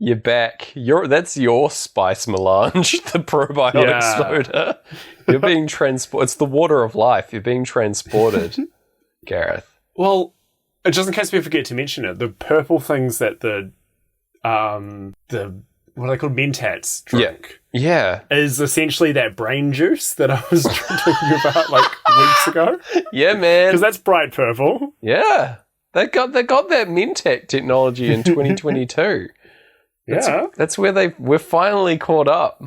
You're back. That's your spice melange, the probiotic soda. You're being transported. It's the water of life. You're being transported, Gareth. Well, just in case we forget to mention it, the purple things that the what are they called? Mentats drink. Yeah. Is essentially that brain juice that I was talking about like weeks ago. Yeah, man. Because that's bright purple. Yeah. They got that Mentat technology in 2022. That's where we're finally caught up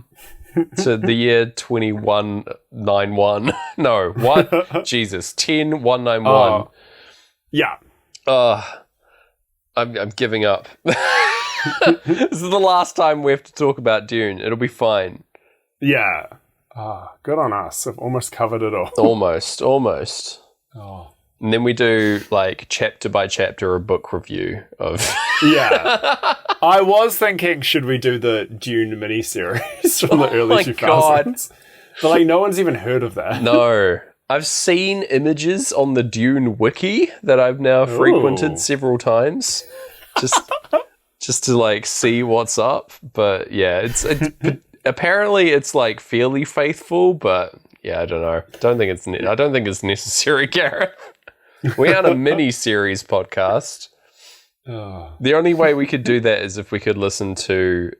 to the year 2191. No, what? Jesus, 10191. Yeah. I'm giving up. This is the last time we have to talk about Dune. It'll be fine. Yeah. Good on us. We've almost covered it all. Almost. Oh. And then we do like chapter by chapter a book review of. Yeah. I was thinking, should we do the Dune miniseries from the early 2000s? God. But like, no one's even heard of that. No. I've seen images on the Dune wiki that I've now frequented several times. Just to like see what's up, but yeah, it's apparently it's like fairly faithful, but yeah, I don't know. I don't think it's necessary, Gareth. We aren't a mini series podcast. The only way we could do that is if we could listen to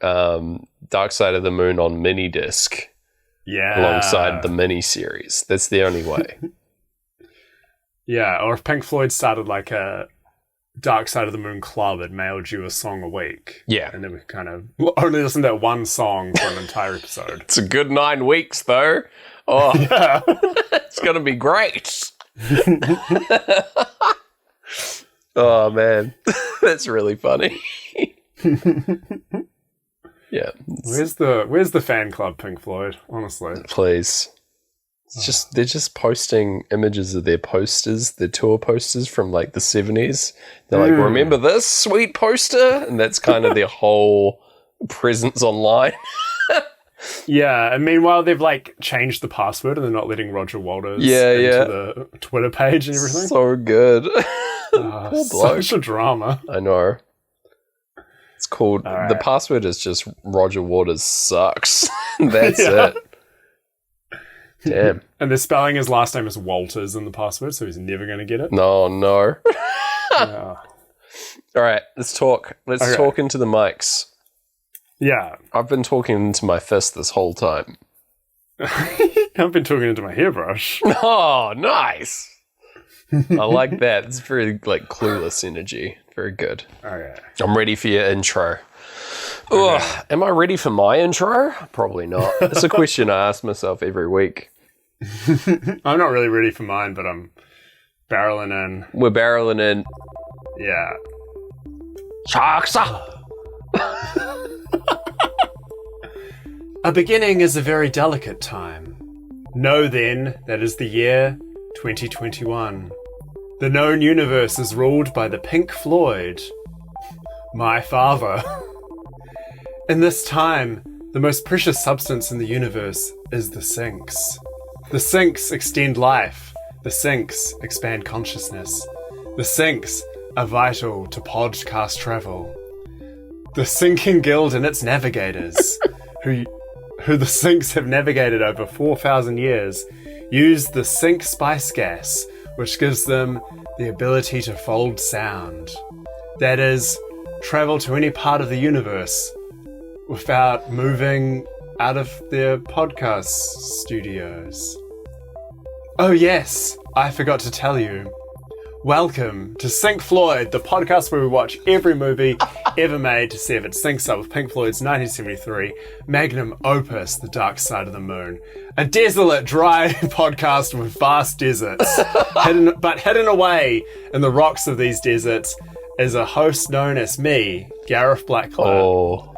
Dark Side of the Moon on mini disc, alongside the mini series. That's the only way. Yeah, or if Pink Floyd started like a Dark Side of the Moon club, it mailed you a song a week. Yeah. And then we kind of only listen to one song for an entire episode. It's a good 9 weeks, though. Oh, yeah. It's going to be great. Oh, man. That's really funny. Yeah. Where's the fan club, Pink Floyd? Honestly. Please. They're just posting images of their posters, their tour posters from like the 70s. They're like, remember this sweet poster? And that's kind of their whole presence online. Yeah, and meanwhile they've like changed the password and they're not letting Roger Waters into the Twitter page and everything. So good. Such a drama. I know. It's called the password is just Roger Waters sucks. That's it. Damn. And they're spelling his last name as Walters in the password, so he's never going to get it. No. Yeah. All right, let's talk. Let's talk into the mics. Yeah. I've been talking into my fist this whole time. I've been talking into my hairbrush. Oh, nice. I like that. It's very like clueless energy. Very good. Okay. I'm ready for your intro. Okay. Am I ready for my intro? Probably not. It's a question I ask myself every week. I'm not really ready for mine, but I'm barreling in. We're barreling in. Yeah. Sharks. A beginning is a very delicate time. Know then that is the year 2021. The known universe is ruled by the Pink Floyd. My father. In this time, the most precious substance in the universe is the sinks. The sinks extend life. The sinks expand consciousness. The sinks are vital to podcast travel. The Sinking Guild and its navigators, who the sinks have navigated over 4,000 years, use the sink spice gas, which gives them the ability to fold sound. That is, travel to any part of the universe without moving out of their podcast studios. Oh yes, I forgot to tell you. Welcome to Sync Floyd, the podcast where we watch every movie ever made to see if it syncs up with Pink Floyd's 1973 magnum opus, The Dark Side of the Moon. A desolate, dry podcast with vast deserts. hidden away in the rocks of these deserts is a host known as me, Gareth Blackcliffe,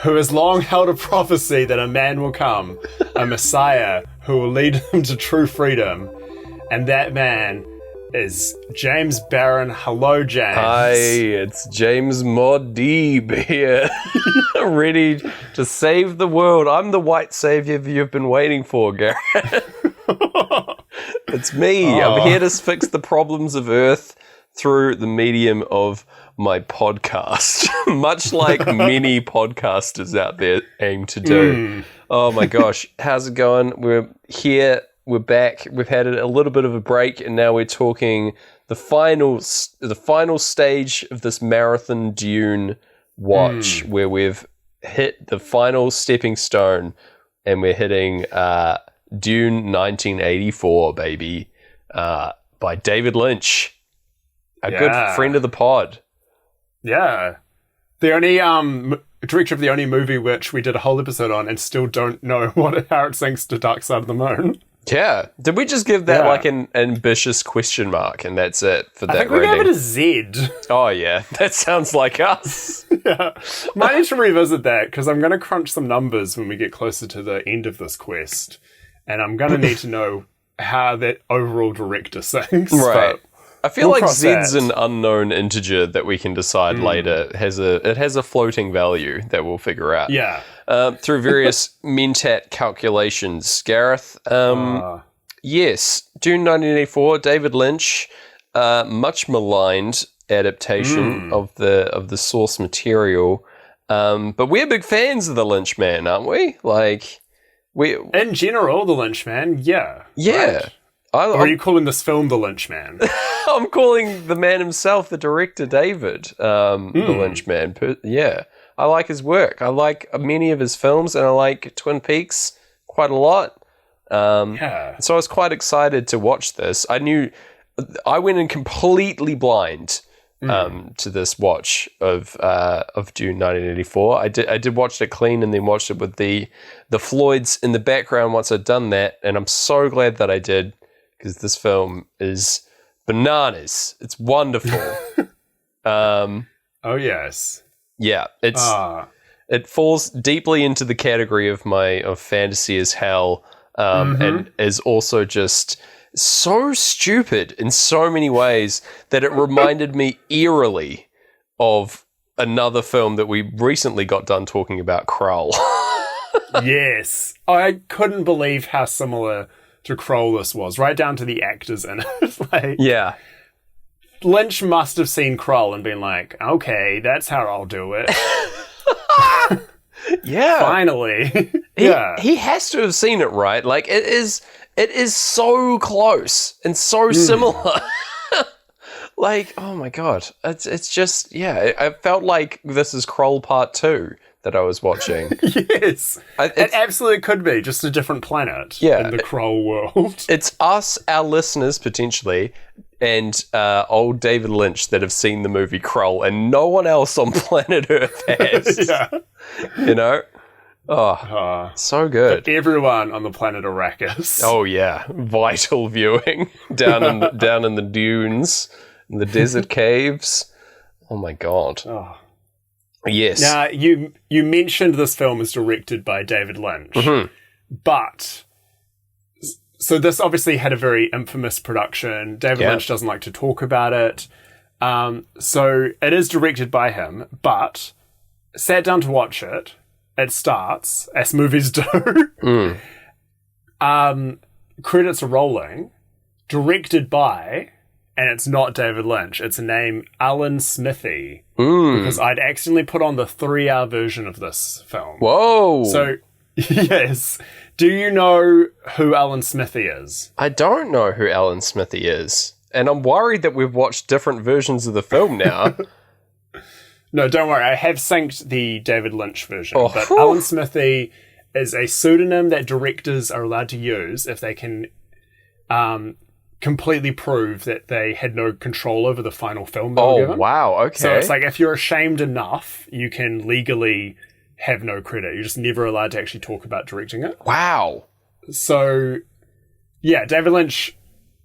who has long held a prophecy that a man will come, a messiah who will lead them to true freedom. And that man is James Barron. Hello, James. Hi, it's James Modib here, ready to save the world. I'm the white savior you've been waiting for, Gareth. It's me. I'm here to fix the problems of Earth through the medium of my podcast, much like many podcasters out there aim to do. Oh my gosh, how's it going? We're here, we're back. We've had a little bit of a break, and now we're talking the final stage of this marathon Dune watch, where we've hit the final stepping stone, and we're hitting Dune 1984, baby, by David Lynch, a good friend of the pod. Yeah. The only director of the only movie which we did a whole episode on and still don't know how it syncs to Dark Side of the Moon. Yeah. Did we just give that like an ambitious question mark and that's it for that rating? I think we gave it a Z. Oh, yeah. That sounds like us. Yeah. Might need to revisit that because I'm going to crunch some numbers when we get closer to the end of this quest. And I'm going to need to know how that overall director sings. Right. I feel we'll like Z's that. an unknown integer that we can decide later. It has a floating value that we'll figure out. Yeah. Through various Mentat calculations. Gareth, yes, Dune 1984, David Lynch, much maligned adaptation of the source material. But we're big fans of the Lynch man, aren't we? Like, in general, the Lynch man, yeah. Yeah. Right. Or are you calling this film the Lynch man? I'm calling the man himself, the director, David, the Lynch man. Yeah. I like his work. I like many of his films, and I like Twin Peaks quite a lot. So I was quite excited to watch this. I went in completely blind to this watch of Dune 1984. I did watch it clean and then watched it with the Floyds in the background once I'd done that, and I'm so glad that I did because this film is bananas. It's wonderful. Oh yes. Yeah, it falls deeply into the category of fantasy as hell, and is also just so stupid in so many ways that it reminded me eerily of another film that we recently got done talking about, Krull. Yes, I couldn't believe how similar to Krull this was, right down to the actors in it. Like, yeah. Lynch must have seen Krull and been like, okay, that's how I'll do it. Yeah. Finally. He has to have seen it, right? Like, it is so close and so similar. Like, oh my God. It's just, I felt like this is Krull Part 2 that I was watching. Yes. It absolutely could be just a different planet in the Krull world. It's us, our listeners, potentially, and old David Lynch that have seen the movie Krull, and no one else on planet Earth has. Yeah. You know? Oh, so good. Everyone on the planet Arrakis. Oh, yeah. Vital viewing down in the dunes, in the desert caves. Oh, my God. Oh. Yes. Now, you mentioned this film is directed by David Lynch, but so this obviously had a very infamous production. David Lynch doesn't like to talk about it. So it is directed by him, but sat down to watch it. It starts, as movies do. Credits are rolling. Directed by, and it's not David Lynch. It's named Alan Smithy. Because I'd accidentally put on the 3-hour version of this film. Whoa. So, yes. Do you know who Alan Smithy is? I don't know who Alan Smithy is. And I'm worried that we've watched different versions of the film now. No, don't worry. I have synced the David Lynch version. But Alan Smithy is a pseudonym that directors are allowed to use if they can completely prove that they had no control over the final film they were given. Wow. Okay. So it's like if you're ashamed enough, you can legally have no credit. You're just never allowed to actually talk about directing it. Wow. So, yeah, David Lynch,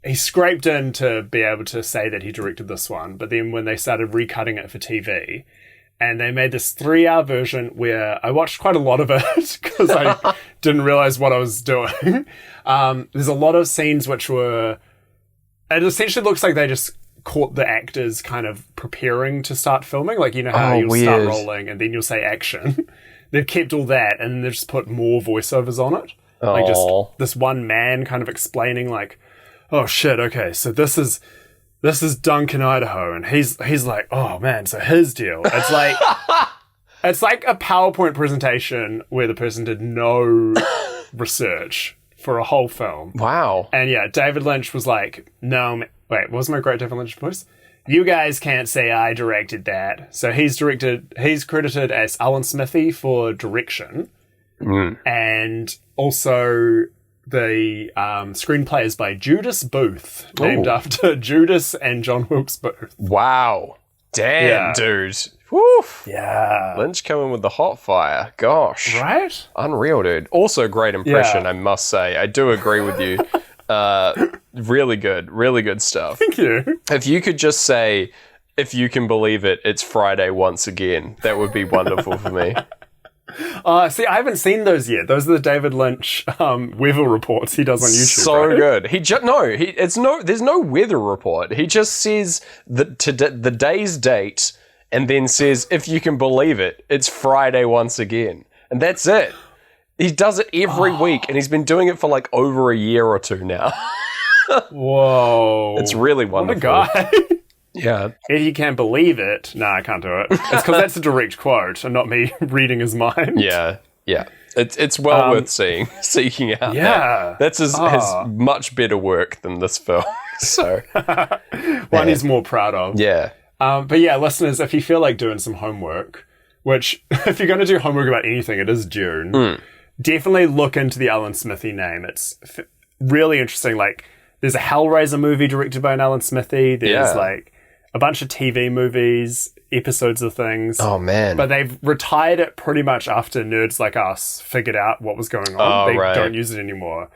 he scraped in to be able to say that he directed this one, but then when they started recutting it for TV, and they made this 3-hour version where I watched quite a lot of it because I didn't realize what I was doing. There's a lot of scenes which were... It essentially looks like they just caught the actors kind of preparing to start filming. Like, you know how you'll start rolling and then you'll say action. They've kept all that and they've just put more voiceovers on it. Like just this one man kind of explaining like, oh shit, okay, so this is this is Duncan, Idaho, and he's like, oh man, so his deal. It's like it's like a PowerPoint presentation where the person did no research for a whole film. Wow. And yeah, David Lynch was like, no, wait, what was my great David Lynch voice? You guys can't say I directed that. So he's credited as Alan Smithy for direction. And also the screenplay is by Judas Booth, named after Judas and John Wilkes Booth. Wow. Damn, dude. Woo. Yeah. Lynch coming with the hot fire. Gosh. Right? Unreal, dude. Also great impression, I must say. I do agree with you. Really good stuff. Thank you. If you could just say, if you can believe it, it's Friday once again, that would be wonderful for me. See, I haven't seen those yet. Those are the David Lynch weather reports he does on YouTube. So right? good. There's no weather report. He just says the day's date and then says, if you can believe it, it's Friday once again. And that's it. He does it every week, and he's been doing it for like over a year or two now. Whoa. It's really wonderful. What a guy. Yeah. If you can't believe it. No, I can't do it. It's because that's a direct quote and not me reading his mind. Yeah. It's well worth seeking out. Yeah. That's his much better work than this film. So one he's more proud of. Yeah. But yeah, listeners, if you feel like doing some homework, which if you're going to do homework about anything, it is Dune. Definitely look into the Alan Smithy name. It's really interesting. Like, there's a Hellraiser movie directed by an Alan Smithy. There's like a bunch of TV movies, episodes of things. Oh, man. But they've retired it pretty much after nerds like us figured out what was going on. They don't use it anymore.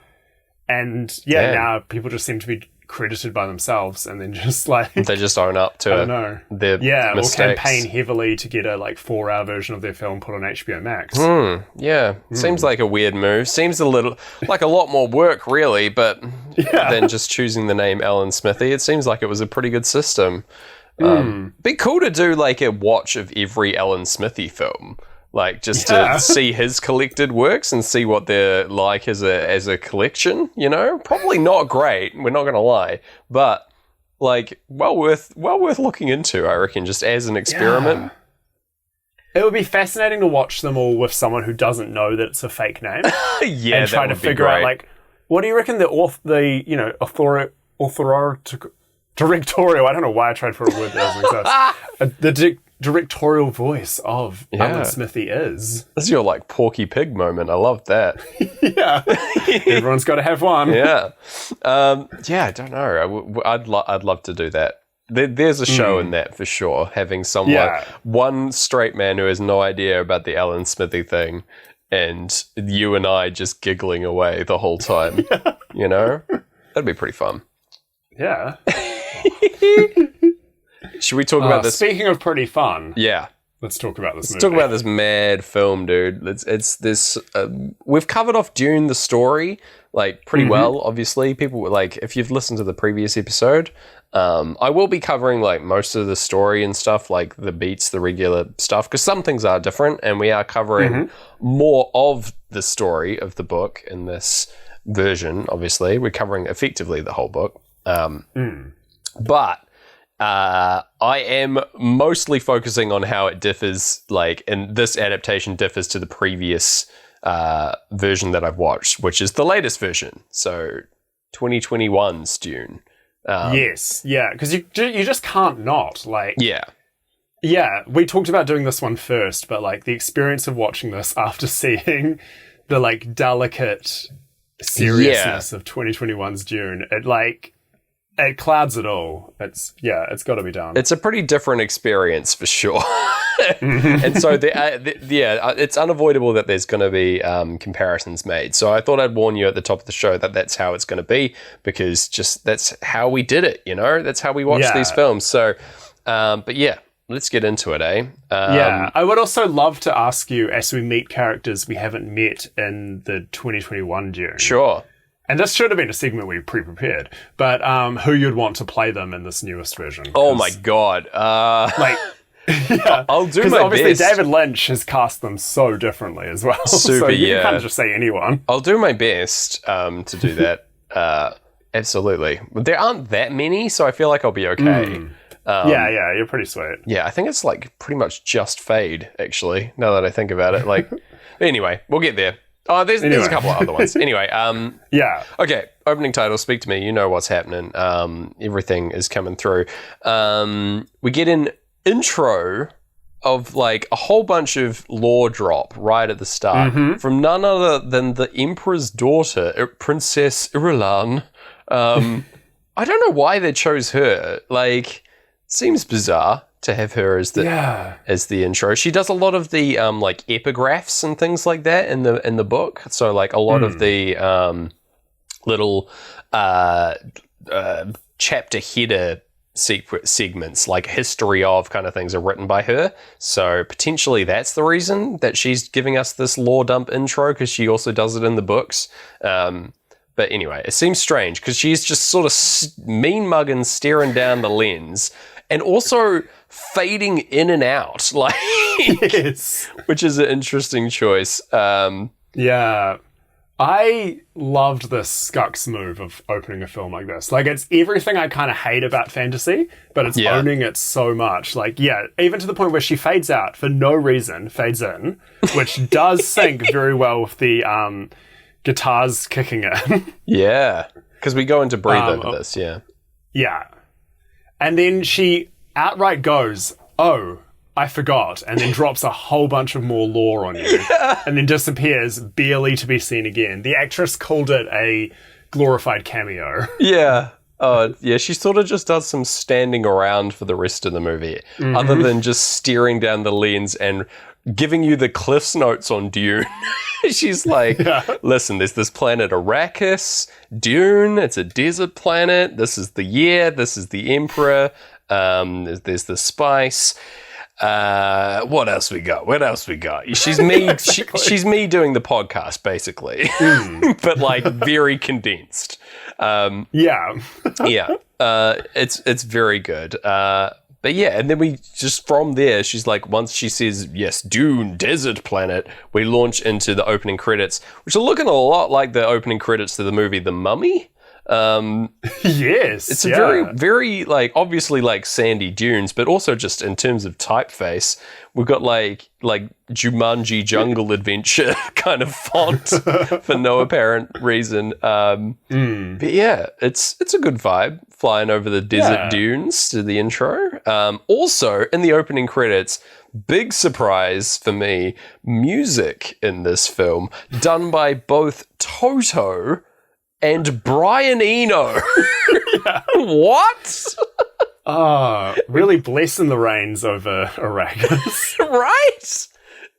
And now people just seem to be credited by themselves and then just like... They just own up to I don't know. Their mistakes. Or campaign heavily to get a 4-hour version of their film put on HBO Max. Seems like a weird move. Seems a little like a lot more work, really, but than just choosing the name Alan Smithy. It seems like it was a pretty good system. Be cool to do like a watch of every Alan Smithy film. Like, just to see his collected works and see what they're like as a collection, you know? Probably not great, we're not going to lie. But, like, well worth looking into, I reckon, just as an experiment. Yeah. It would be fascinating to watch them all with someone who doesn't know that it's a fake name. And try to figure out, like, what do you reckon directorial, I don't know why I tried for a word that doesn't exist. Directorial voice of Alan Smithy is. This is your like Porky Pig moment. I love that. Yeah, everyone's got to have one. Yeah, I don't know. I'd love to do that. There's a show in that for sure. Having one straight man who has no idea about the Alan Smithy thing, and you and I just giggling away the whole time. You know, that'd be pretty fun. Yeah. Should we talk about this? Speaking of pretty fun. Yeah. Let's talk about this movie. Let's talk about this mad film, dude. It's this... we've covered off Dune, the story, like, pretty well, obviously. People, like, if you've listened to the previous episode, I will be covering, like, most of the story and stuff, like the beats, the regular stuff, because some things are different, and we are covering more of the story of the book in this version, obviously. We're covering effectively the whole book. But... I am mostly focusing on how it differs, like, and this adaptation differs to the previous version that I've watched, which is the latest version. So, 2021's Dune. Yes, yeah, because you just can't not, like... Yeah. Yeah, we talked about doing this one first, but, like, the experience of watching this after seeing the, like, delicate seriousness of 2021's Dune, it clouds it all. It's got to be done. It's a pretty different experience for sure. And so, it's unavoidable that there's going to be comparisons made. So I thought I'd warn you at the top of the show that that's how it's going to be, because just that's how we did it, you know? That's how we watch these films. So, but yeah, let's get into it, eh? I would also love to ask you, as we meet characters we haven't met in the 2021 Dune. Sure. And this should have been a segment we pre-prepared, but who you'd want to play them in this newest version. Oh my God. I'll do my obviously best. David Lynch has cast them so differently as well. Super, so you can't just say anyone. I'll do my best to do that. absolutely. There aren't that many, so I feel like I'll be okay. Yeah, you're pretty sweet. Yeah, I think it's like pretty much just fade, actually, now that I think about it. Like, anyway, we'll get there. Oh, there's a couple of other ones. Anyway, yeah. Okay, opening title, Speak to Me. You know what's happening. Everything is coming through. We get an intro of like a whole bunch of lore drop right at the start from none other than the Emperor's daughter, Princess Irulan. I don't know why they chose her. Like, seems bizarre to have her as the intro. She does a lot of the like epigraphs and things like that in the book. So like a lot of the little chapter header segments, like history of kind of things, are written by her. So potentially that's the reason that she's giving us this lore dump intro, because she also does it in the books. But anyway, it seems strange because she's just sort of mean mugging, staring down the lens, and also fading in and out, like, Yes. which is an interesting choice. Yeah. I loved this Skux move of opening a film like this. Like, it's everything I kind of hate about fantasy, but it's owning it so much. Like, yeah, even to the point where she fades out for no reason, fades in, which does sync very well with the guitars kicking in. Yeah, because we go into breathe over this, yeah. Yeah. And then she outright goes, "Oh, I forgot," and then drops a whole bunch of more lore on you, and then disappears, barely to be seen again. The actress called it a glorified cameo. Yeah. Yeah, she sort of just does some standing around for the rest of the movie, other than just staring down the lens and giving you the Cliff's Notes on Dune. She's like, listen, there's this planet Arrakis, Dune, it's a desert planet, this is the year, this is the Emperor, there's the spice. What else we got? She's me. She's me doing the podcast, basically, but like very condensed. Yeah. It's very good. But yeah, and then we just from there, she's like, once she says yes, Dune, desert planet, we launch into the opening credits, which are looking a lot like the opening credits to the movie The Mummy. Yes, it's a very, very like obviously like sandy dunes, but also just in terms of typeface, we've got like Jumanji Jungle Adventure kind of font for no apparent reason. But yeah, it's a good vibe flying over the desert dunes to the intro. Also in the opening credits, big surprise for me, music in this film done by both Toto and Brian Eno. What? Really blessing the reins over Arrakis. Right?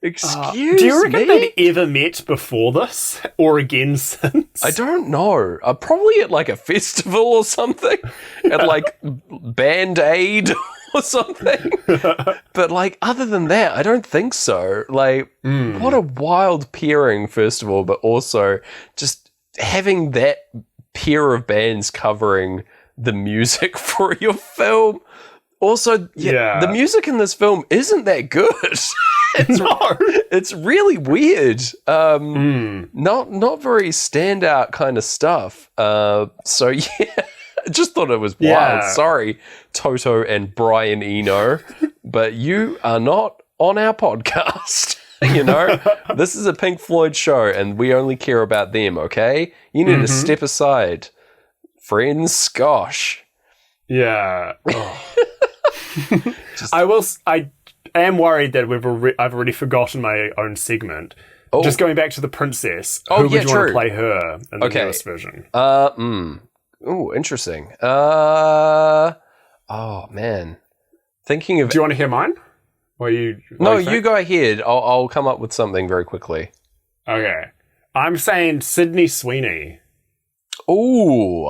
Excuse me? Do you reckon they'd ever met before this? Or again since? I don't know. Probably at like a festival or something. At like Band Aid or something. But like other than that, I don't think so. Like, what a wild pairing, first of all, but also just having that pair of bands covering the music for your film. Also, the music in this film isn't that good. It's really weird. Not very standout kind of stuff. So yeah, I just thought it was wild. Sorry, Toto and Brian Eno, but you are not on our podcast. You know, this is a Pink Floyd show and we only care about them, okay? You need to step aside. Friends, gosh. Yeah. I am worried that I've already forgotten my own segment. Just going back to the princess. Who would you want to play her in the newest version? Oh, interesting. Oh, man. Thinking of... Do you want to hear mine? Or you go ahead. I'll come up with something very quickly. Okay. I'm saying Sydney Sweeney. Ooh.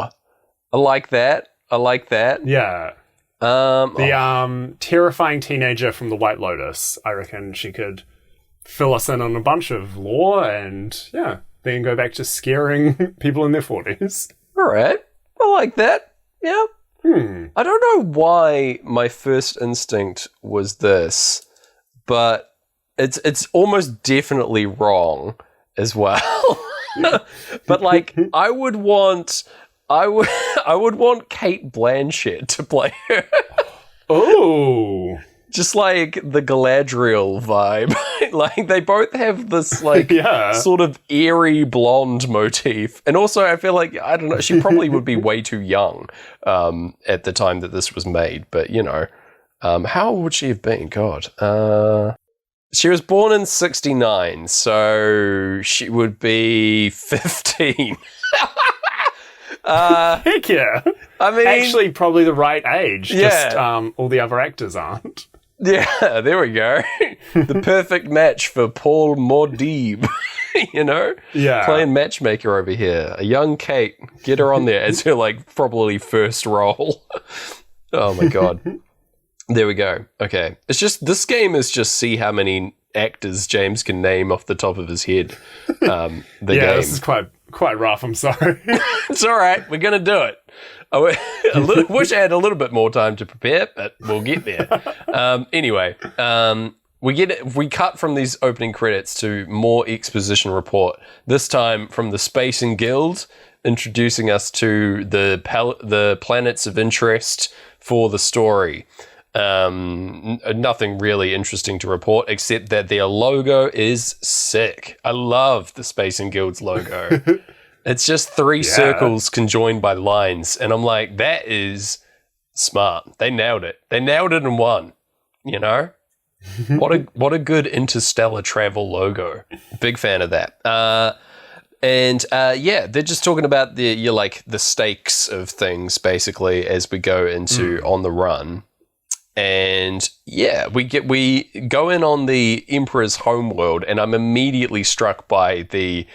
I like that. Yeah. The terrifying teenager from The White Lotus. I reckon she could fill us in on a bunch of lore and, then go back to scaring people in their 40s. All right. I like that. Yeah. I don't know why my first instinct was this, but it's almost definitely wrong as well. But like, I would want I would I would want Kate Blanchett to play her. Oh. Just like the Galadriel vibe. Like they both have this like sort of airy blonde motif. And also I feel like, I don't know, she probably would be way too young at the time that this was made. But, you know, how old would she have been? God. She was born in 1969, so she would be 15. Heck yeah. I mean, actually probably the right age. Yeah. Just all the other actors aren't. Yeah, there we go. The perfect match for Paul Mordib, you know? Yeah. Playing matchmaker over here. A young Kate. Get her on there as her, like, probably first role. Oh, my God. There we go. Okay. It's just, this game is just see how many actors James can name off the top of his head. The game. This is quite rough. I'm sorry. It's all right. We're going to do it. I wish I had a little bit more time to prepare, but we'll get there. Anyway, we cut from these opening credits to more exposition report, this time from the Spacing Guild, introducing us to the planets of interest for the story. Nothing really interesting to report, except that their logo is sick. I love the Spacing Guild's logo. It's just three circles conjoined by lines. And I'm like, that is smart. They nailed it. They nailed it in one, you know? What a good interstellar travel logo. Big fan of that. They're just talking about the stakes of things, basically, as we go into On the Run. And yeah, we go in on the Emperor's homeworld, and I'm immediately struck by the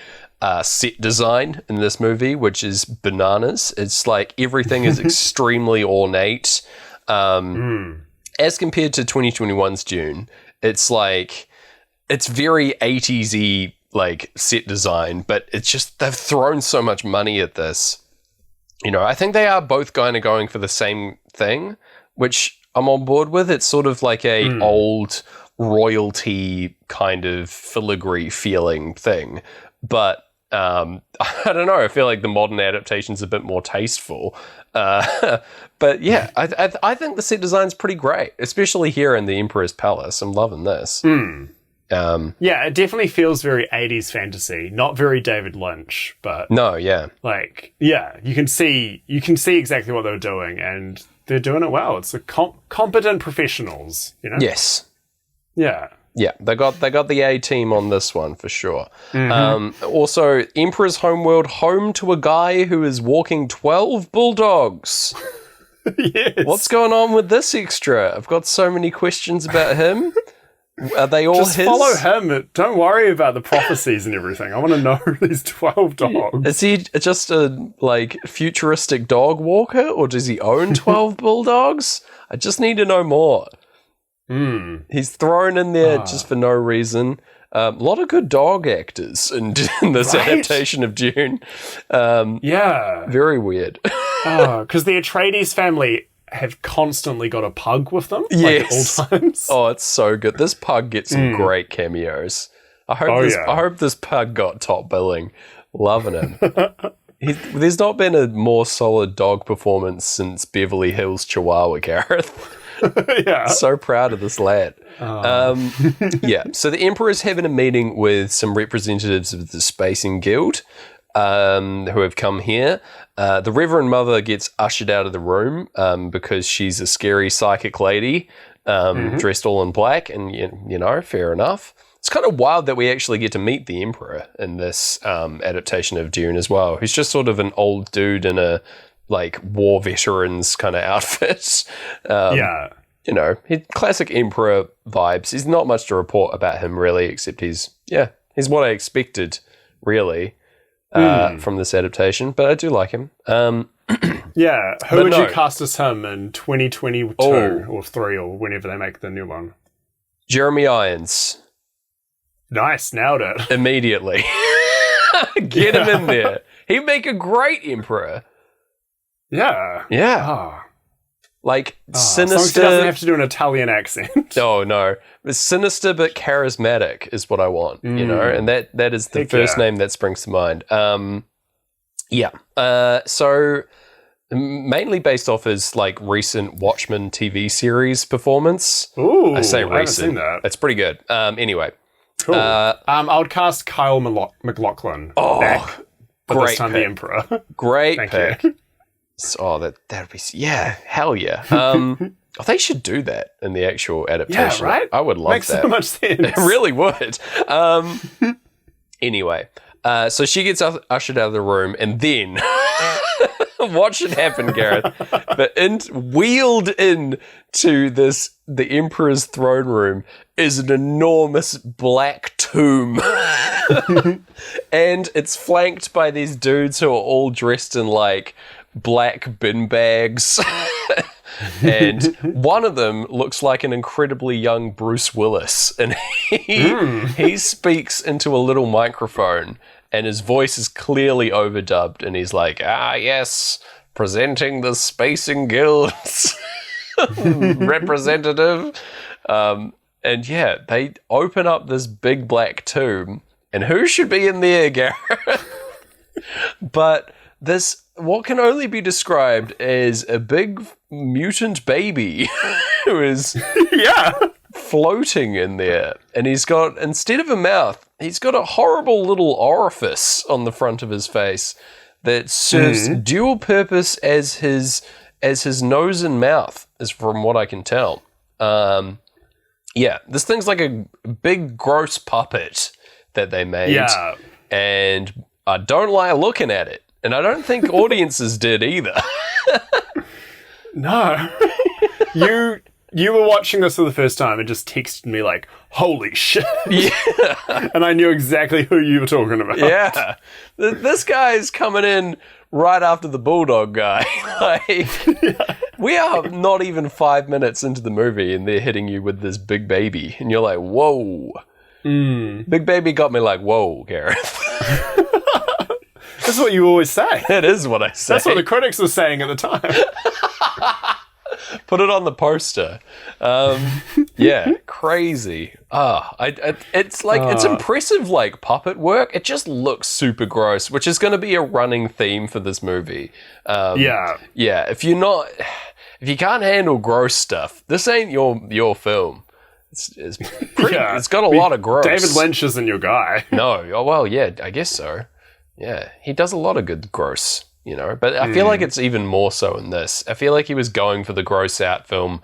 set design in this movie, which is bananas. It's like everything is extremely ornate. As compared to 2021's Dune, it's like, it's very 80s-y like set design, but it's just, they've thrown so much money at this. You know, I think they are both kind of going for the same thing, which I'm on board with. It's sort of like a old royalty kind of filigree feeling thing. But I don't know. I feel like the modern adaptation's a bit more tasteful. But yeah, I think the set design's pretty great, especially here in the Emperor's Palace. I'm loving this. Yeah, it definitely feels very 80s fantasy, not very David Lynch, but no, yeah, like, yeah, you can see exactly what they're doing, and they're doing it well. It's a competent professionals, you know. Yes, yeah. Yeah, they got the A team on this one for sure. Also, Emperor's Homeworld, home to a guy who is walking 12 bulldogs. Yes. What's going on with this extra? I've got so many questions about him. Are they all just his? Follow him. Don't worry about the prophecies and everything. I want to know these 12 dogs. Is he just a like futuristic dog walker, or does he own 12 bulldogs? I just need to know more. He's thrown in there just for no reason. A lot of good dog actors in this adaptation of Dune. Yeah. Very weird. Because the Atreides family have constantly got a pug with them. Yes. Like, at all times. Oh, it's so good. This pug gets some great cameos. I hope this pug got top billing. Loving him. There's not been a more solid dog performance since Beverly Hills Chihuahua, Gareth. Yeah. So proud of this lad. Yeah. So the Emperor's having a meeting with some representatives of the Spacing Guild who have come here. The Reverend Mother gets ushered out of the room because she's a scary psychic lady dressed all in black, and you know, fair enough. It's kind of wild that we actually get to meet the Emperor in this adaptation of Dune as well, who's just sort of an old dude in a like war veterans kind of outfit. Yeah. You know, classic Emperor vibes. There's not much to report about him really, except he's what I expected really from this adaptation, but I do like him. Yeah. Who would you cast as him in 2022 or 3 or whenever they make the new one? Jeremy Irons. Nice, nailed it. Immediately. Get him in there. He'd make a great Emperor. Yeah. Yeah. Oh. Like, sinister. As long as he doesn't have to do an Italian accent. Oh, no. It's sinister but charismatic is what I want, you know? And that is the first name that springs to mind. Yeah. So mainly based off his like recent Watchmen TV series performance. Ooh, I say I haven't recent. seen that. It's pretty good. Anyway. Cool. I would cast Kyle MacLachlan back, but great this time pick. the Emperor. Great Thank pick. you. That'd be hell yeah. They should do that in the actual adaptation. Yeah, right? I would love Makes that. so much sense. It really would. Anyway, so she gets ushered out of the room, and then what should happen, Gareth? But wheeled in to the Emperor's throne room is an enormous black tomb. And it's flanked by these dudes who are all dressed in like black bin bags. And one of them looks like an incredibly young Bruce Willis, and he speaks into a little microphone, and his voice is clearly overdubbed, and he's like, yes, presenting the Spacing Guild's representative. And yeah, they open up this big black tomb, and who should be in there, Gareth? But this, what can only be described as a big mutant baby who is floating in there. And he's got, instead of a mouth, he's got a horrible little orifice on the front of his face that serves dual purpose as his nose and mouth, is from what I can tell. This thing's like a big gross puppet that they made. Yeah. And I don't like looking at it. And I don't think audiences did either. No. You were watching this for the first time and just texted me like, holy shit. Yeah. And I knew exactly who you were talking about. Yeah. This guy's coming in right after the Bulldog guy. We are not even 5 minutes into the movie and they're hitting you with this big baby. And you're like, whoa. Big baby got me like, whoa, Gareth. That's what you always say. That is what I say. That's what the critics were saying at the time. Put it on the poster. Crazy. It's impressive, like, puppet work. It just looks super gross, which is going to be a running theme for this movie. If you can't handle gross stuff, this ain't your film. It's got a lot of gross. David Lynch isn't your guy. No. Oh, well, yeah, I guess so. Yeah, he does a lot of good gross, but I feel like it's even more so in this. I feel like he was going for the gross out film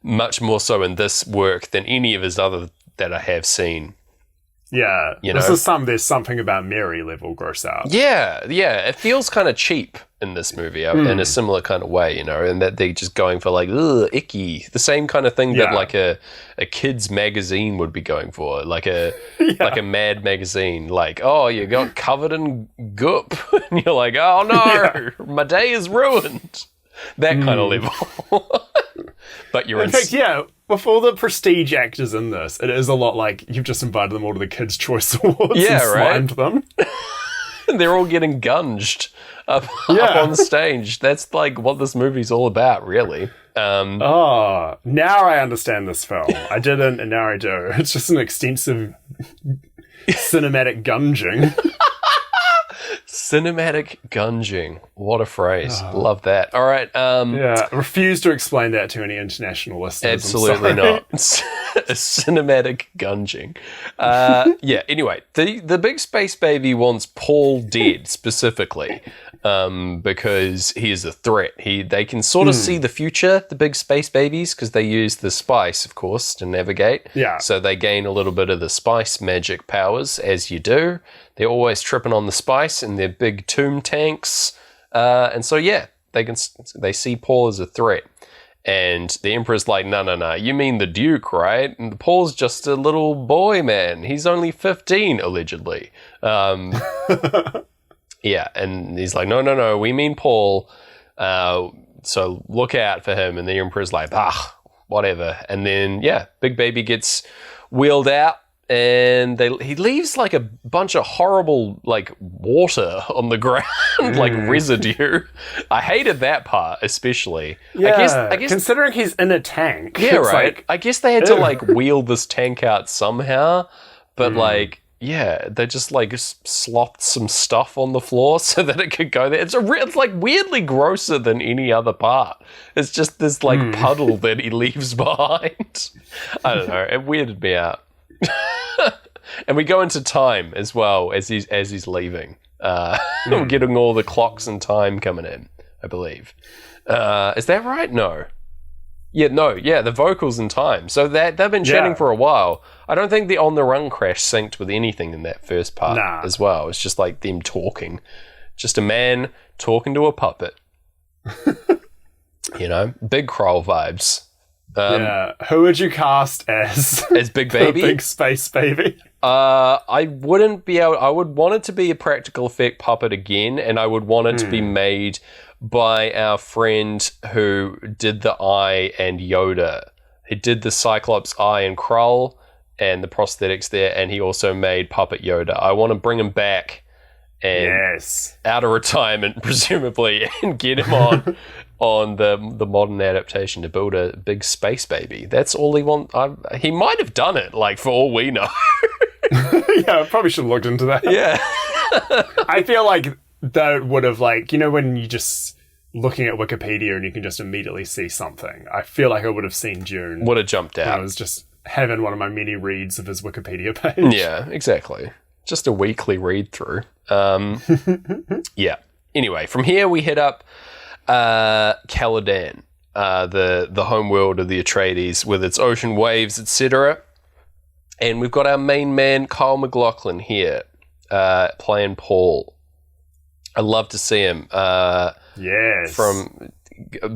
much more so in this work than any of his other that I have seen. Yeah, there's something about Mary level gross out. Yeah, it feels kind of cheap in this movie in a similar kind of way, and that they're just going for like, ugh, icky. The same kind of thing that like a kid's magazine would be going for, like a Mad magazine, like, oh, you got covered in goop, and you're like, oh no, my day is ruined. That kind of level. But you're in fact, with all the prestige actors in this, it is a lot like you've just invited them all to the Kids' Choice Awards and slimed them. They're all getting gunged up on stage. That's like what this movie's all about, really. Now I understand this film. I didn't, and now I do. It's just an extensive cinematic gunging. Cinematic gunging. What a phrase. Love that. All right. Refuse to explain that to any international listeners. Absolutely not. A cinematic gunging. Anyway, the big space baby wants Paul dead specifically because he is a threat. They can sort of see the future, the big space babies, because they use the spice, of course, to navigate. Yeah. So they gain a little bit of the spice magic powers, as you do. They're always tripping on the spice in their big tomb tanks. They see Paul as a threat. And the Emperor's like, no, you mean the Duke, right? And Paul's just a little boy, man. He's only 15, allegedly. And he's like, no, we mean Paul. So look out for him. And the Emperor's like, whatever. And then, Big Baby gets wheeled out. And he leaves like a bunch of horrible like water on the ground, like residue. I hated that part especially. Yeah, I guess considering he's in a tank. Yeah, right. Like, I guess they had to like wheel this tank out somehow, but like they just like slopped some stuff on the floor so that it could go there. It's like weirdly grosser than any other part. It's just this like puddle that he leaves behind. I don't know. It weirded me out. And we go into time as well as he's leaving. We're getting all the clocks and time coming in, I believe. Is that right? No. Yeah, the vocals and time. So they've been chatting for a while. I don't think the On the Run crash synced with anything in that first part as well. It's just like them talking. Just a man talking to a puppet. Big Kroll vibes. Who would you cast as Big Baby? Big Space Baby? I wouldn't be able... I would want it to be a practical effect puppet again, and I would want it to be made by our friend who did the eye and Yoda. He did the Cyclops eye and Krull and the prosthetics there, and he also made Puppet Yoda. I want to bring him back and out of retirement, presumably, and get him on the modern adaptation to build a big space baby. That's all he wants. He might have done it, like, for all we know. Yeah, I probably should have looked into that. Yeah. I feel like that would have, like, when you just looking at Wikipedia and you can just immediately see something. I feel like I would have seen Dune. Would have jumped out. I was just having one of my many reads of his Wikipedia page. Yeah, exactly. Just a weekly read through. Yeah. Anyway, from here we head up Caladan, the homeworld of the Atreides with its ocean waves, etc. And we've got our main man, Kyle MacLachlan, here, playing Paul. I love to see him. Yes. From,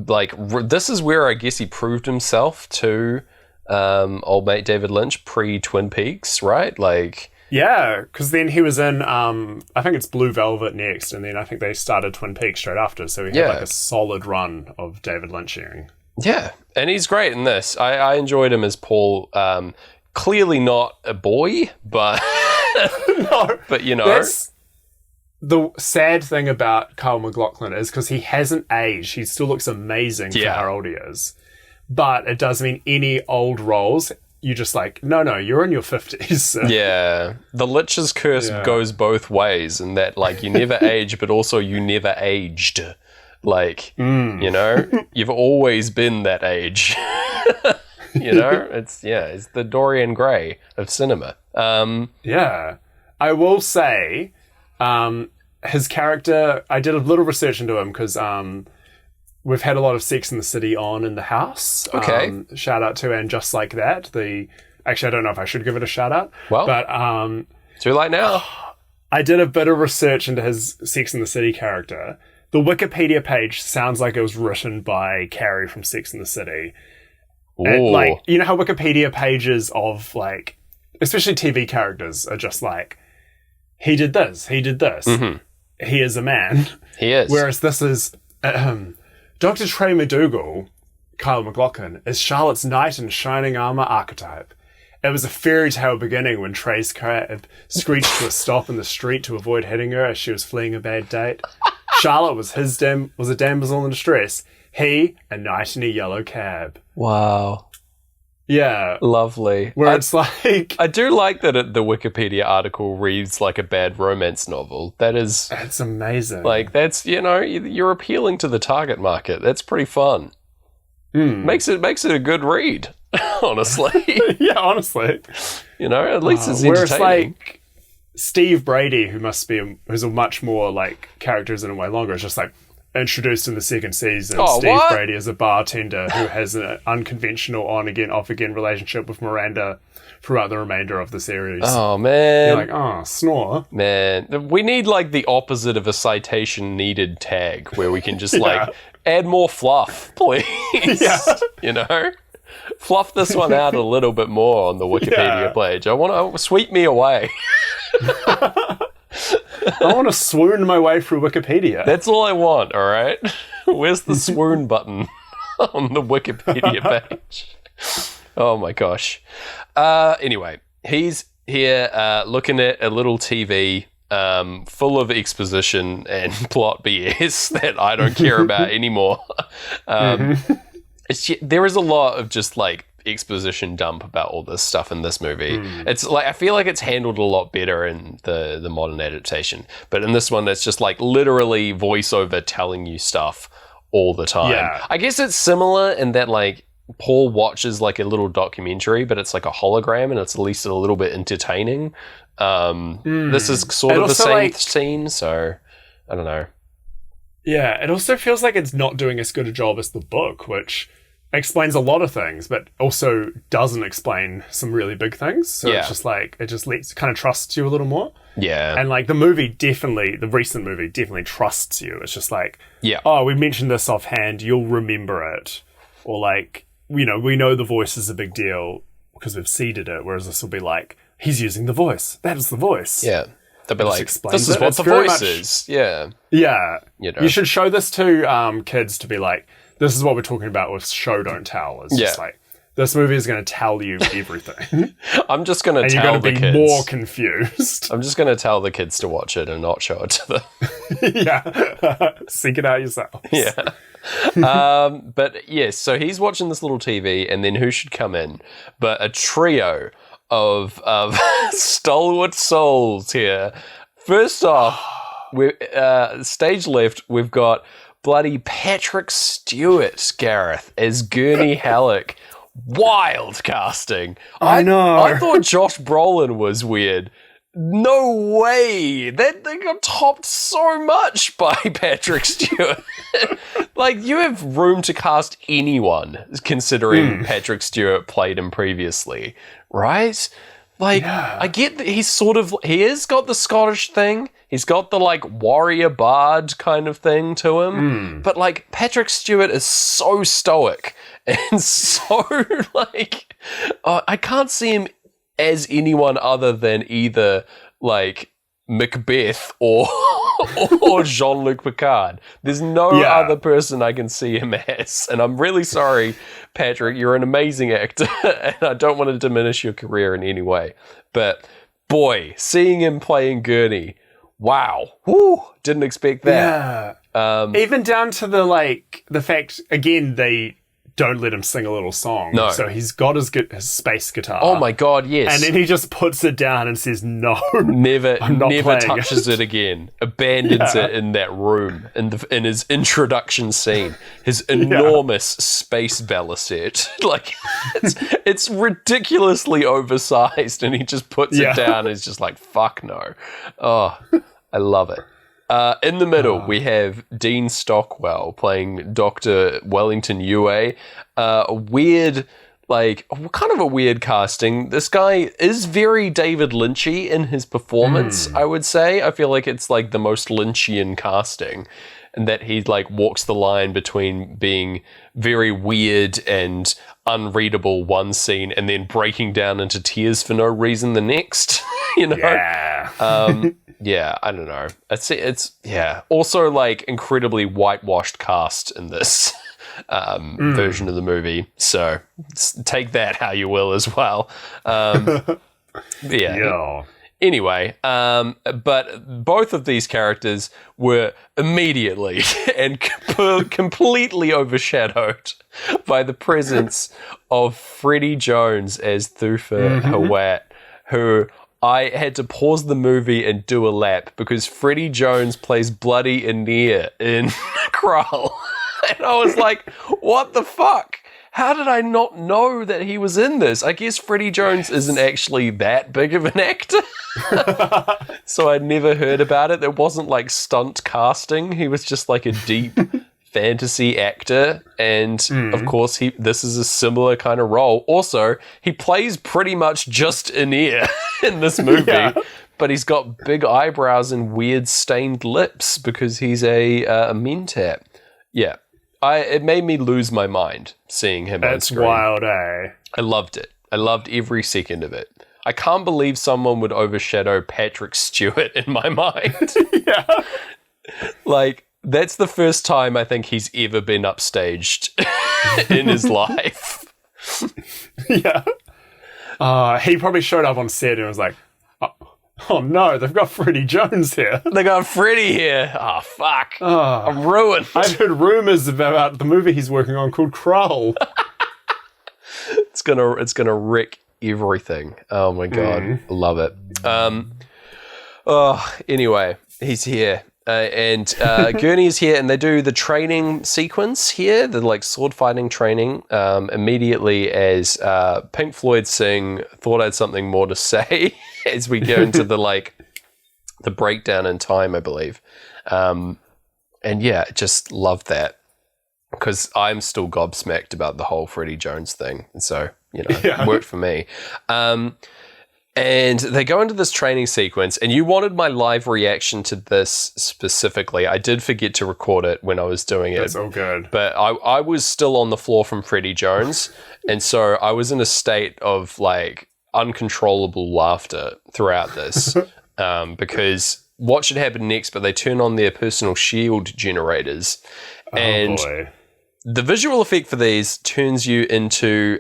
like, this is where I guess he proved himself to old mate David Lynch pre-Twin Peaks, right? Like... Yeah, because then he was in, I think it's Blue Velvet next, and then I think they started Twin Peaks straight after, so he had like a solid run of David Lynching. Yeah, and he's great in this. I enjoyed him as Paul. Clearly not a boy, but... No. But, That's the sad thing about Kyle MacLachlan is because he hasn't aged. He still looks amazing for how old he is. But it does mean any old roles... You're just like, no, you're in your 50s. So. Yeah. The Lich's curse goes both ways in that, like, you never age, but also you never aged. Like, you've always been that age. It's the Dorian Gray of cinema. Yeah. I will say, his character, I did a little research into him because... we've had a lot of Sex in the City on in the house. Okay. Shout out to And Just Like That. Actually, I don't know if I should give it a shout out. Well, but too late now. I did a bit of research into his Sex in the City character. The Wikipedia page sounds like it was written by Carrie from Sex in the City. And, like, you know how Wikipedia pages of, like, especially TV characters are just like, he did this. Mm-hmm. He is a man. He is. Whereas this is... Dr. Trey McDougal, Kyle MacLachlan, is Charlotte's knight in shining armor archetype. It was a fairy tale beginning when Trey's cab screeched to a stop in the street to avoid hitting her as she was fleeing a bad date. Charlotte was a damsel in distress. He, a knight in a yellow cab. Wow. Yeah. Lovely. Where it's like... I do like that the Wikipedia article reads like a bad romance novel. That's amazing. Like, that's, you're appealing to the target market. That's pretty fun. Makes it a good read, honestly. Yeah, honestly. At least it's entertaining. Whereas, like, Steve Brady, who's a much more, like, character is in a way longer, is just like, introduced in the second season, Steve Brady is a bartender who has an unconventional on-again, off-again relationship with Miranda throughout the remainder of the series. Oh, man. You're like, oh, snore. Man, we need, like, the opposite of a citation needed tag where we can just, like, add more fluff, please. Yeah. Fluff this one out a little bit more on the Wikipedia page. I want to sweep me away. I want to swoon my way through Wikipedia. That's all I want, all right? Where's the swoon button on the Wikipedia page? Oh, my gosh. Anyway, he's here looking at a little TV full of exposition and plot BS that I don't care about anymore. There is a lot of just, like, exposition dump about all this stuff in this movie. It's like, I feel like it's handled a lot better in the modern adaptation, but in this one it's just like literally voiceover telling you stuff all the time. Yeah. I guess it's similar in that like Paul watches like a little documentary, but it's like a hologram and it's at least a little bit entertaining. This is sort of the same like, scene, so I don't know. Yeah, it also feels like it's not doing as good a job as the book, which explains a lot of things, but also doesn't explain some really big things. So it's just like, it just kind of trusts you a little more. Yeah. And like the recent movie definitely trusts you. It's just like, oh, we mentioned this offhand, you'll remember it. Or like, we know the voice is a big deal because we've seeded it, whereas this will be like, he's using the voice. That is the voice. Yeah. They'll be like, this is it. what It's the very voice much- is. Yeah. Yeah. You You should show this to kids to be like, this is what we're talking about with show don't tell. It's just like, this movie is going to tell you everything. I'm just going to and you're tell going the to be kids. more confused. I'm just going to tell the kids to watch it and not show it to them. Yeah. Seek it out yourself. Yeah. But yes, so he's watching this little TV, and then who should come in but a trio of stalwart souls here. First off, stage left, we've got bloody Patrick Stewart, Gareth, as Gurney Halleck. Wild casting. I know. I thought Josh Brolin was weird. No way. That thing got topped so much by Patrick Stewart. Like, you have room to cast anyone, considering Patrick Stewart played him previously, right? Like, I get that he has got the Scottish thing. He's got the, like, warrior bard kind of thing to him. But, like, Patrick Stewart is so stoic and so, like, I can't see him as anyone other than either, like, Macbeth or Jean-Luc Picard. There's no other person I can see him as. And I'm really sorry, Patrick. You're an amazing actor, and I don't want to diminish your career in any way. But, boy, seeing him playing Gurney, wow. Whew, didn't expect that. Yeah. Even down to the fact, again, they don't let him sing a little song. No. So he's got his space guitar. Oh my god, yes. And then he just puts it down and says, no. Never playing touches it again. Abandons it in that room in his introduction scene. His enormous space bella set. Like, it's ridiculously oversized, and he just puts it down and is just like, fuck no. Oh, I love it. In the middle, we have Dean Stockwell playing Dr. Wellington Yue. Weird, like, kind of a weird casting. This guy is very David Lynchy in his performance, I would say. I feel like it's like the most Lynchian casting, and that he like walks the line between being very weird and unreadable one scene and then breaking down into tears for no reason the next. You know? Yeah. Yeah, I don't know. It's also like incredibly whitewashed cast in this version of the movie. So take that how you will as well. Yeah. Anyway, but both of these characters were immediately and completely overshadowed by the presence of Freddie Jones as Thufir Hawat, who I had to pause the movie and do a lap because Freddie Jones plays Bloody Aeneas in Krull. And I was like, what the fuck? How did I not know that he was in this? I guess Freddie Jones isn't actually that big of an actor. So I'd never heard about it. There wasn't like stunt casting. He was just like a deep fantasy actor, and of course this is a similar kind of role. Also, he plays pretty much just Aeneas in this movie, but he's got big eyebrows and weird stained lips because he's a mentat. Yeah, it made me lose my mind seeing him on screen. That's wild, eh? I loved it. I loved every second of it. I can't believe someone would overshadow Patrick Stewart in my mind. Like, that's the first time I think he's ever been upstaged in his life. He probably showed up on set and was like, oh no, they've got Freddie Jones here. They got Freddie here. Oh, fuck. I'm ruined. I've heard rumors about the movie he's working on called Krull. it's gonna wreck everything. Oh my god, I love it. Anyway, he's here. And Gurney is here, and they do the training sequence here, the like sword fighting training, immediately as Pink Floyd sing "Thought I Had Something More to Say" as we go into the breakdown in time, I believe. And yeah, just love that because I'm still gobsmacked about the whole Freddie Jones thing, and so it worked for me. And they go into this training sequence, and you wanted my live reaction to this specifically. I did forget to record it when I was doing it. That's all good. But I was still on the floor from Freddie Jones, and so I was in a state of, like, uncontrollable laughter throughout this because what should happen next, but they turn on their personal shield generators. And the visual effect for these turns you into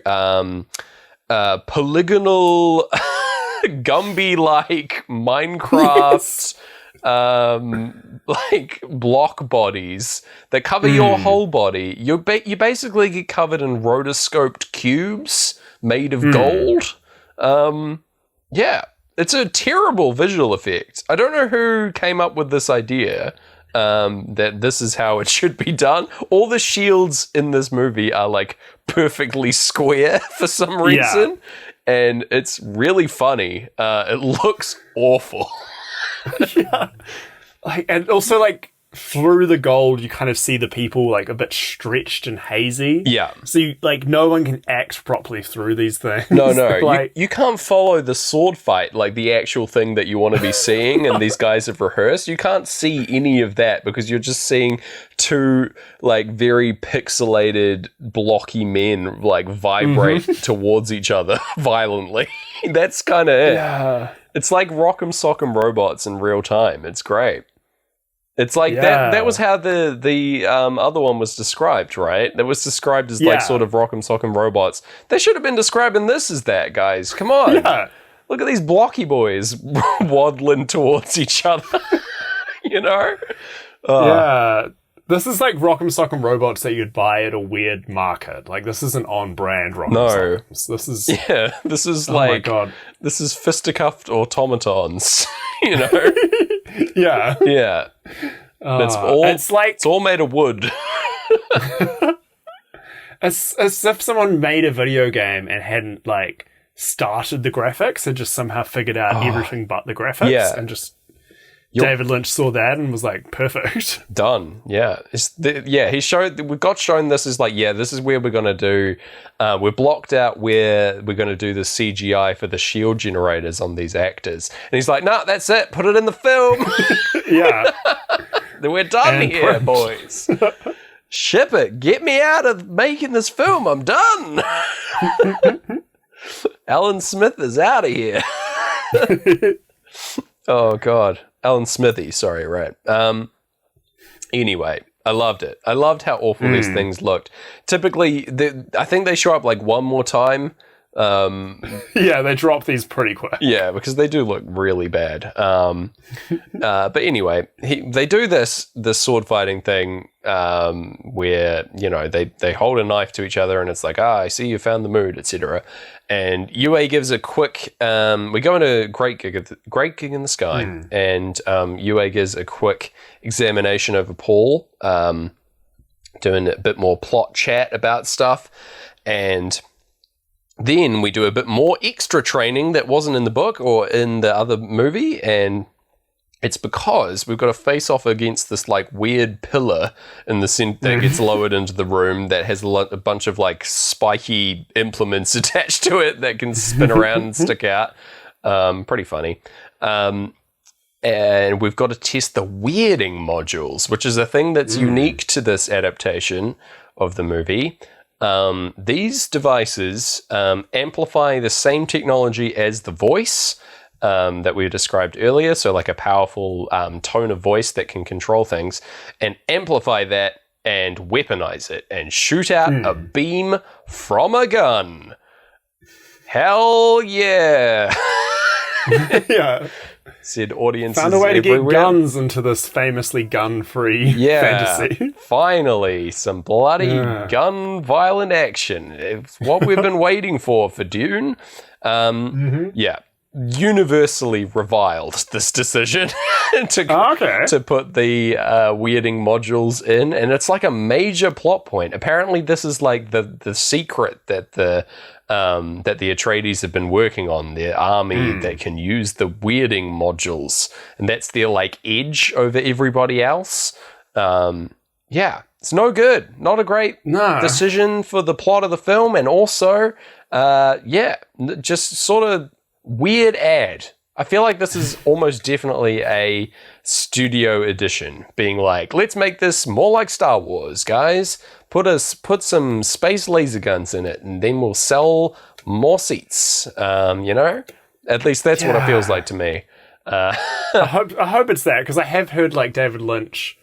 polygonal... Gumby-like Minecraft like block bodies that cover your whole body. You basically get covered in rotoscoped cubes made of gold. Yeah, it's a terrible visual effect. I don't know who came up with this idea that this is how it should be done. All the shields in this movie are like perfectly square for some reason. Yeah. And it's really funny. It looks awful. Yeah. And also, like, through the gold, you kind of see the people, like, a bit stretched and hazy. Yeah. So, no one can act properly through these things. No. Like, you can't follow the sword fight, like, the actual thing that you want to be seeing and these guys have rehearsed. You can't see any of that because you're just seeing two, like, very pixelated, blocky men, like, vibrate towards each other violently. That's kind of it. Yeah. It's like Rock'em Sock'em Robots in real time. It's great. It's like that was how the other one was described, right? That was described as like sort of Rock'em Sock'em Robots. They should have been describing this as that, guys. Come on. Yeah. Look at these blocky boys waddling towards each other. Yeah. This is like Rock'em Sock'em Robots that you'd buy at a weird market. Like, this isn't on-brand Rock'em Sock'ems. This is... Yeah, this is oh my God. This is fisticuffed automatons, Yeah. Yeah. It's all made of wood. As if someone made a video game and hadn't, like, started the graphics and just somehow figured out everything but the graphics. Yeah. And just... David Lynch saw that and was like, perfect. Done. Yeah. We got shown this as like, this is where we're going to do, we're blocked out where we're going to do the CGI for the shield generators on these actors. And he's like, no, that's it. Put it in the film. Yeah. Then we're done and here, boys. Ship it. Get me out of making this film. I'm done. Alan Smith is out of here. Oh, God. Alan Smithy, sorry, right. Anyway, I loved it. I loved how awful these things looked. Typically, I think they show up like one more time. Yeah, they drop these pretty quick. Yeah, because they do look really bad. But anyway, they do this sword fighting thing where, they hold a knife to each other and it's like, I see you found the mood, etc. And Yue gives a quick, we go into Great Gig in the Sky, and Yue gives a quick examination over Paul, doing a bit more plot chat about stuff, and then we do a bit more extra training that wasn't in the book or in the other movie, and it's because we've got to face off against this like weird pillar in the center that gets lowered into the room that has a bunch of like spiky implements attached to it that can spin around and stick out. Pretty funny. And we've got to test the weirding modules, which is a thing that's unique to this adaptation of the movie. These devices amplify the same technology as the voice that we described earlier, so like a powerful tone of voice that can control things, and amplify that and weaponize it and shoot out a beam from a gun. Hell yeah! Yeah. Said audiences Found a way to everywhere. get guns into this famously gun-free fantasy. Finally, some bloody gun violent action. It's what we've been waiting for Dune. Yeah. Universally reviled this decision to put the weirding modules in, and it's like a major plot point. Apparently this is like the secret that the Atreides have been working on, their army that can use the weirding modules, and that's their like edge over everybody else. Yeah, it's no good. Not a great decision for the plot of the film, and also just sort of weird ad. I feel like this is almost definitely a studio edition, being like, let's make this more like Star Wars, guys. Put some space laser guns in it, and then we'll sell more seats. At least that's what it feels like to me. I hope it's that, because I have heard like David Lynch,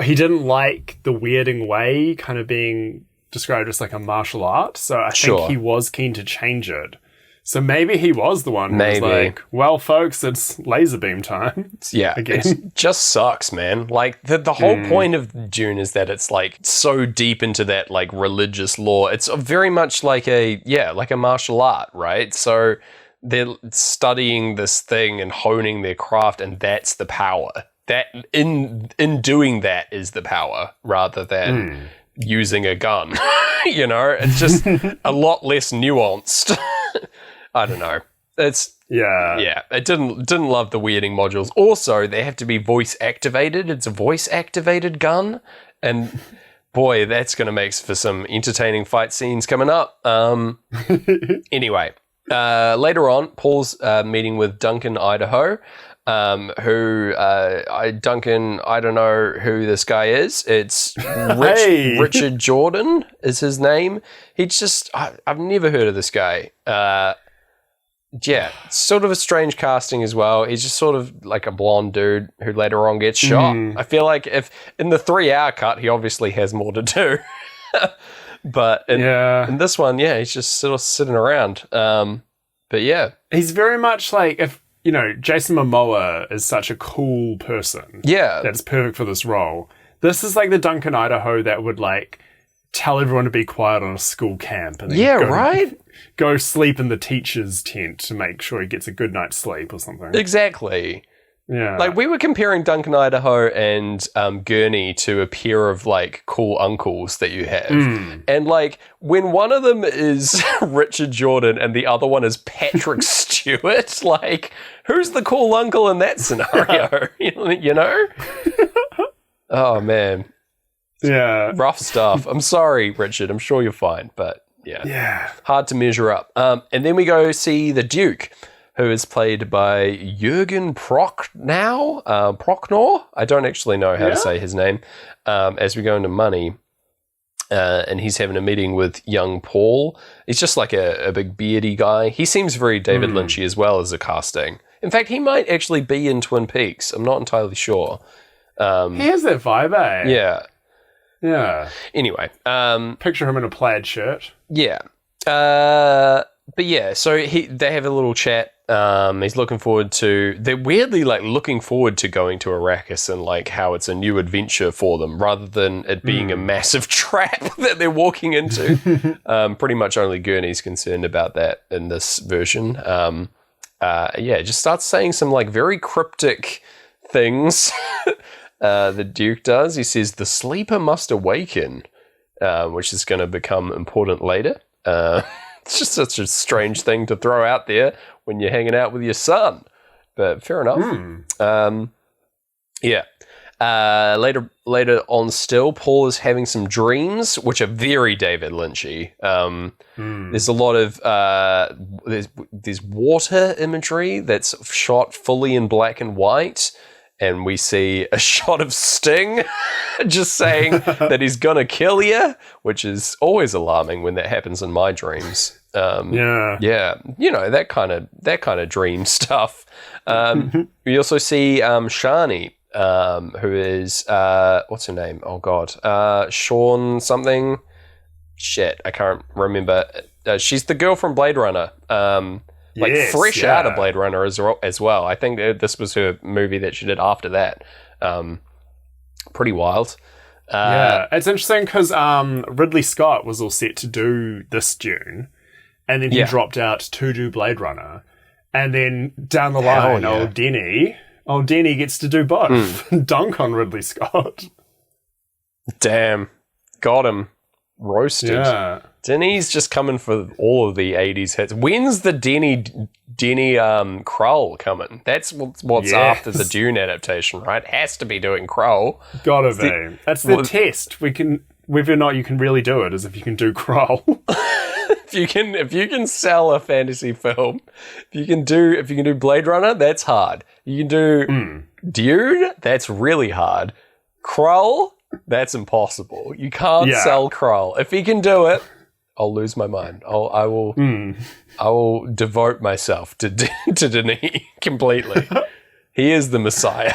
he didn't like the weirding way kind of being described as like a martial art, so I think he was keen to change it. So maybe he was the one who was like, well, folks, it's laser beam time. Yeah, it just sucks, man. Like, the whole point of Dune is that it's, like, so deep into that, like, religious lore. It's very much like a martial art, right? So they're studying this thing and honing their craft, and that's the power. That, in doing that is the power, rather than using a gun. It's just a lot less nuanced. I don't know. It's I didn't love the weirding modules. Also, they have to be voice activated. It's a voice activated gun, and boy, that's going to make for some entertaining fight scenes coming up. Anyway, later on, Paul's meeting with Duncan Idaho, who Duncan, I don't know who this guy is. It's Richard Jordan is his name. I've never heard of this guy. Sort of a strange casting as well. He's just sort of like a blonde dude who later on gets shot. I feel like if in the 3-hour cut, he obviously has more to do. But in this one, he's just sort of sitting around. But yeah. He's very much like, if Jason Momoa is such a cool person. Yeah. That's perfect for this role. This is like the Duncan Idaho that would like tell everyone to be quiet on a school camp. And then go sleep in the teacher's tent to make sure he gets a good night's sleep or something. Exactly. Yeah. Like, we were comparing Duncan Idaho and Gurney to a pair of, like, cool uncles that you have. And, like, when one of them is Richard Jordan and the other one is Patrick Stewart, like, who's the cool uncle in that scenario? You know? Oh, man. Yeah. Rough stuff. I'm sorry, Richard. I'm sure you're fine, but yeah. Hard to measure up. And then we go see the Duke, who is played by Jürgen Prochnow. I don't actually know how to say his name. As we go into money, and he's having a meeting with young Paul. He's just like a big beardy guy. He seems very David Lynchy as well as a casting. In fact, he might actually be in Twin Peaks. I'm not entirely sure. He has that vibe, eh? Yeah. Yeah. Anyway. Picture him in a plaid shirt. Yeah. But yeah, so they have a little chat. He's they're weirdly like looking forward to going to Arrakis and like how it's a new adventure for them rather than it being a massive trap that they're walking into. Pretty much only Gurney's concerned about that in this version. Just starts saying some like very cryptic things. The Duke does. He says the sleeper must awaken, which is going to become important later. It's just such a strange thing to throw out there when you're hanging out with your son. But fair enough. Later on still, Paul is having some dreams, which are very David Lynchy. There's a lot of... there's water imagery that's shot fully in black and white. And we see a shot of Sting just saying that he's gonna kill you, which is always alarming when that happens in my dreams. That kind of dream stuff. We also see Shani, who is what's her name? Oh God, Sean something. Shit, I can't remember. She's the girl from Blade Runner. like Yes, fresh yeah. out of Blade Runner as well. I think that this was her movie that she did after that. Pretty wild. Yeah, it's interesting because Ridley Scott was all set to do this Dune, and then he dropped out to do Blade Runner, and then down the line, old Denny gets to do both. Dunk on Ridley Scott. Damn, got him roasted. Yeah. Denny's just coming for all of the 80s hits. When's the Denny Krull coming? That's what's after the Dune adaptation, right? Has to be doing Krull. Gotta be. That's the test. Whether or not you can really do it is if you can do Krull. if you can sell a fantasy film, if you can do Blade Runner, that's hard. You can do Dune, that's really hard. Krull, that's impossible. You can't sell Krull. If he can do it, I'll lose my mind. I will devote myself to Denis completely. He is the Messiah.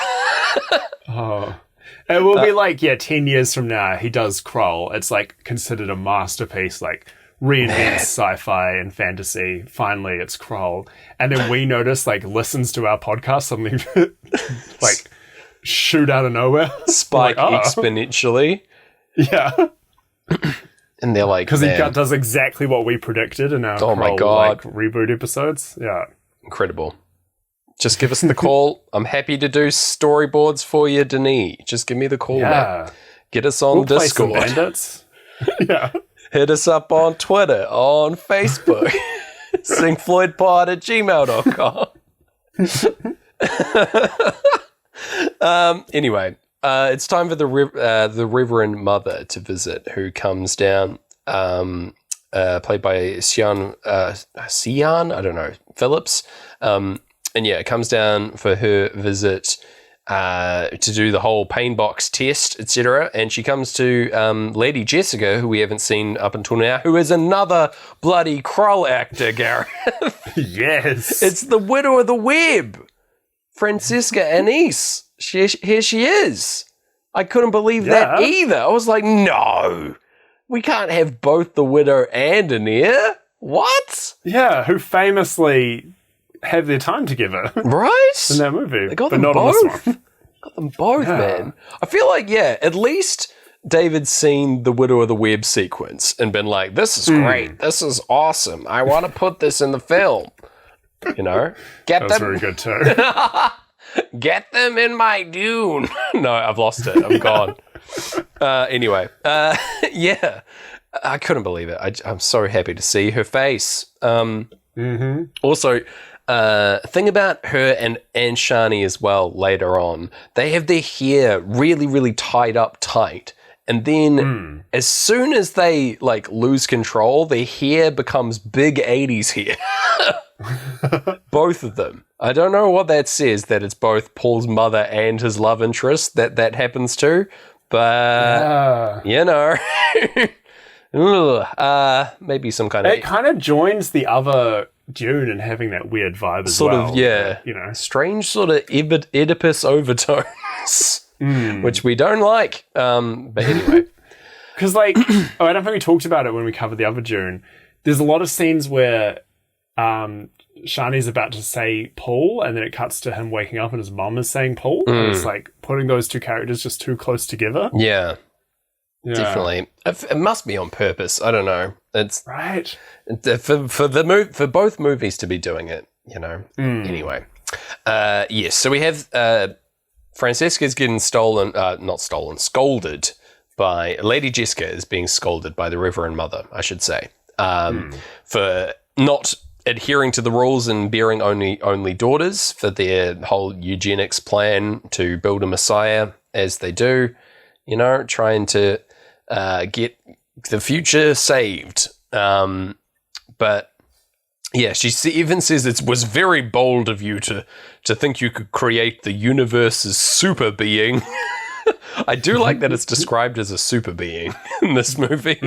It will be like 10 years from now, he does Krull. It's like considered a masterpiece, like reinvents sci-fi and fantasy. Finally, it's Krull. And then we notice, like, listens to our podcast, something like shoot out of nowhere. Spike exponentially. Yeah. And they're like, because he does exactly what we predicted in our like, reboot episodes. Yeah. Incredible. Just give us the call. I'm happy to do storyboards for you, Denis. Just give me the call, man. Get us on Discord. Play some bandits. Yeah. Hit us up on Twitter, on Facebook. singfloydpod@gmail.com. Anyway, it's time for the Reverend Mother to visit, who comes down, played by Sian, I don't know, Phillips. And it comes down for her visit to do the whole pain box test, etc. And she comes to Lady Jessica, who we haven't seen up until now, who is another bloody Krull actor, Gareth. Yes. It's the widow of the web, Francisca Anise. Here she is. I couldn't believe that either. I was like, no, we can't have both the widow and Anir. What? Yeah, who famously have their time together. Right? In that movie. They got but them not both. on this one. Got them both, man. I feel like, at least David's seen the Widow of the Web sequence and been like, this is great. This is awesome. I want to put this in the film. You know? That's very good too. Get them in my Dune. No, I've lost it. I'm gone. Anyway. I couldn't believe it. I'm so happy to see her face. Also, thing about her and Shani as well later on, they have their hair really, really tied up tight. And then as soon as they like lose control, their hair becomes big 80s hair. Both of them. I don't know what that says, that it's both Paul's mother and his love interest that happens to, but you know. Maybe some kind of... It kind of joins the other Dune and having that weird vibe as well. Sort of, you know. Strange sort of Oedipus overtones, which we don't like. But anyway. Because, like, I don't think we talked about it when we covered the other Dune. There's a lot of scenes where Shani's about to say Paul, and then it cuts to him waking up and his mom is saying Paul. And it's like putting those two characters just too close together. Yeah. Definitely. It must be on purpose. I don't know. It's right for both movies to be doing it, you know. Anyway, yes. So we have Francesca's getting scolded by Lady Jessica is being scolded by the Reverend Mother, I should say, for not adhering to the rules and bearing only daughters, for their whole eugenics plan to build a messiah as they do, you know, trying to get the future saved. But yeah, she even says it was very bold of you to think you could create the universe's super being. I do like that it's described as a super being in this movie.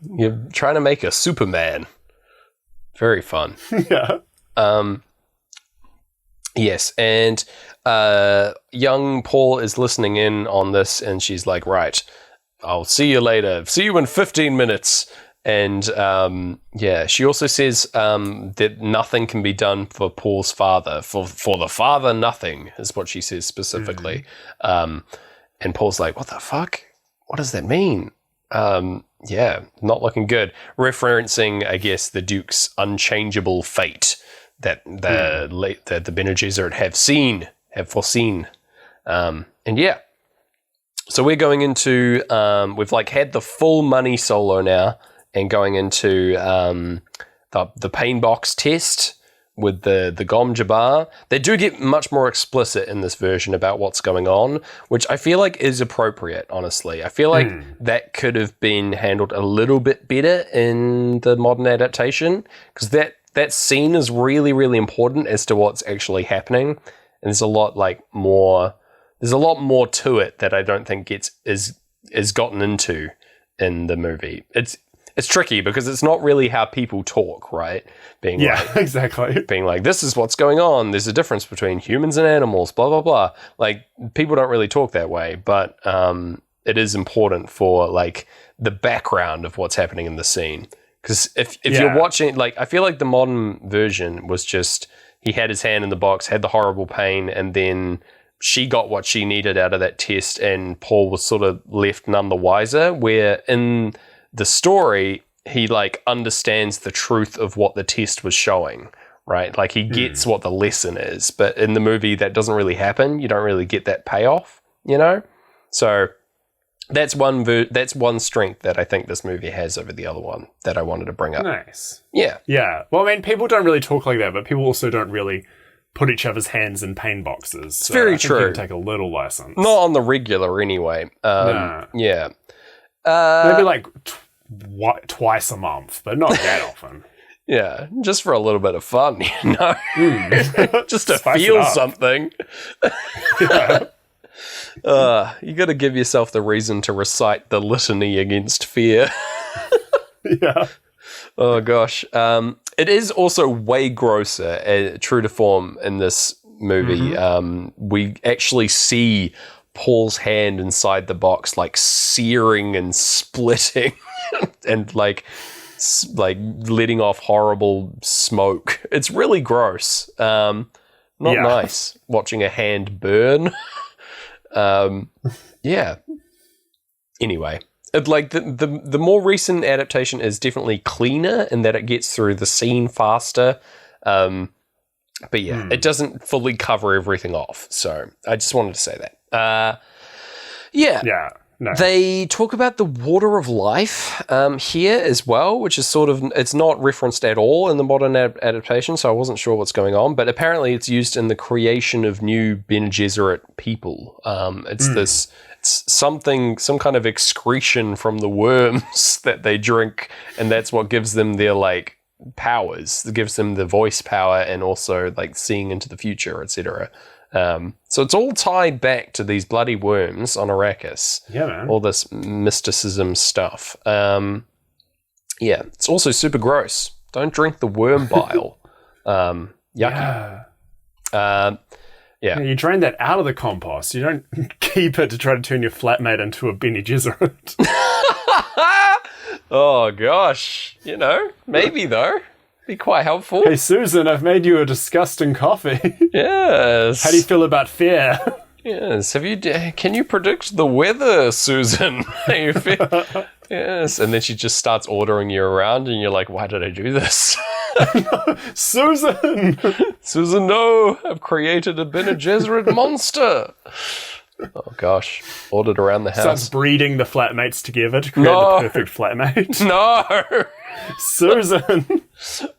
You're trying to make a Superman. Very fun. Yeah. Yes, and young Paul is listening in on this, and she's like, right, I'll see you later. See you in 15 minutes. And she also says that nothing can be done for Paul's father. For the father, nothing is what she says specifically. And Paul's like, what the fuck? What does that mean? Not looking good. Referencing, I guess, the Duke's unchangeable fate that the Bene Gesserit have foreseen. So we're going into, we've like had the full money solo now and going into the pain box test with the Gom Jabbar. They do get much more explicit in this version about what's going on, which I feel like is appropriate, honestly. I feel like that could have been handled a little bit better in the modern adaptation, because that scene is really, really important as to what's actually happening. And there's a lot more to it that I don't think is gotten into in the movie. It's tricky because it's not really how people talk, right? Exactly. Being like, this is what's going on. There's a difference between humans and animals, blah, blah, blah. Like, people don't really talk that way, but it is important for, like, the background of what's happening in the scene. Because if you're watching, like, I feel like the modern version was just, he had his hand in the box, had the horrible pain, and then she got what she needed out of that test, and Paul was sort of left none the wiser, where in the story, he like understands the truth of what the test was showing, right? Like he gets what the lesson is, but in the movie that doesn't really happen. You don't really get that payoff, you know? So that's one strength that I think this movie has over the other one that I wanted to bring up. Nice. Yeah. Yeah. Well, I mean, people don't really talk like that, but people also don't really put each other's hands in pain boxes. So very I think true. you can take a little license. Not on the regular anyway. No. Yeah. Maybe like twice a month, but not that often. Yeah, just for a little bit of fun, you know? Just to Spice feel it up. something. You got to give yourself the reason to recite the litany against fear. Yeah. Oh, gosh. It is also way grosser, true to form, in this movie. We actually see Paul's hand inside the box, like searing and splitting and like letting off horrible smoke. It's really gross. Not nice watching a hand burn. Anyway, like the more recent adaptation is definitely cleaner in that it gets through the scene faster. But yeah, it doesn't fully cover everything off. So I just wanted to say that. No. They talk about the water of life here as well, which is sort of, it's not referenced at all in the modern adaptation, so I wasn't sure what's going on, but apparently it's used in the creation of new Bene Gesserit people. It's some kind of excretion from the worms that they drink, and that's what gives them their, like, powers. It gives them the voice power and also, like, seeing into the future, etc. So it's all tied back to these bloody worms on Arrakis. Yeah, man. All this mysticism stuff. It's also super gross. Don't drink the worm bile. Yucky. Yeah, you drain that out of the compost. You don't keep it to try to turn your flatmate into a Bene Gesserit. Oh, gosh. You know, maybe, though. Be quite helpful. Hey, Susan, I've made you a disgusting coffee. Yes. How do you feel about fear? Yes. Can you predict the weather, Susan? Yes. And then she just starts ordering you around, and you're like, why did I do this? Susan! Susan, no! I've created a Bene Gesserit monster! Oh, gosh. Ordered around the house. Starts breeding the flatmates together to create the perfect flatmate. No! Susan!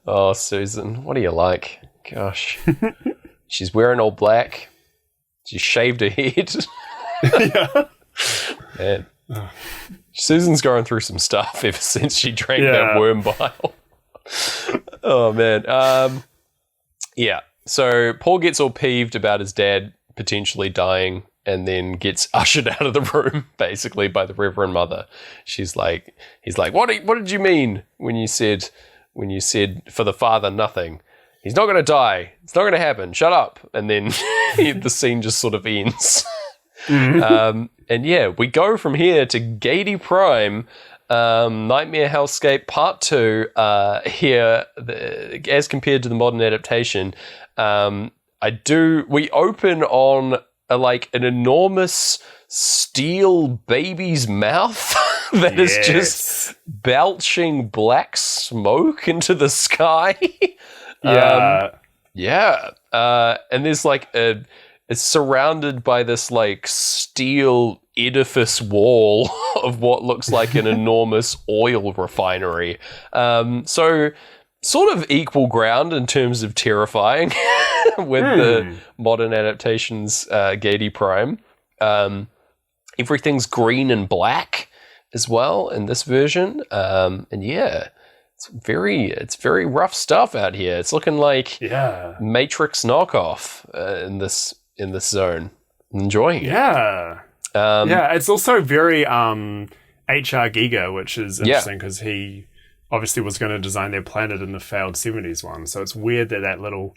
Oh, Susan, what are you like? Gosh. She's wearing all black. She shaved her head. Yeah. Man. Susan's going through some stuff ever since she drank that worm bile. Oh, man. So Paul gets all peeved about his dad potentially dying and then gets ushered out of the room, basically, by the Reverend Mother. He's like, what did you mean when you said for the father nothing? He's not going to die. It's not going to happen. Shut up. And then the scene just sort of ends. And we go from here to Gady Prime Nightmare Hellscape Part 2 here, as compared to the modern adaptation, we open on an enormous steel baby's mouth that is just belching black smoke into the sky. And there's it's surrounded by this steel edifice wall of what looks like an enormous oil refinery. So sort of equal ground in terms of terrifying with the modern adaptation's Gady Prime. Everything's green and black as well in this version. It's very rough stuff out here. It's looking like Matrix knockoff in this zone. I'm enjoying it. It's also very H.R. Giger, which is interesting because he obviously was going to design their planet in the failed 70s one. So it's weird that little,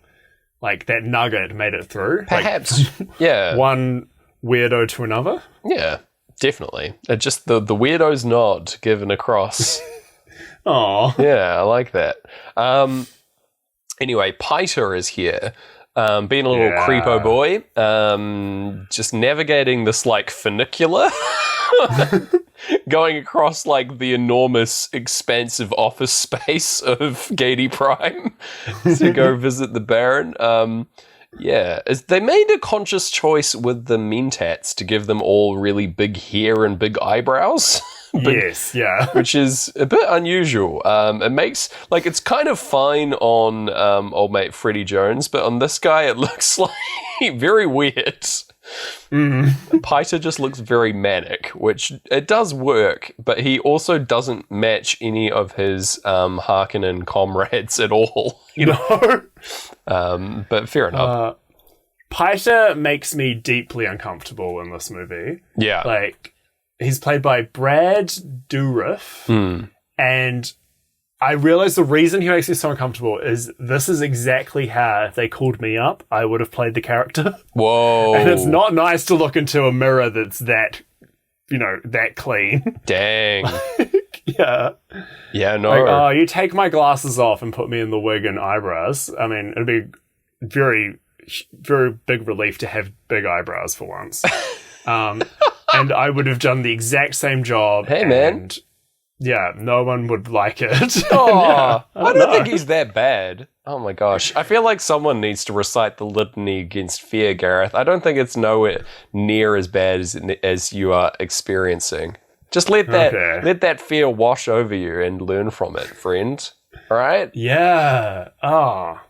that nugget made it through. Perhaps, one weirdo to another. Yeah, definitely. Just the weirdo's nod given across. Oh, yeah, I like that. Anyway, Piter is here, being a little creepo boy, just navigating this funicular, going across the enormous, expansive office space of Gady Prime to go visit the Baron. They made a conscious choice with the Mentats to give them all really big hair and big eyebrows. Which is a bit unusual. It makes, it's kind of fine on old mate Freddie Jones, but on this guy it looks very weird. Piter just looks very manic, which it does work, but he also doesn't match any of his Harkonnen comrades at all. But fair enough. Piter makes me deeply uncomfortable in this movie. Yeah. He's played by Brad Dourif, and I realize the reason he makes me so uncomfortable is this is exactly how, if they called me up, I would have played the character. Whoa. And it's not nice to look into a mirror that's that clean. Dang. Yeah. Yeah, no. You take my glasses off and put me in the wig and eyebrows. I mean, it'd be very, very big relief to have big eyebrows for once. And I would have done the exact same job. Hey, man. Yeah, no one would like it. Oh, I don't think he's that bad. Oh my gosh. I feel like someone needs to recite the litany against fear, Gareth. I don't think it's nowhere near as bad as you are experiencing. Just let that fear wash over you and learn from it, friend. All right? Yeah. Oh.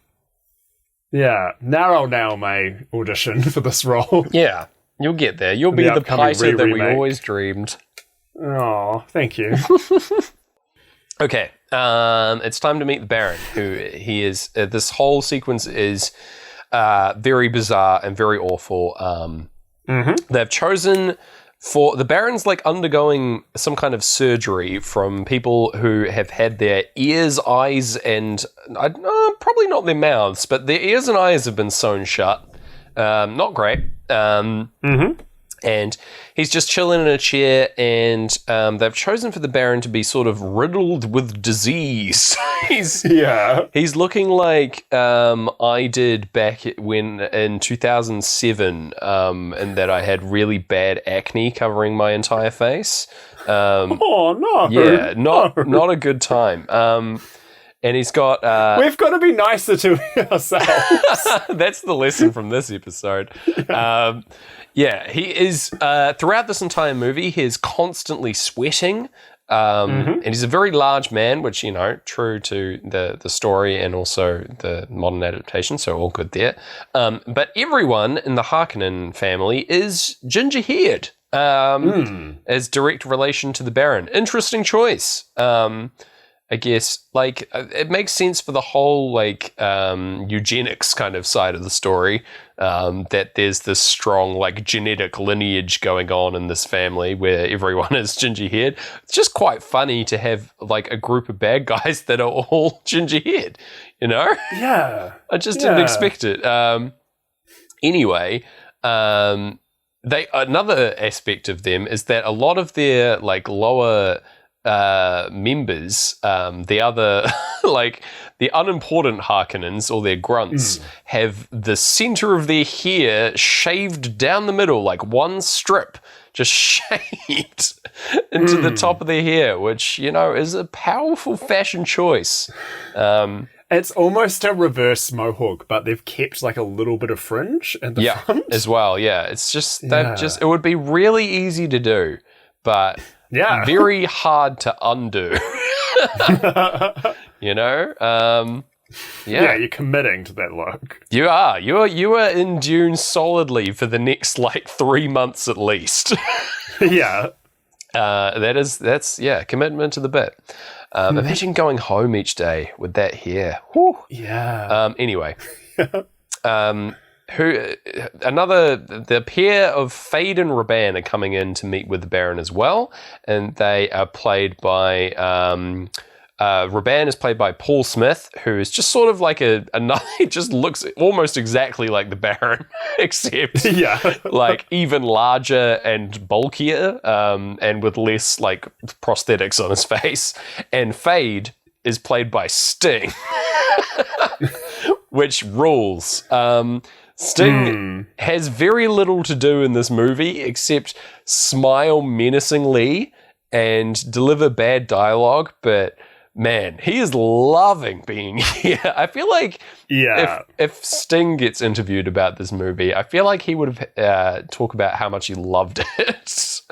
Yeah. Narrow down my audition for this role. Yeah. You'll get there. You'll be the Piter that we always dreamed. Oh, thank you. Okay, it's time to meet the Baron, who he is. This whole sequence is very bizarre and very awful. They've chosen for the Baron's undergoing some kind of surgery from people who have had their ears, eyes, and probably not their mouths, but their ears and eyes have been sewn shut. Not great. And he's just chilling in a chair, and they've chosen for the Baron to be sort of riddled with disease. He's looking like I did back in 2007, and that I had really bad acne covering my entire face. Oh no! Yeah, not a good time. And he's got... We've got to be nicer to ourselves. That's the lesson from this episode. He is... throughout this entire movie, he is constantly sweating. And he's a very large man, which, true to the story and also the modern adaptation, so all good there. But everyone in the Harkonnen family is ginger-haired. As direct relation to the Baron. Interesting choice. I guess, it makes sense for the whole, eugenics kind of side of the story, that there's this strong, genetic lineage going on in this family where everyone is ginger-haired. It's just quite funny to have, a group of bad guys that are all ginger-haired, Yeah. I just didn't expect it. Anyway, another aspect of them is that a lot of their, lower... members, the other, like, the unimportant Harkonnens, or their grunts, have the center of their hair shaved down the middle, like one strip, just shaved into the top of their hair, which, you know, is a powerful fashion choice. It's almost a reverse mohawk, but they've kept like a little bit of fringe at the front as well. Yeah, it's just it would be really easy to do, but very hard to undo. You know, you're committing to that look. You are in Dune solidly for the next like 3 months at least. That's commitment to the bit. Imagine going home each day with that hair. Whew. Anyway, the pair of Fade and Raban are coming in to meet with the Baron as well, and they are played by Raban is played by Paul Smith, who is just sort of like another. It just looks almost exactly like the Baron, except like even larger and bulkier, and with less like prosthetics on his face. And Fade is played by Sting, which rules. Sting has very little to do in this movie except smile menacingly and deliver bad dialogue, but man, he is loving being here. I feel like if Sting gets interviewed about this movie, I feel like he would talk about how much he loved it.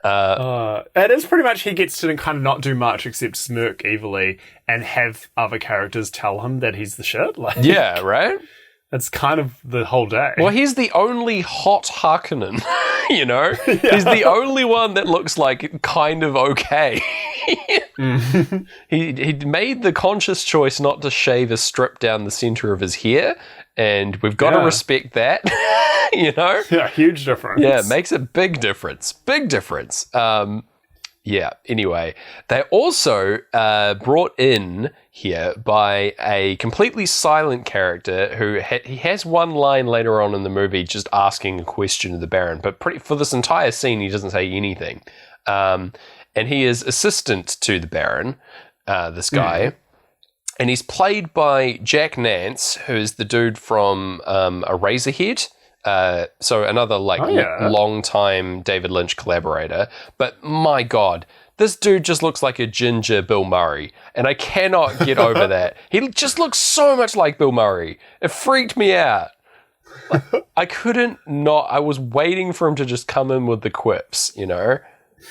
It is pretty much he gets to kind of not do much except smirk evilly and have other characters tell him that he's the shit. Like, yeah, right? That's kind of the whole day. Well, he's the only hot Harkonnen, you know? He's the only one that looks like kind of okay. He made the conscious choice not to shave a strip down the center of his hair, and we've got to respect that, you know? Yeah, huge difference. Yeah, it makes a big difference. Big difference. Anyway, they're also brought in here by a completely silent character who he has one line later on in the movie just asking a question to the Baron, but for this entire scene he doesn't say anything. And he is assistant to the Baron, this guy, and he's played by Jack Nance, who's the dude from Eraserhead. So another long-time David Lynch collaborator. But my God, this dude just looks like a ginger Bill Murray, and I cannot get over that. He just looks so much like Bill Murray. It freaked me out. I couldn't not. I was waiting for him to just come in with the quips, you know,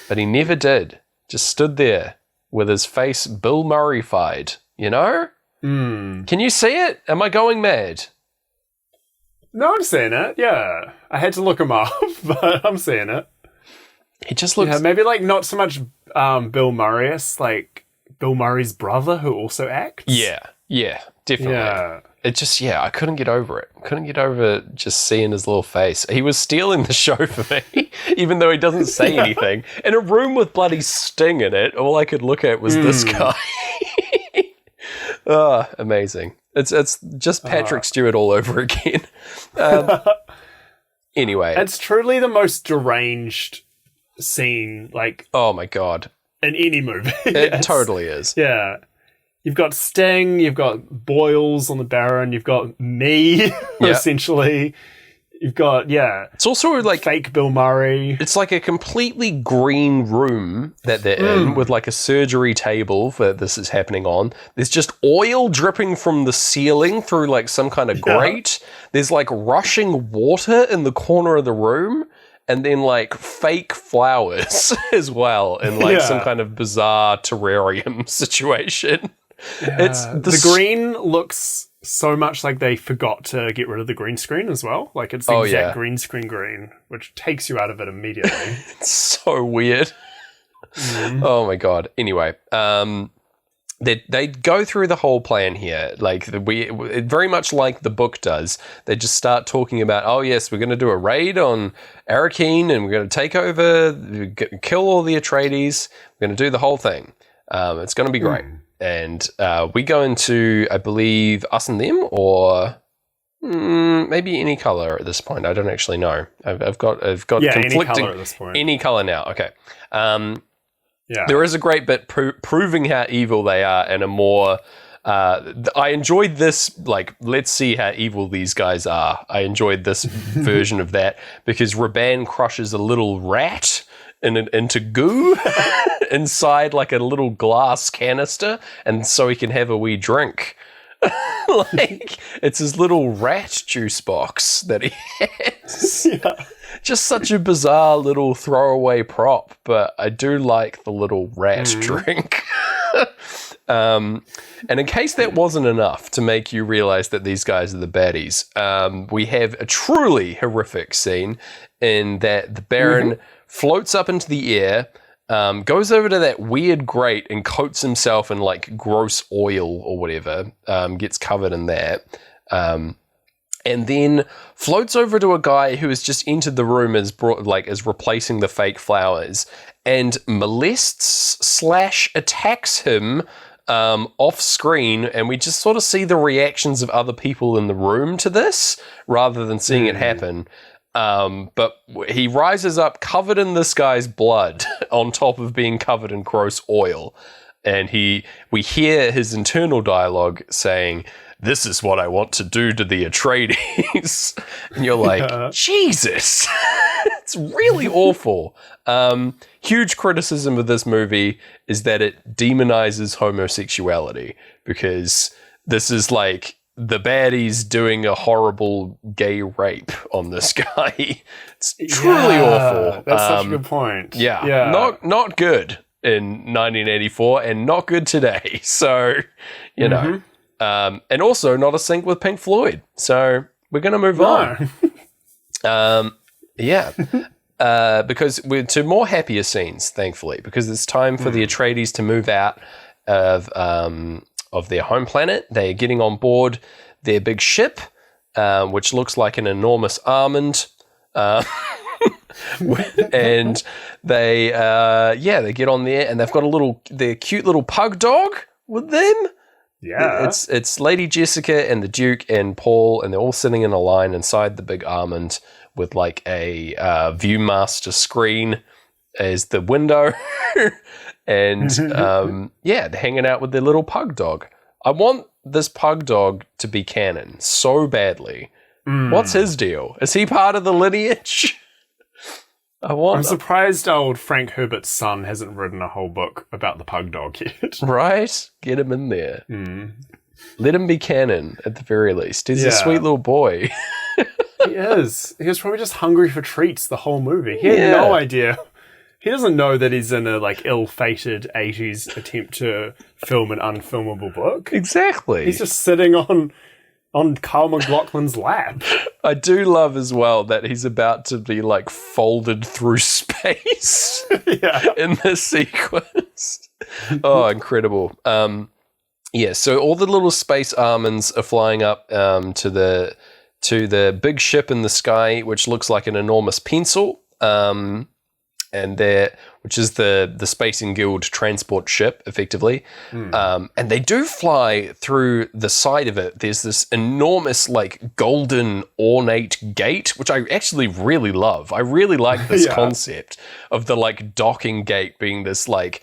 but he never did. Just stood there with his face Bill Murray-fied, you know? Can you see it? Am I going mad? No, I'm seeing it. Yeah, I had to look him up, but I'm seeing it. He just looks... Yeah, maybe like not so much Bill Murray-esque, like Bill Murray's brother who also acts. Yeah, definitely. Yeah. It just, I couldn't get over it. Couldn't get over just seeing his little face. He was stealing the show for me, even though he doesn't say anything. In a room with bloody Sting in it, all I could look at was this guy. Oh, amazing. It's just Patrick Stewart all over again. Anyway. It's truly the most deranged scene, like... Oh my God. In any movie. It totally is. Yeah. You've got Sting, you've got Boyles on the Baron, you've got me, essentially. You've got, it's also like fake Bill Murray. It's like a completely green room that they're in with like a surgery table that this is happening on. There's just oil dripping from the ceiling through like some kind of grate. There's like rushing water in the corner of the room, and then like fake flowers as well in like some kind of bizarre terrarium situation. Yeah. The green looks so much like they forgot to get rid of the green screen as well. Like it's the exact green screen green, which takes you out of it immediately. It's so weird. Oh my God. Anyway, they go through the whole plan here, like very much like the book does. They just start talking about, oh yes, we're going to do a raid on Arakeen, and we're going to take over, kill all the Atreides. We're going to do the whole thing. It's going to be great. And we go into, I believe, Us and Them, or maybe Any Color at this point. I don't actually know. I've got conflicting. Any Color at this point. Any Color now. Okay. Yeah. There is a great bit proving how evil they are, and a more... I enjoyed this, like, let's see how evil these guys are. I enjoyed this version of that because Raban crushes a little rat into goo inside like a little glass canister, and so he can have a wee drink. Like, it's his little rat juice box that he has. Yeah. Just such a bizarre little throwaway prop, but I do like the little rat drink. And in case that wasn't enough to make you realize that these guys are the baddies, we have a truly horrific scene in that the Baron floats up into the air, goes over to that weird grate and coats himself in like gross oil or whatever, gets covered in that, and then floats over to a guy who has just entered the room as replacing the fake flowers, and molests / attacks him off screen, and we just sort of see the reactions of other people in the room to this rather than seeing it happen. But he rises up covered in this guy's blood on top of being covered in gross oil, and we hear his internal dialogue saying, "This is what I want to do to the Atreides." And you're like, Jesus, it's really awful. Huge criticism of this movie is that it demonizes homosexuality, because this is like the baddies doing a horrible gay rape on this guy. It's truly awful. That's such a good point. Yeah. Not good in 1984 and not good today. So, you know. And also not a sync with Pink Floyd. So we're going to move on. Because we're to more happier scenes, thankfully, because it's time for the Atreides to move out of their home planet. They're getting on board their big ship, which looks like an enormous almond. And they get on there, and they've got their cute little pug dog with them. Yeah. It's Lady Jessica and the Duke and Paul, and they're all sitting in a line inside the big almond with like a Viewmaster screen as the window. And they're hanging out with their little pug dog. I want this pug dog to be canon so badly. What's his deal? Is he part of the lineage? I'm surprised old Frank Herbert's son hasn't written a whole book about the pug dog yet. Right? Get him in there. Let him be canon at the very least. He's a sweet little boy. He is. He was probably just hungry for treats the whole movie. He had no idea. He doesn't know that he's in a like ill-fated 80s attempt to film an unfilmable book. Exactly. He's just sitting on Kyle MacLachlan's lap. I do love as well that he's about to be like folded through space in this sequence. Oh, incredible. So all the little space almonds are flying up to the big ship in the sky, which looks like an enormous pencil. Which is the Spacing Guild transport ship, effectively. And they do fly through the side of it. There's this enormous, like, golden ornate gate, which I actually really love. I really like this concept of the, like, docking gate being this, like,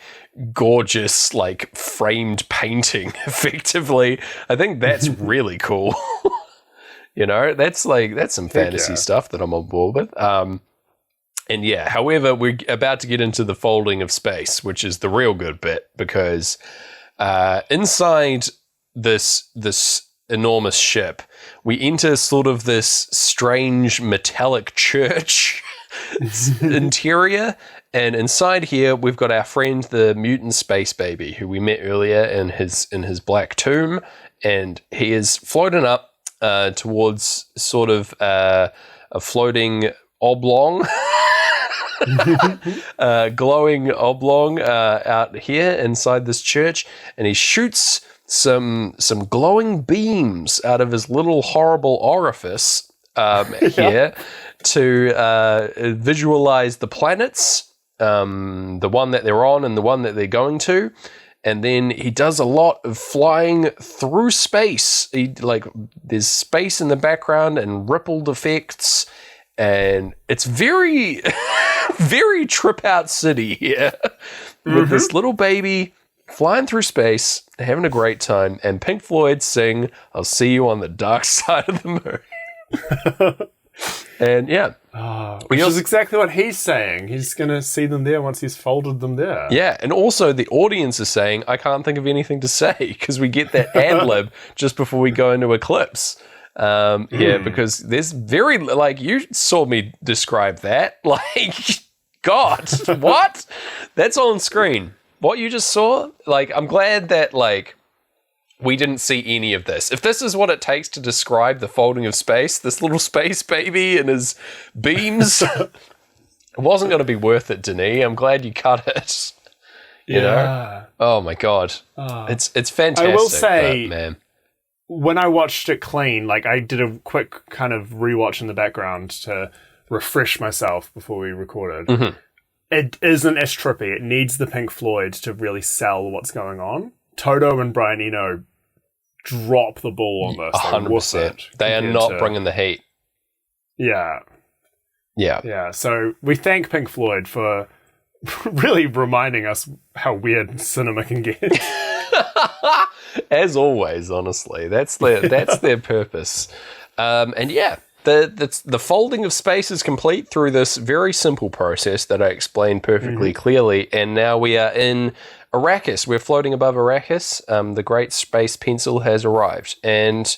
gorgeous, like, framed painting, effectively. I think that's really cool. You know, that's some fantasy stuff that I'm on board with. However, we're about to get into the folding of space, which is the real good bit, because inside this enormous ship, we enter sort of this strange metallic church interior, and inside here we've got our friend the mutant space baby, who we met earlier in his black tomb, and he is floating up towards sort of a floating oblong. Glowing oblong out here inside this church, and he shoots some glowing beams out of his little horrible orifice here to visualize the planets, the one that they're on and the one that they're going to. And then he does a lot of flying through space. There's space in the background and rippled effects. and it's very, very Trip Out City here with this little baby flying through space, having a great time, and Pink Floyd sing "I'll See You on the Dark Side of the Moon." And yeah. Which is exactly what he's saying. He's going to see them there once he's folded them there. Yeah, and also the audience is saying, I can't think of anything to say, because we get that ad-lib just before we go into Eclipse. Yeah, because there's very, like, you saw me describe that. Like, God, what? That's on screen. What you just saw, like, I'm glad that, like, we didn't see any of this. If this is what it takes to describe the folding of space, this little space baby and his beams, it wasn't going to be worth it, Denis. I'm glad you cut it. You know? Oh my God. It's fantastic. I will say, but, man, when I watched it clean, like I did a quick kind of rewatch in the background to refresh myself before we recorded. It isn't as trippy. It needs the Pink Floyd to really sell what's going on. Toto and Brian Eno drop the ball on this. 100%. They are not bringing the heat. Yeah. Yeah. Yeah. So we thank Pink Floyd for really reminding us how weird cinema can get. As always, honestly. That's their purpose. And yeah, the folding of space is complete through this very simple process that I explained perfectly clearly. And now we are in Arrakis. We're floating above Arrakis. The great space pencil has arrived. And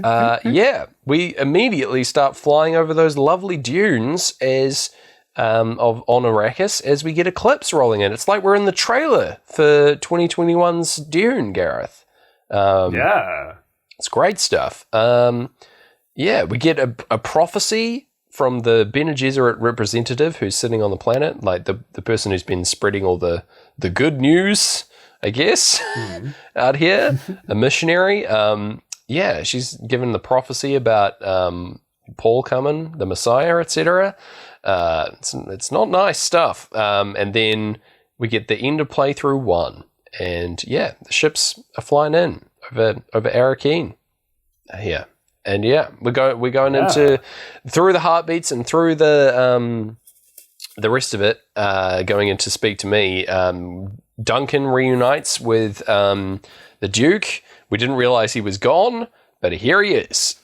yeah, we immediately start flying over those lovely dunes as on Arrakis as we get Eclipse rolling in. It's like we're in the trailer for 2021's Dune, Gareth. Yeah. It's great stuff. Yeah, we get a prophecy from the Bene Gesserit representative who's sitting on the planet, like the person who's been spreading all the good news, I guess, out here, a missionary. Yeah, she's given the prophecy about Paul coming, the Messiah, etc. It's not nice stuff. And then we get the end of playthrough 1. And yeah, the ships are flying in over Arrakeen here. And yeah, we're going into through the heartbeats and through the rest of it, going into Speak to Me. Duncan reunites with the Duke. We didn't realize he was gone, but here he is.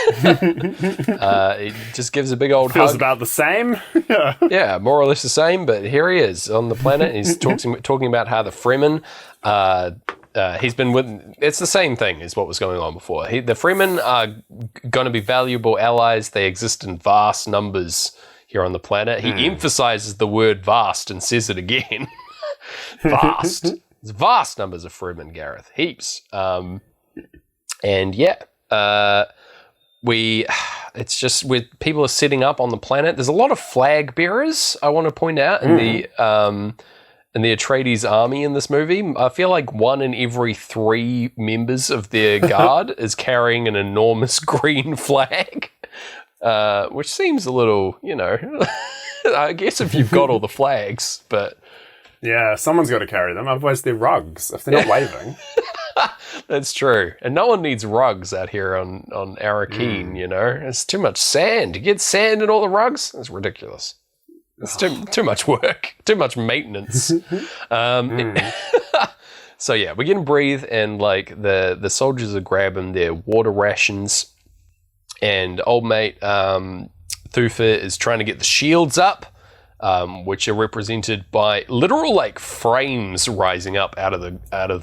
He just gives a big old Feels hug. about the same. Yeah, more or less the same, but here he is on the planet. He's talking about how the Fremen, he's been with, it's the same thing as what was going on before. The Fremen are going to be valuable allies. They exist in vast numbers here on the planet. He emphasizes the word vast and says it again. Vast. There's vast numbers of Fremen, Gareth. Heaps. And yeah, it's just with people are setting up on the planet. There's a lot of flag bearers, I want to point out, in the Atreides army in this movie. I feel like 1 in every 3 members of their guard is carrying an enormous green flag, which seems a little, I guess if you've got all the flags, but... Yeah, someone's got to carry them, otherwise they're rugs if they're not waving. That's true. And no one needs rugs out here on Arrakeen, It's too much sand. You get sand in all the rugs? That's ridiculous. It's too much work, too much maintenance. So yeah, we can breathe, and like the soldiers are grabbing their water rations, and old mate Thufir is trying to get the shields up, which are represented by literal like frames rising up out of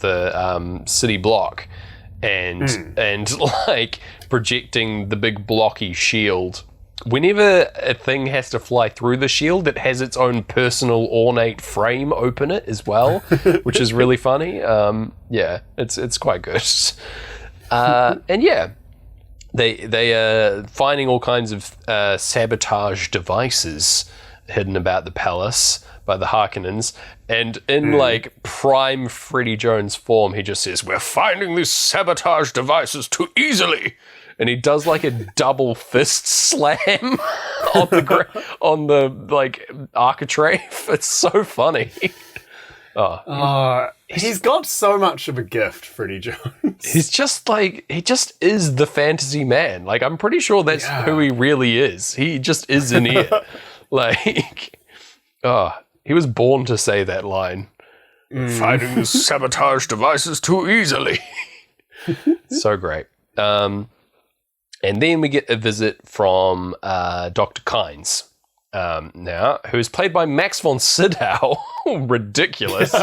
the city block, and like projecting the big blocky shield. Whenever a thing has to fly through the shield, it has its own personal ornate frame open it as well, which is really funny. Yeah, it's quite good. And yeah, they are finding all kinds of sabotage devices hidden about the palace by the Harkonnens, and in like prime Freddie Jones form, he just says, "We're finding these sabotage devices too easily." And he does like a double fist slam on the like architrave. It's so funny. He's got so much of a gift, Freddie Jones. He's just like, he just is the fantasy man. Like, I'm pretty sure that's who he really is. He just is in it. Like, he was born to say that line. Finding the sabotage devices too easily. So great. And then we get a visit from Dr. Kynes. Now, who's played by Max von Sydow. Ridiculous.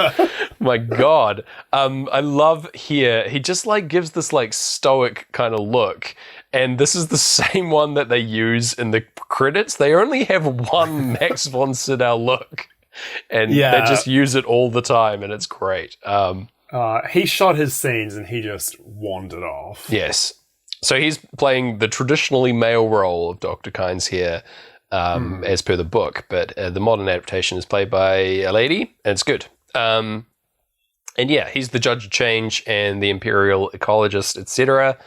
My God. I love here, he just like gives this like stoic kind of look, and this is the same one that they use in the credits. They only have one Max von Sydow look, and they just use it all the time, and it's great. He shot his scenes and he just wandered off. Yes. So he's playing the traditionally male role of Dr. Kynes here, as per the book, but the modern adaptation is played by a lady, and it's good. And yeah, he's the judge of change and the imperial ecologist, etc.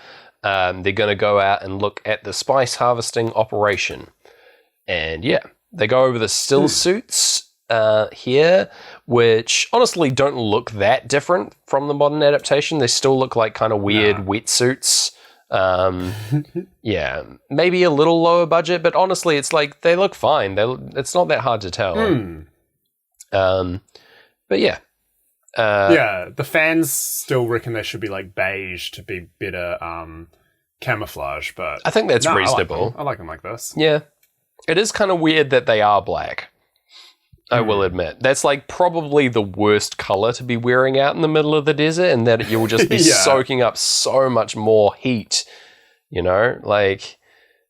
They're going to go out and look at the spice harvesting operation. And yeah, they go over the still suits here, which honestly don't look that different from the modern adaptation. They still look like kind of weird wetsuits. Yeah, maybe a little lower budget, but honestly, it's like they look fine. It's not that hard to tell. But yeah. The fans still reckon they should be like beige to be better camouflage, but I think that's reasonable. I like them like this. Yeah. It is kind of weird that they are black. I will admit. That's like probably the worst color to be wearing out in the middle of the desert, and that you'll just be soaking up so much more heat, you know? Like,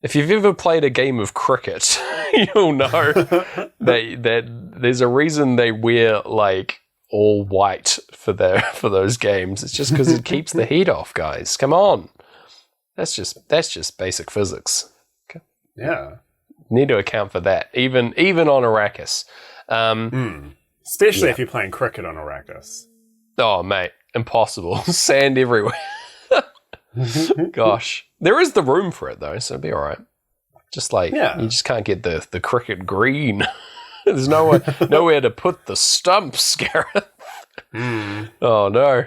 if you've ever played a game of cricket, you'll know that there's a reason they wear like all white for those games. It's just because it keeps the heat off, guys. Come on. That's just basic physics. Okay. Yeah. Need to account for that, even on Arrakis. Especially if you're playing cricket on Arrakis. Oh, mate, impossible. Sand everywhere. Gosh. There is the room for it, though, so it'll be all right. Just like, you just can't get the cricket green. There's nowhere to put the stumps, Gareth. Oh, no.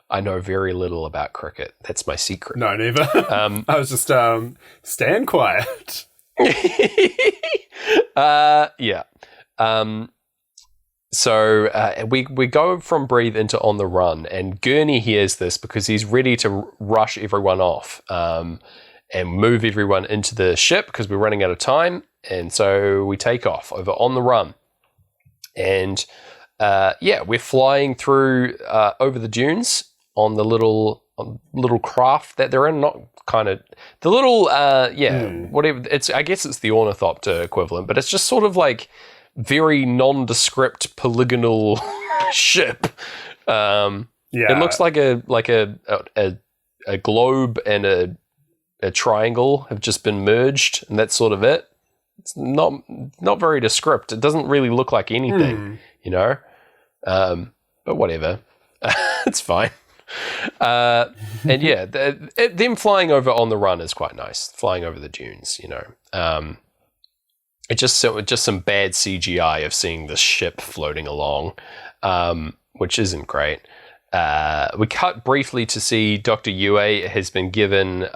I know very little about cricket. That's my secret. No, neither. I was just, stand quiet. Yeah. So we go from Breathe into On the Run, and Gurney hears this because he's ready to rush everyone off and move everyone into the ship because we're running out of time. And so we take off over On the Run. And we're flying through over the dunes on the little craft that they're in, not kind of the little whatever it's, I guess it's the ornithopter equivalent, but it's just sort of like very nondescript polygonal ship. It looks like a globe and a triangle have just been merged, and that's sort of it. It's not very descript. It doesn't really look like anything, you know. But whatever, it's fine. And yeah, them flying over On the Run is quite nice. Flying over the dunes, you know. It's just some bad CGI of seeing this ship floating along, which isn't great. We cut briefly to see Dr. Yue has been given.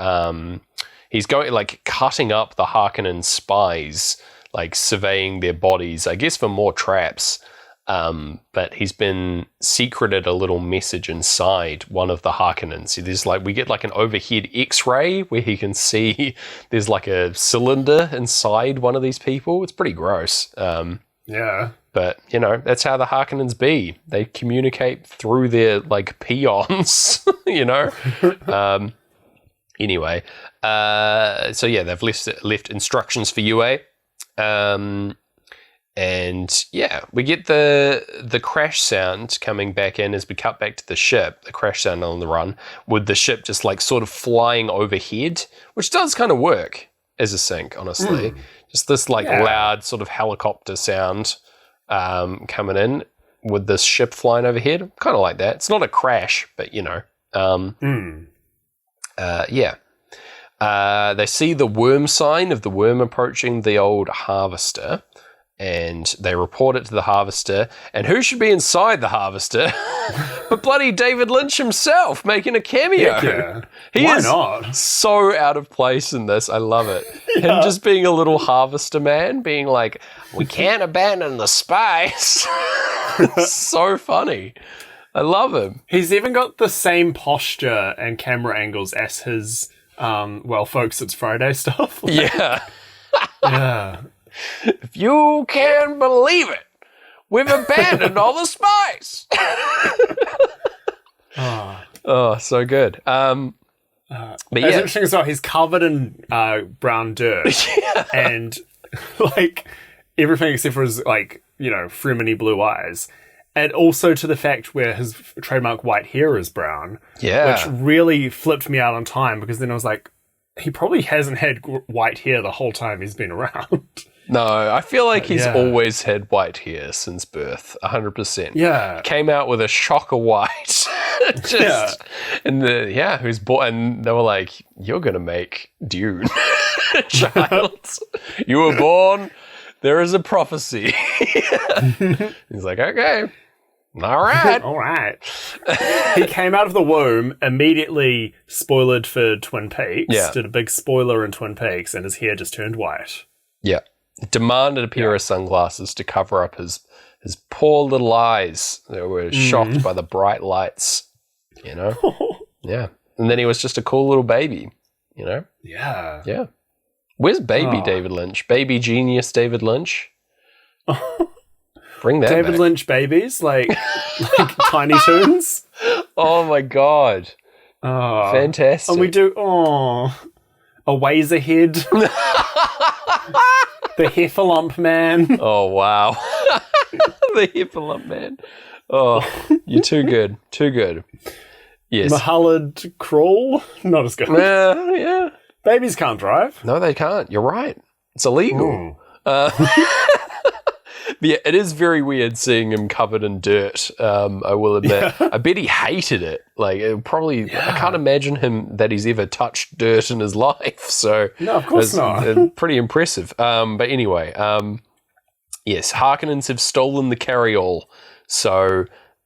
He's going like cutting up the Harkonnen spies, like surveying their bodies, I guess for more traps. But he's been secreted a little message inside one of the Harkonnens. So there's we get like an overhead X-ray where he can see there's like a cylinder inside one of these people. It's pretty gross. But you know, that's how the Harkonnens be. They communicate through their like peons, you know. Anyway, so yeah, they've left instructions for Yue. And yeah, we get the crash sound coming back in as we cut back to the ship, the crash sound On the Run, with the ship just like sort of flying overhead, which does kind of work as a sync, honestly. Just this loud sort of helicopter sound coming in with this ship flying overhead. Kind of like that. It's not a crash, but you know. They see the worm sign of the worm approaching the old harvester. and they report it to the Harvester. And who should be inside the Harvester but bloody David Lynch himself making a cameo? Heck yeah. He Why is not? so out of place in this. I love it. Him just being a little Harvester man, being like, we can't abandon the spice. So funny. I love him. He's even got the same posture and camera angles as his, well, folks, it's Friday stuff. Yeah. Yeah. If you can believe it, we've abandoned all the spice. Oh, so good. But It's yeah, interesting as well. He's covered in brown dirt, and like everything except for his Fremony blue eyes, and also to the fact where his trademark white hair is brown. Yeah, which really flipped me out on time, because then I was like, he probably hasn't had white hair the whole time he's been around. No, I feel like he's always had white hair since birth, 100%. Yeah. Came out with a shock of white. And who's born, and they were like, you're going to make Dune, child. You were born, there is a prophecy. He's like, okay, all right. All right. He came out of the womb, immediately spoiled for Twin Peaks, did a big spoiler in Twin Peaks, and his hair just turned white. Yeah. Demanded a pair of sunglasses to cover up his poor little eyes that were shocked by the bright lights, Yeah. And then he was just a cool little baby, Yeah. Yeah. Where's baby David Lynch? Baby genius David Lynch? Bring that David back. Lynch babies, like Tiny Toons. Oh my God. Oh. Fantastic. And we do, a Wazer head. The Heffalump man. Oh, wow. The Heffalump man. Oh, you're too good. Too good. Yes. Mahallad Crawl. Not as good. Yeah. Babies can't drive. No, they can't. You're right. It's illegal. Yeah, it is very weird seeing him covered in dirt, I will admit. Yeah. I bet he hated it. Like, it probably, I can't imagine him that he's ever touched dirt in his life. So, no, of course not. Pretty impressive. But anyway, yes, Harkonnens have stolen the carryall. So,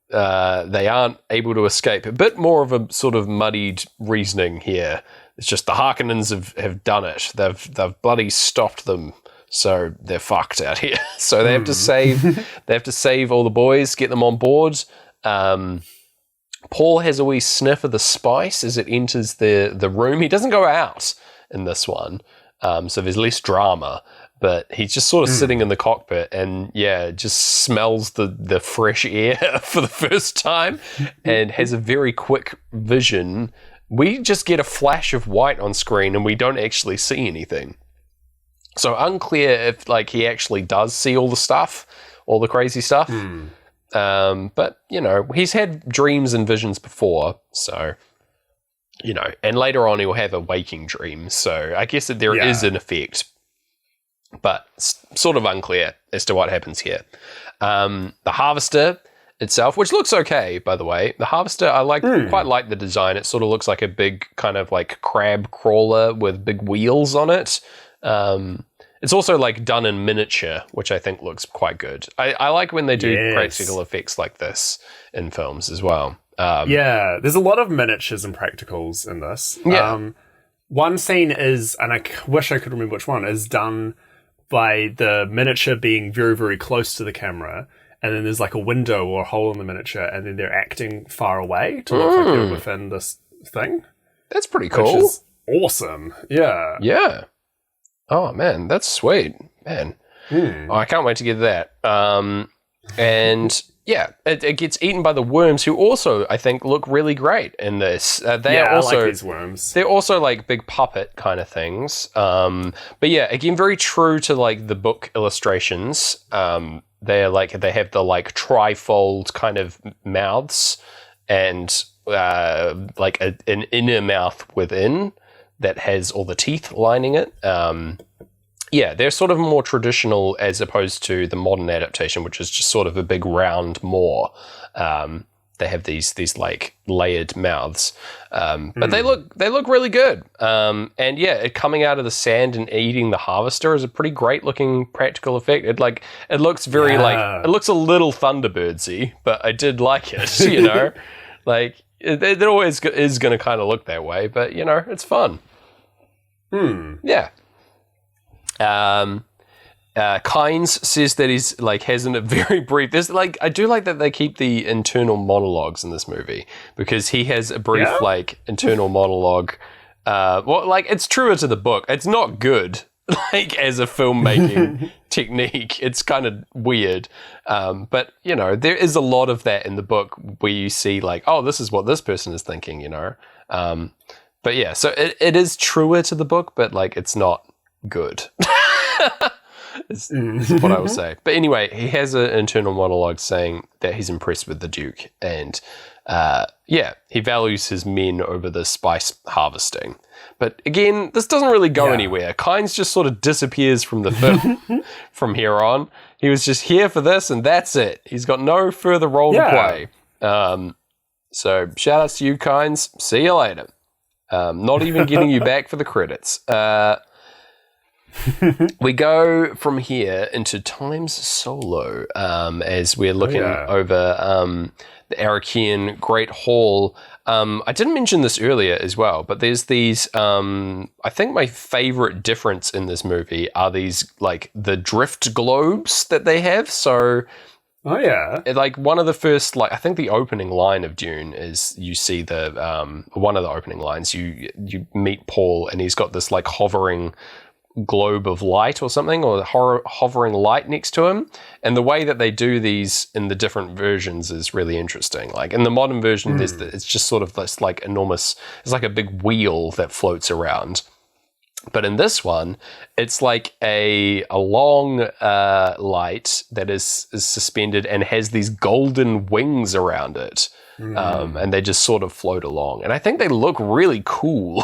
they aren't able to escape. A bit more of a sort of muddied reasoning here. It's just the Harkonnens have done it. They've bloody stopped them. So they're fucked out here. So they have to save all the boys, get them on board. Paul has a wee sniff of the spice as it enters the room. He doesn't go out in this one, so there's less drama. But he's just sort of sitting in the cockpit and, just smells the fresh air for the first time and has a very quick vision. We just get a flash of white on screen and we don't actually see anything. So unclear if he actually does see all the stuff, all the crazy stuff. But, he's had dreams and visions before. So, and later on he'll have a waking dream. So I guess that there is an effect. But it's sort of unclear as to what happens here. The Harvester itself, which looks okay, by the way. The Harvester, I quite like the design. It sort of looks like a big kind of crab crawler with big wheels on it. It's also done in miniature, which I think looks quite good. I like when they do practical effects like this in films as well. There's a lot of miniatures and practicals in this. One scene is, and I wish I could remember which one, is done by the miniature being very, very close to the camera, and then there's a window or a hole in the miniature, and then they're acting far away to look like they're within this thing. That's pretty cool. Which is awesome. Yeah. Yeah. Oh, man, that's sweet. Man. Oh, I can't wait to get that. And, it gets eaten by the worms, who also, I think, look really great in this. They are also, I like these worms. They're also, big puppet kind of things. But, again, very true to, the book illustrations. They're, they have the, trifold kind of mouths and, an inner mouth within that has all the teeth lining it. They're sort of more traditional as opposed to the modern adaptation, which is just sort of a big round maw. they have these like layered mouths, but they look really good. And yeah, it coming out of the sand and eating the harvester is a pretty great looking practical effect. It looks very like, it looks a little Thunderbirdsy, but I did like it. You know, like it always is going to kind of look that way, but you know, it's fun. Yeah. Kynes says that he's like hasn't a very brief. There's like, I do like that they keep the internal monologues in this movie, because he has a brief like internal monologue. Well, like it's truer to the book. It's not good, like as a filmmaking technique. It's kind of weird, but you know, there is a lot of that in the book where you see like, oh, this is what this person is thinking, you know. But yeah, so it is truer to the book, but like it's not good. is what I will say. But anyway, he has an internal monologue saying that he's impressed with the Duke, and yeah, he values his men over the spice harvesting. But again, this doesn't really go anywhere. Kynes just sort of disappears from the film from here on. He was just here for this, and that's it. He's got no further role to play. So shout outs to you, Kynes. See you later. Not even getting you back for the credits. We go from here into Time's Solo, as we're looking over the Arakian Great Hall. I didn't mention this earlier as well, but there's these, I think my favorite difference in this movie are these, like, the drift globes that they have. So, like, one of the first, like, I think the opening line of Dune is you see the, one of the opening lines, you meet Paul, and he's got this, like, hovering globe of light or something, or hovering light next to him. And the way that they do these in the different versions is really interesting. Like in the modern version, it's just sort of this like enormous, it's like a big wheel that floats around. But in this one, it's like a long light that is suspended and has these golden wings around it. And they just sort of float along. And I think they look really cool,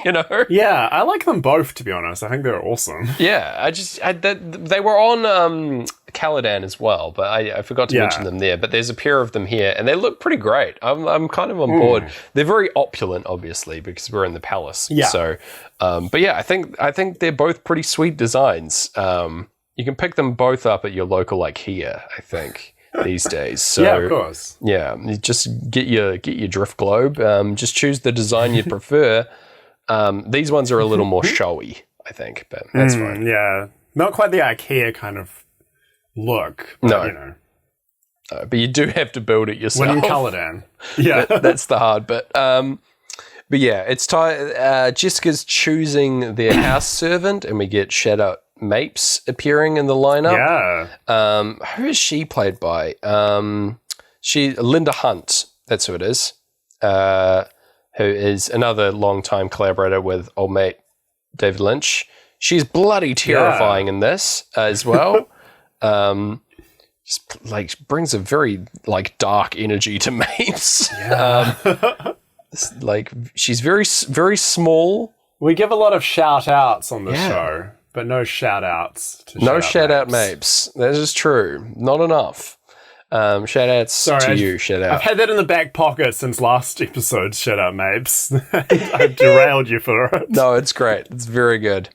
you know? Yeah, I like them both, to be honest. I think they're awesome. Yeah, they were on Caladan as well, but I forgot to mention them there. But there's a pair of them here, and they look pretty great. I'm kind of on board. They're very opulent, obviously, because we're in the palace. Yeah. So, but yeah, I think they're both pretty sweet designs. You can pick them both up at your local IKEA, I think, these days. So, yeah, of course. Yeah, you just get your drift globe. Just choose the design you prefer. These ones are a little more showy, I think, but that's fine. Yeah, not quite the IKEA kind of look. But, you know. But you do have to build it yourself. When in Caladan. Yeah. That's the hard bit. But yeah, it's time. Jessica's choosing their house servant, and we get Shadow Mapes appearing in the lineup. Yeah. Who is she played by? Linda Hunt. That's who it is. Who is another long-time collaborator with old mate David Lynch. She's bloody terrifying in this as well. Just like brings a very like dark energy to Mapes. Yeah. Like she's very very small. We give a lot of shout outs on the show, but no shout outs to shout out Mapes. That is true. Not enough. Shout outs to you. Shout out. I've had that in the back pocket since last episode. Shout out Mapes. I've derailed you for it. No, it's great. It's very good.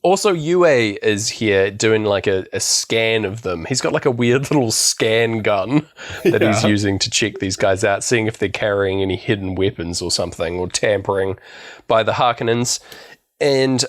Also, Yue is here doing like a scan of them. He's got like a weird little scan gun that he's using to check these guys out, seeing if they're carrying any hidden weapons or something, or tampering by the Harkonnens. And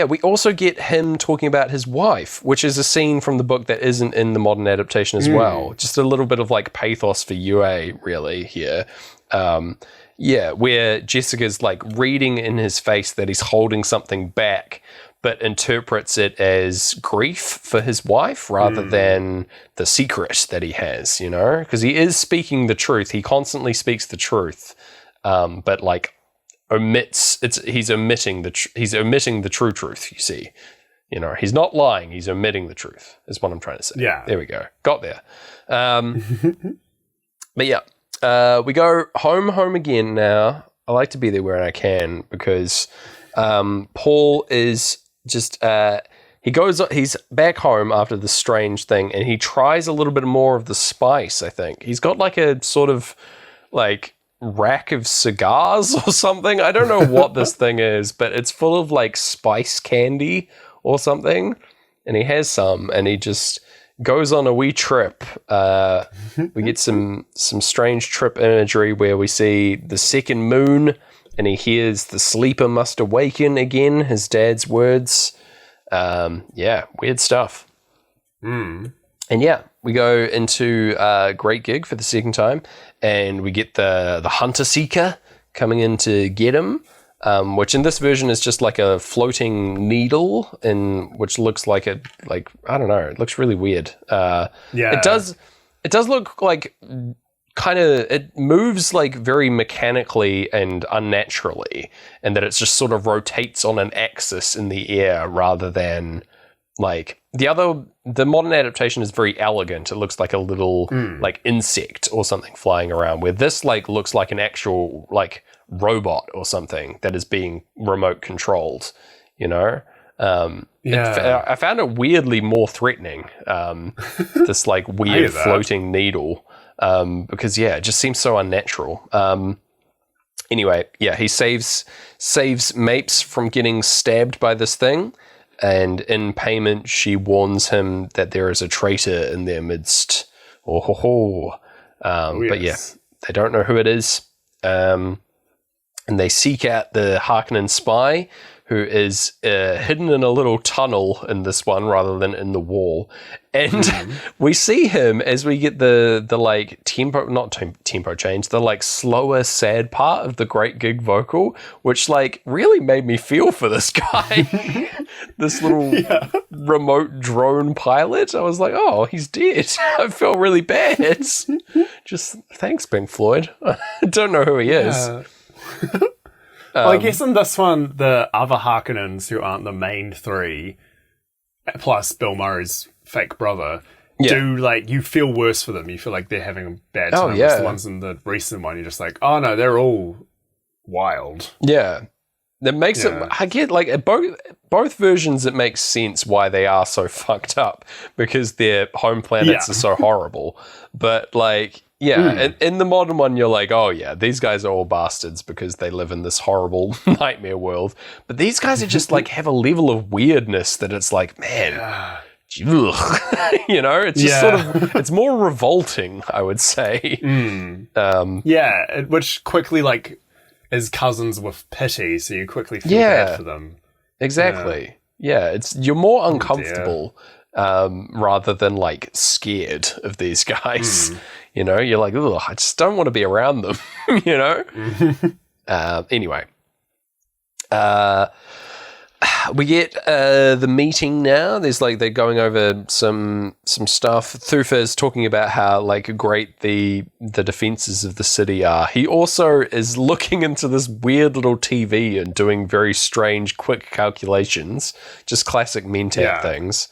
we also get him talking about his wife, which is a scene from the book that isn't in the modern adaptation as well. Just a little bit of like pathos for Yue, really, here. Where Jessica's like reading in his face that he's holding something back, but interprets it as grief for his wife rather than the secret that he has, you know? Because he is speaking the truth. He constantly speaks the truth, but like he's omitting the true truth, you see. You know, he's not lying, he's omitting the truth, is what I'm trying to say. Yeah. There we go. Got there. But yeah, we go home again now. I like to be there where I can, because Paul is just he's back home after this strange thing, and he tries a little bit more of the spice, I think. He's got like a sort of like rack of cigars or something. I don't know what this thing is, but it's full of like spice candy or something. And he has some, and he just goes on a wee trip. We get some strange trip imagery where we see the second moon, and he hears the sleeper must awaken again, his dad's words. Weird stuff. And we go into Great Gig for the second time, and we get the Hunter Seeker coming in to get him, which in this version is just like a floating needle, which looks like I don't know, it looks really weird. It does look like it moves like very mechanically and unnaturally, and that it just sort of rotates on an axis in the air rather than like the modern adaptation is very elegant. It looks like a little like insect or something flying around, where this like looks like an actual like robot or something that is being remote controlled, you know? I found it weirdly more threatening, this like weird floating needle, because it just seems so unnatural. Anyway, he saves Mapes from getting stabbed by this thing, and in payment she warns him that there is a traitor in their midst. But they don't know who it is. And they seek out the Harkonnen spy, who is hidden in a little tunnel in this one rather than in the wall. And we see him as we get the like tempo change, the like slower, sad part of the Great Gig vocal, which like really made me feel for this guy. This little remote drone pilot. I was like, oh, he's dead. I felt really bad. Just thanks, Pink Floyd. I don't know who he is. Well, I guess in this one, the other Harkonnens who aren't the main three, plus Bill Murray's fake brother, do like, you feel worse for them. You feel like they're having a bad time. Whereas the ones in the recent one, you're just like, oh no, they're all wild. Yeah. That makes it, I get like both versions, it makes sense why they are so fucked up, because their home planets are so horrible. But like, in the modern one, you're like, oh yeah, these guys are all bastards because they live in this horrible nightmare world. But these guys are just like have a level of weirdness that it's like, man, you know, it's just sort of, it's more revolting, I would say. Which quickly like is cousins with pity, so you quickly feel bad for them. Exactly. It's you're more uncomfortable rather than like scared of these guys. You know, you're like, oh, I just don't want to be around them. You know. Anyway, we get the meeting now. There's like they're going over some stuff. Thufir's talking about how like great the defenses of the city are. He also is looking into this weird little TV and doing very strange, quick calculations. Just classic Mentat things.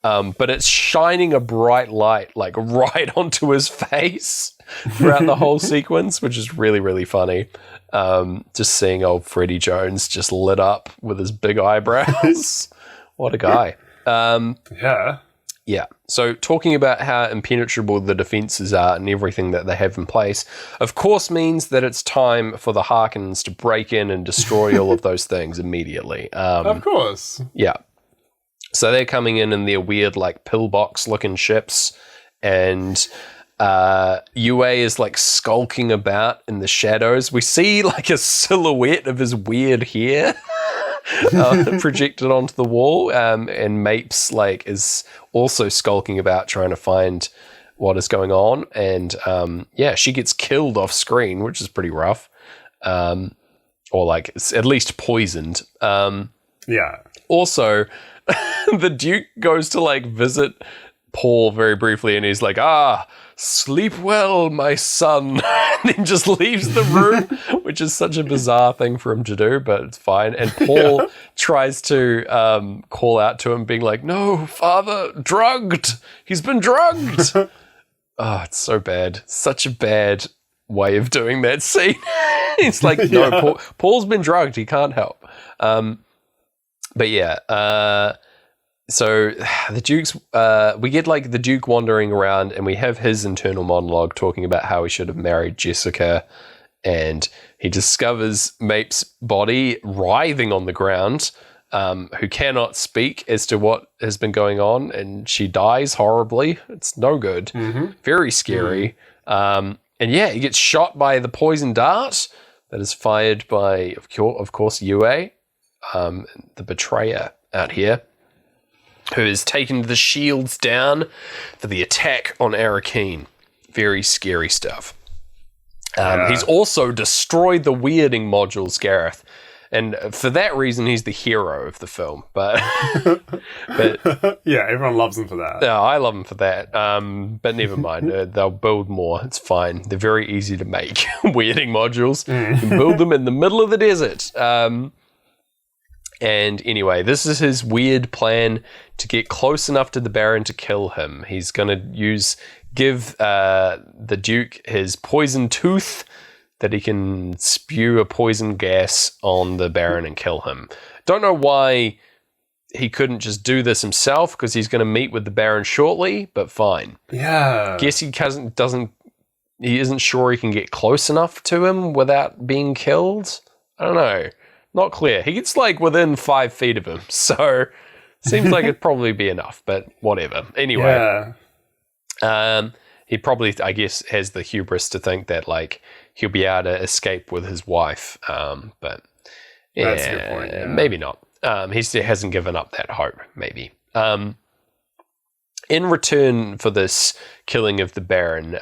But it's shining a bright light like right onto his face throughout the whole sequence, which is really, really funny. Just seeing old Freddie Jones just lit up with his big eyebrows. What a guy. So talking about how impenetrable the defenses are and everything that they have in place, of course, means that it's time for the Harkonnens to break in and destroy all of those things immediately. Of course. Yeah. So they're coming in their weird, like, pillbox looking ships, and Yue is like skulking about in the shadows. We see like a silhouette of his weird hair projected onto the wall, and Mapes like is also skulking about trying to find what is going on, and she gets killed off screen, which is pretty rough, or like it's at least poisoned. Also, the Duke goes to like visit Paul very briefly, and he's like, sleep well, my son, and then just leaves the room, which is such a bizarre thing for him to do, but it's fine. And Paul tries to call out to him, being like, no, father, drugged. He's been drugged. It's so bad. Such a bad way of doing that scene. It's like, no, Paul's been drugged. He can't help. So the Duke's, we get like the Duke wandering around, and we have his internal monologue talking about how he should have married Jessica, and he discovers Mape's body writhing on the ground, who cannot speak as to what has been going on, and she dies horribly. It's no good. Very scary. And yeah, he gets shot by the poison dart that is fired by, of course, Yue, the betrayer out here, who has taken the shields down for the attack on Arrakeen. Very scary stuff. He's also destroyed the weirding modules, Gareth. And for that reason, he's the hero of the film. But yeah, everyone loves him for that. No, I love him for that. But never mind. They'll build more. It's fine. They're very easy to make. Weirding modules. You can build them in the middle of the desert. And anyway, this is his weird plan to get close enough to the Baron to kill him. He's going to give the Duke his poison tooth that he can spew a poison gas on the Baron and kill him. Don't know why he couldn't just do this himself, because he's going to meet with the Baron shortly, but fine. Yeah. Guess he isn't sure he can get close enough to him without being killed? I don't know. Not clear. He gets like within 5 feet of him, so seems like it'd probably be enough, but whatever. Anyway, he probably, I guess, has the hubris to think that like he'll be able to escape with his wife, but yeah, that's a good point, yeah. Maybe not. He hasn't given up that hope, maybe. In return for this killing of the Baron,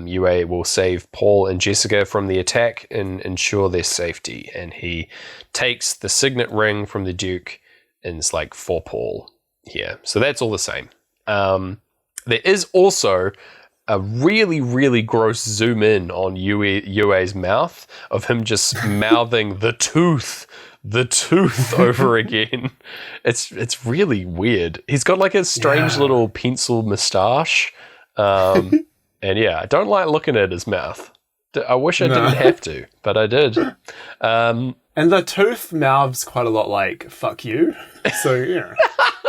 Yue will save Paul and Jessica from the attack and ensure their safety. And he takes the signet ring from the Duke and it's like for Paul here. So that's all the same. There is also a really, really gross zoom in on Yue's mouth of him just mouthing the tooth over again. It's really weird. He's got like a strange little pencil moustache. And yeah, I don't like looking at his mouth. I wish I didn't have to, but I did. And the tooth mouths quite a lot like "fuck you," so yeah,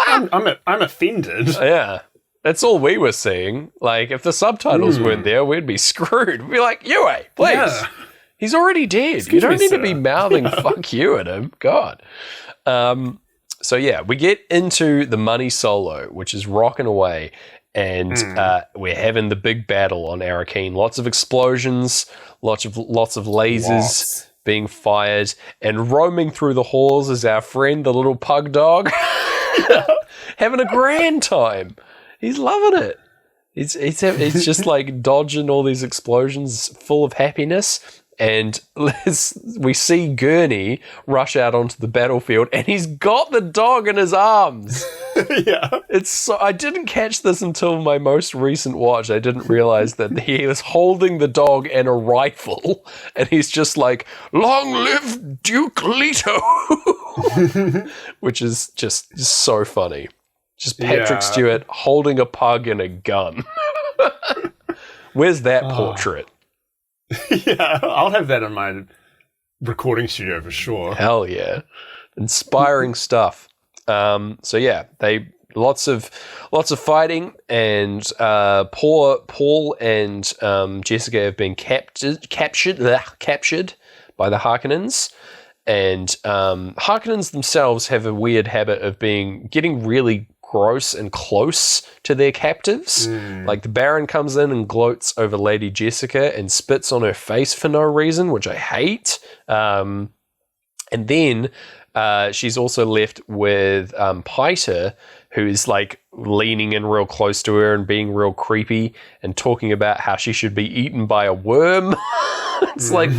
I'm offended. Yeah, that's all we were seeing. Like, if the subtitles weren't there, we'd be screwed. We'd be like, Yue, please. Yeah. He's already dead. Excuse you don't need to be mouthing "fuck you" at him. God. So yeah, we get into the money solo, which is rocking away, and we're having the big battle on Arrakeen. Lots of explosions, lots of lasers being fired, and roaming through the halls is our friend, the little pug dog, having a grand time. He's loving it. He's just like dodging all these explosions, full of happiness. And we see Gurney rush out onto the battlefield, and he's got the dog in his arms. Yeah. I didn't catch this until my most recent watch. I didn't realize that he was holding the dog and a rifle, and he's just like, "Long live Duke Leto," which is just so funny. Just Patrick Stewart holding a pug and a gun. Where's that portrait? Yeah, I'll have that in my recording studio for sure. Hell yeah. Inspiring stuff. So yeah, lots of fighting, and poor Paul and Jessica have been captured by the Harkonnens. And Harkonnens themselves have a weird habit of getting really gross and close to their captives. Like the Baron comes in and gloats over Lady Jessica and spits on her face for no reason, which I hate. And then she's also left with Piter, who's like leaning in real close to her and being real creepy and talking about how she should be eaten by a worm. It's like,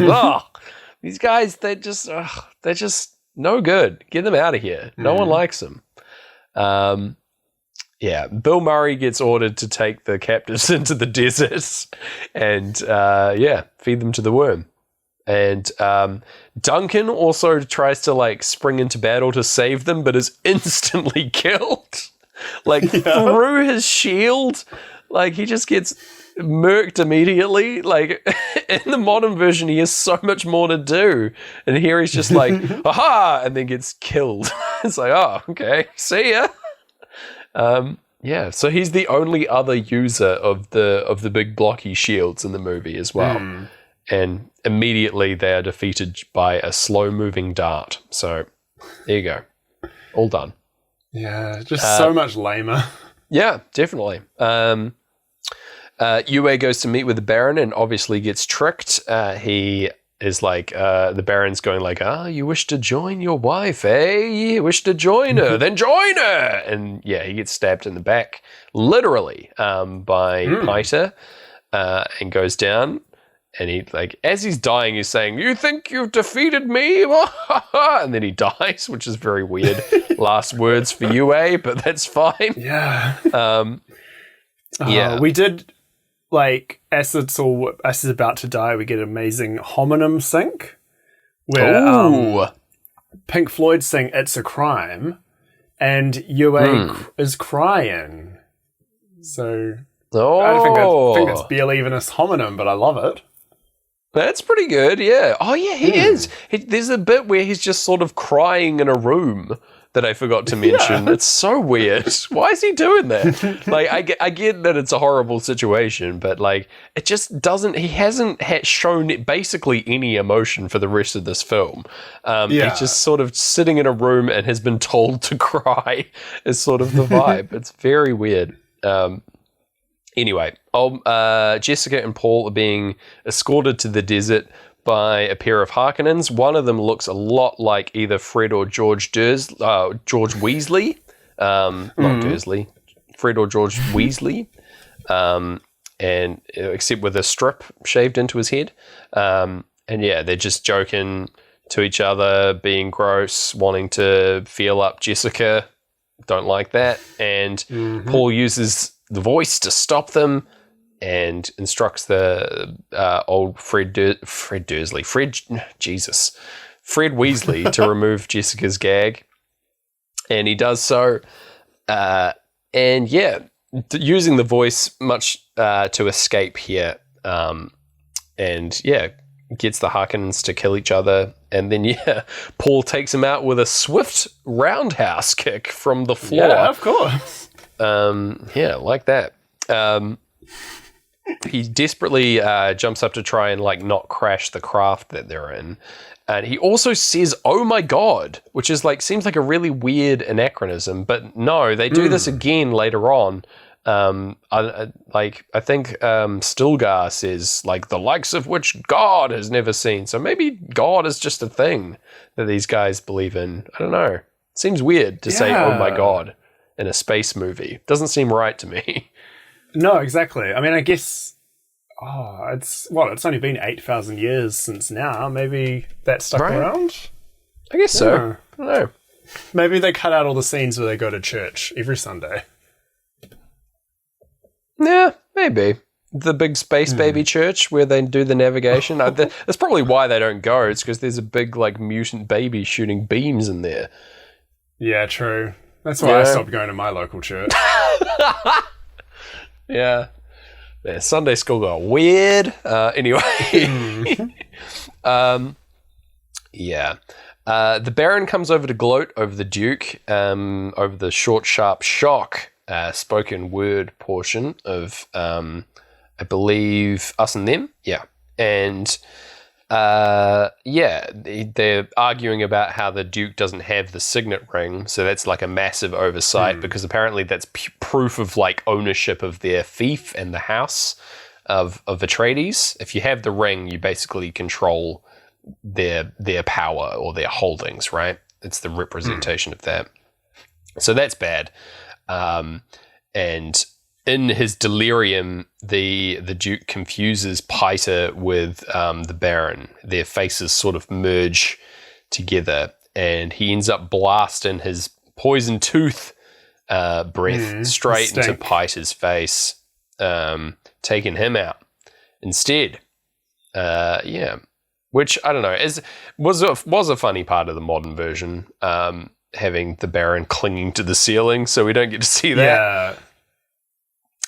these guys, they're just no good. Get them out of here. No one likes them. Yeah, Bill Murray gets ordered to take the captives into the desert and, feed them to the worm. And Duncan also tries to, like, spring into battle to save them, but is instantly killed. Like, through his shield. Like, he just gets murked immediately. Like, in the modern version, he has so much more to do. And here he's just like, aha! And then gets killed. It's like, oh, okay, see ya. Yeah, so he's the only other user of the big blocky shields in the movie as well. And immediately they are defeated by a slow-moving dart. So there you go. All done. Yeah, just so much lamer. Yeah, definitely. Yue goes to meet with the Baron and obviously gets tricked. He is like, the Baron's going like, you wish to join your wife, eh? You wish to join her, then join her! And yeah, he gets stabbed in the back, literally, by Piter, and goes down. And he, like, as he's dying, he's saying, "You think you've defeated me?" And then he dies, which is very weird. Last words for Yue, but that's fine. Yeah. Yeah. We did, like, as it's about to die, we get an amazing homonym sync where Pink Floyd sing "It's a Crime" and Yue is crying. So I think that's barely even a homonym, but I love it. That's pretty good, yeah. Oh, yeah, he is. There's a bit where he's just sort of crying in a room that I forgot to mention. It's so weird. Why is he doing that? Like, I get that it's a horrible situation, but, like, it just doesn't... He hasn't shown basically any emotion for the rest of this film. He's just sort of sitting in a room and has been told to cry is sort of the vibe. It's very weird. Anyway, Jessica and Paul are being escorted to the desert by a pair of Harkonnens. One of them looks a lot like either Fred or George Weasley. Not Dursley. Fred or George Weasley. And except with a strip shaved into his head. And yeah, they're just joking to each other, being gross, wanting to feel up Jessica. Don't like that. And Paul uses the voice to stop them and instructs the old Fred Weasley to remove Jessica's gag. And he does so. And yeah, using the voice much to escape here. And yeah, gets the Harkonnens to kill each other. And then, yeah, Paul takes him out with a swift roundhouse kick from the floor. Yeah, of course. Yeah, like that. He desperately jumps up to try and like not crash the craft that they're in. And he also says, "Oh my God," which is like, seems like a really weird anachronism, but no, they do this again later on. I think Stilgar says like the likes of which God has never seen. So maybe God is just a thing that these guys believe in. I don't know. Seems weird to say, "Oh my God," in a space movie. Doesn't seem right to me. No, exactly. I mean, I guess, it's only been 8,000 years since now. Maybe that stuck around? I guess so. I don't know. Maybe they cut out all the scenes where they go to church every Sunday. Yeah, maybe. The big space baby church where they do the navigation. That's probably why they don't go. It's because there's a big, like, mutant baby shooting beams in there. Yeah, true. That's why I stopped going to my local church. Yeah. Sunday school got weird. Anyway. Yeah. The Baron comes over to gloat over the Duke, over the short, sharp shock spoken word portion of, I believe, Us and Them. Yeah. And they're arguing about how the Duke doesn't have the signet ring, so that's like a massive oversight because apparently that's proof of like ownership of their fief and the house of Atreides. If you have the ring, you basically control their power or their holdings, right? It's the representation of that. So that's bad. And in his delirium, the Duke confuses Piter with the Baron. Their faces sort of merge together, and he ends up blasting his poison tooth breath straight into Piter's face, taking him out instead. Which I don't know was a funny part of the modern version, having the Baron clinging to the ceiling, so we don't get to see that. Yeah.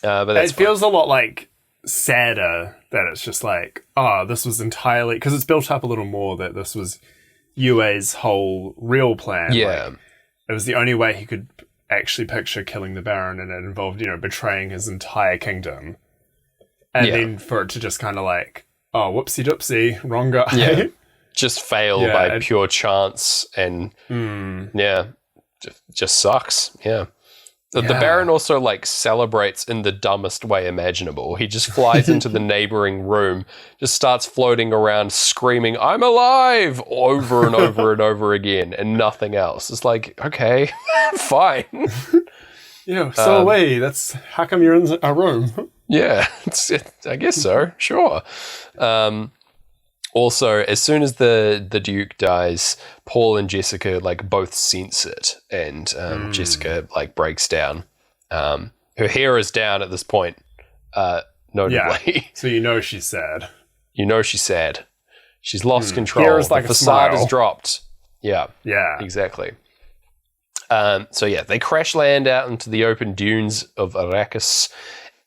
But that's feels a lot like sadder that it's just like, this was entirely, because it's built up a little more that this was Yue's whole real plan. Yeah. Like, it was the only way he could actually picture killing the Baron, and it involved, betraying his entire kingdom. And then for it to just kind of like, oh, whoopsie doopsie, wrong guy. Yeah. Just fail by pure chance, and just sucks. Yeah. The Baron also like celebrates in the dumbest way imaginable. He just flies into the neighboring room, just starts floating around screaming, "I'm alive!" over and over and over again, and nothing else. It's like, okay, fine. Yeah, so away. That's how come you're in our room? Yeah, I guess so. Sure. Also, as soon as the Duke dies, Paul and Jessica like both sense it, and Jessica like breaks down. Her hair is down at this point, notably. Yeah. So she's sad. She's sad. She's lost control. Hair is like the facade smile. is dropped. Yeah. Yeah. Exactly. They crash land out into the open dunes of Arrakis.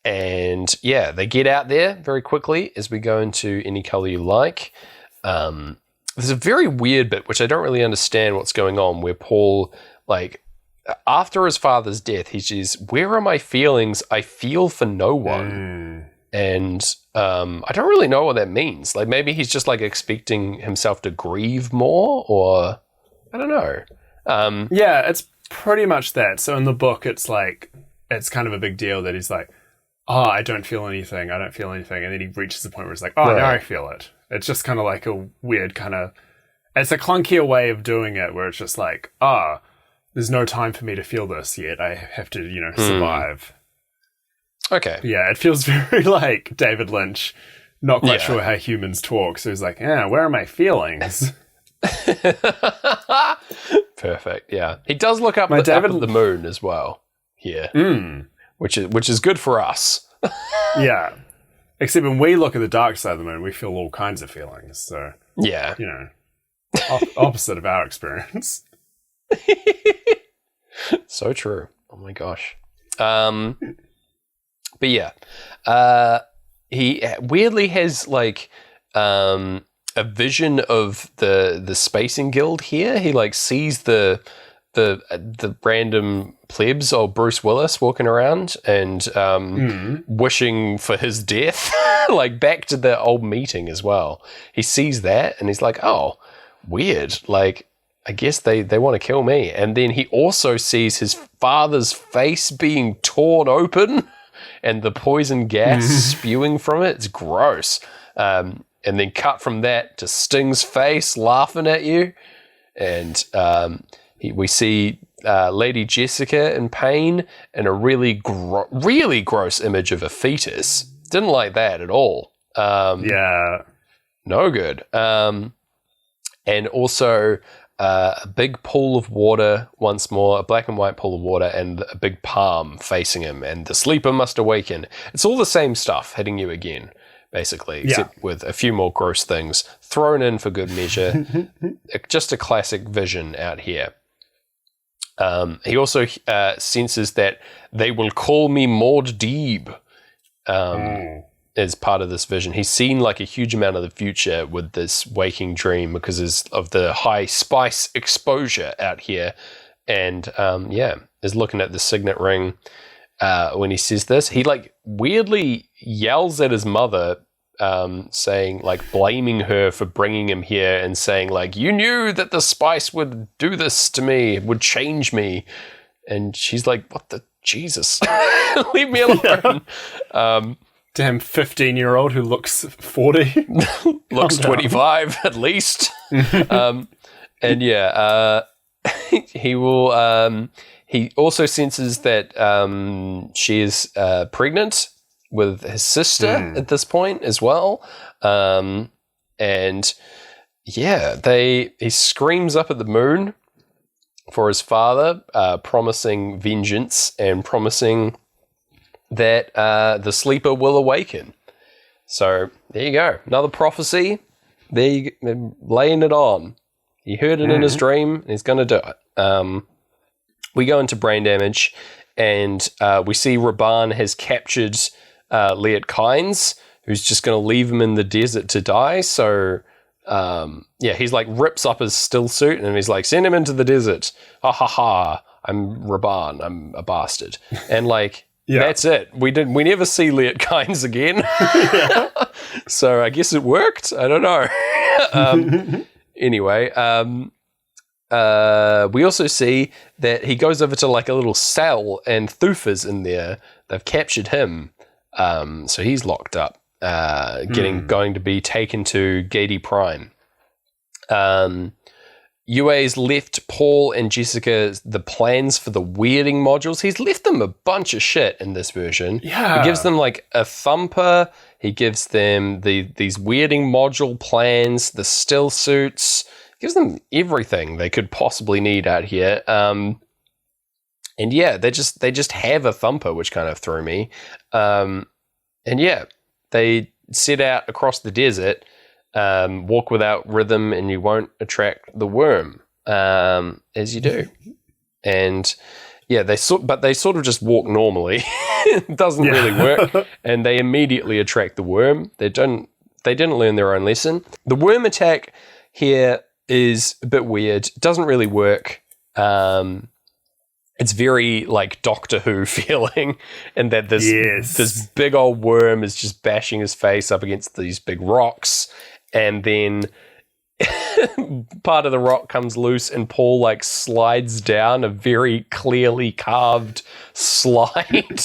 And they get out there very quickly as we go into Any Color You Like. There's a very weird bit, which I don't really understand what's going on, where Paul, like, after his father's death, he says, "Where are my feelings? I feel for no one." And I don't really know what that means. Like, maybe he's just, like, expecting himself to grieve more, or I don't know. Yeah, it's pretty much that. So in the book, it's like, it's kind of a big deal that he's like, oh, I don't feel anything. And then he reaches the point where it's like, oh, now I feel it. It's just kind of like a weird kind of, it's a clunkier way of doing it where it's just like, there's no time for me to feel this yet. I have to, survive. Okay. But yeah, it feels very like David Lynch, not quite sure how humans talk. So he's like, where are my feelings? Perfect. Yeah. He does look up, up at the moon as well here. Which is good for us. Yeah. Except when we look at the dark side of the moon, we feel all kinds of feelings. So, yeah. Opposite of our experience. So true. Oh my gosh. But yeah. He weirdly has like a vision of the Spacing Guild here. He like sees the random plebs or Bruce Willis walking around and wishing for his death, like back to the old meeting as well. He sees that and he's like, oh, weird. Like, I guess they want to kill me. And then he also sees his father's face being torn open and the poison gas spewing from it. It's gross. And then cut from that to Sting's face laughing at you. And we see Lady Jessica in pain and a really really gross image of a fetus. Didn't like that at all. No good. And also a big pool of water once more, a black and white pool of water, and a big palm facing him. And the sleeper must awaken. It's all the same stuff hitting you again, basically, except with a few more gross things thrown in for good measure. Just a classic vision out here. He also senses that they will call me Maud Deeb as part of this vision. He's seen like a huge amount of the future with this waking dream because of the high spice exposure out here. And is looking at the signet ring when he says this. He like weirdly yells at his mother, saying like blaming her for bringing him here and saying like, you knew that the spice would do this to me, would change me. And she's like, what the Jesus, leave me alone. Damn 15-year-old who looks 40. Looks 25 at least. He will, he also senses that she is pregnant with his sister at this point as well. He screams up at the moon for his father, promising vengeance and promising that the sleeper will awaken. So there you go. Another prophecy. They're laying it on. He heard it in his dream and he's going to do it. We go into brain damage and we see Raban has captured Liet Kynes, who's just going to leave him in the desert to die. So, he's like rips up his still suit and he's like, send him into the desert. Ha ha ha. I'm Raban. I'm a bastard. And like, that's it. We never see Liet Kynes again. So I guess it worked. I don't know. Anyway, we also see that he goes over to like a little cell and Thufa's in there. They've captured him. So he's locked up, going to be taken to Gady Prime. Yue's left Paul and Jessica the plans for the weirding modules. He's left them a bunch of shit in this version. Yeah. He gives them like a thumper. He gives them these weirding module plans, the still suits. He gives them everything they could possibly need out here. And yeah, they just have a thumper, which kind of threw me. And yeah, they set out across the desert. Walk without rhythm and you won't attract the worm, as you do. And yeah, they sort of just walk normally. It doesn't really work, and they immediately attract the worm. They didn't learn their own lesson. The worm attack here is a bit weird. It doesn't really work. It's very like Doctor Who feeling, and that this big old worm is just bashing his face up against these big rocks. And then part of the rock comes loose and Paul like slides down a very clearly carved slide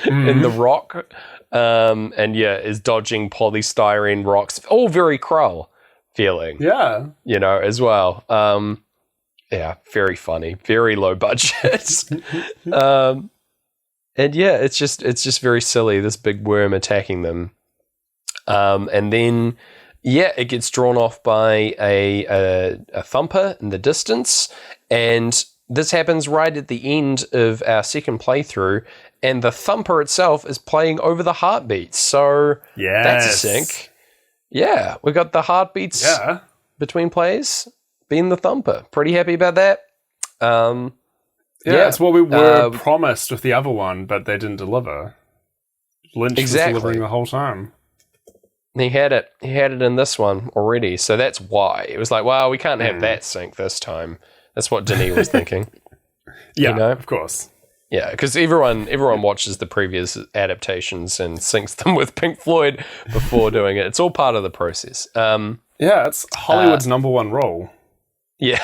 in the rock. And yeah, is dodging polystyrene rocks. All very Krull feeling. Yeah. As well. Yeah, very funny. Very low budget. And yeah, it's just very silly, this big worm attacking them. And then yeah, it gets drawn off by a thumper in the distance, and this happens right at the end of our second playthrough, and the thumper itself is playing over the heartbeats. So that's a sync. Yeah, we got the heartbeats between plays being the thumper. Pretty happy about that. It's what we were promised with the other one, but they didn't deliver. Lynch was delivering the whole time. He had it in this one already, so that's why. It was like, well, we can't have that sync this time. That's what Denis was thinking. Of course. Yeah, because everyone watches the previous adaptations and syncs them with Pink Floyd before doing it. It's all part of the process. It's Hollywood's number one role. Yeah.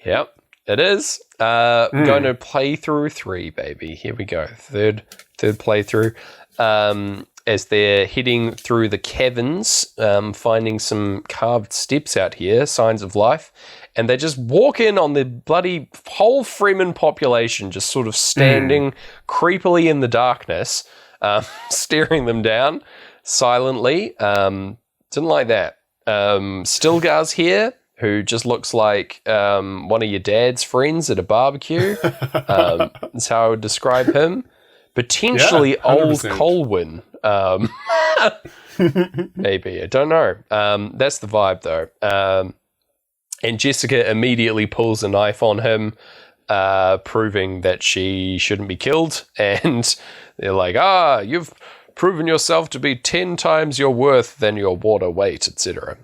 Yep, it is. Going to playthrough 3, baby. Here we go. Third playthrough. As they're heading through the caverns, finding some carved steps out here, signs of life, and they just walk in on the bloody whole Fremen population, just sort of standing creepily in the darkness, staring them down silently. Didn't like that. Stilgar's here, who just looks like one of your dad's friends at a barbecue. That's how I would describe him. Potentially old Colwyn. Maybe, I don't know. That's the vibe though. And Jessica immediately pulls a knife on him, proving that she shouldn't be killed. And they're like, you've proven yourself to be 10 times your worth than your water weight, etc.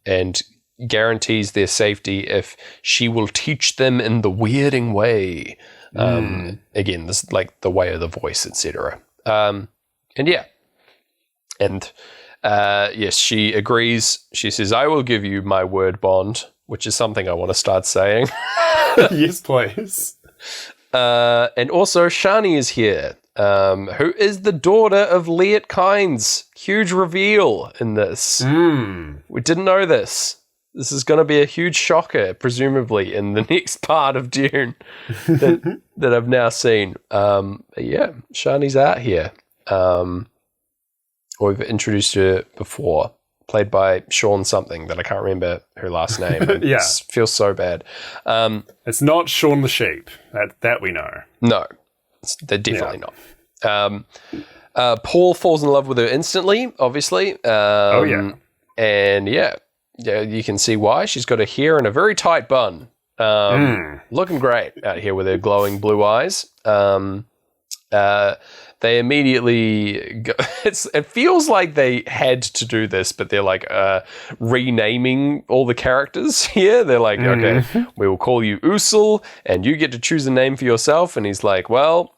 And guarantees their safety if she will teach them in the weirding way. Again, this is like the way of the voice, etc. And yeah. And yes, she agrees. She says, I will give you my word bond, which is something I want to start saying. Yes, please. And also, Shani is here, who is the daughter of Liet Kynes. Huge reveal in this. We didn't know this. This is going to be a huge shocker, presumably, in the next part of Dune that I've now seen. Yeah, Shani's out here. We've introduced her before, played by Sean something that I can't remember her last name. It feels so bad. It's not Shaun the Sheep, that we know. No, they're definitely not. Paul falls in love with her instantly, obviously. And yeah, you can see why. She's got her hair in a very tight bun. Looking great out here with her glowing blue eyes. they immediately go, it feels like they had to do this, but they're like renaming all the characters here. They're like, okay, we will call you Usul, and you get to choose a name for yourself. And he's like, well,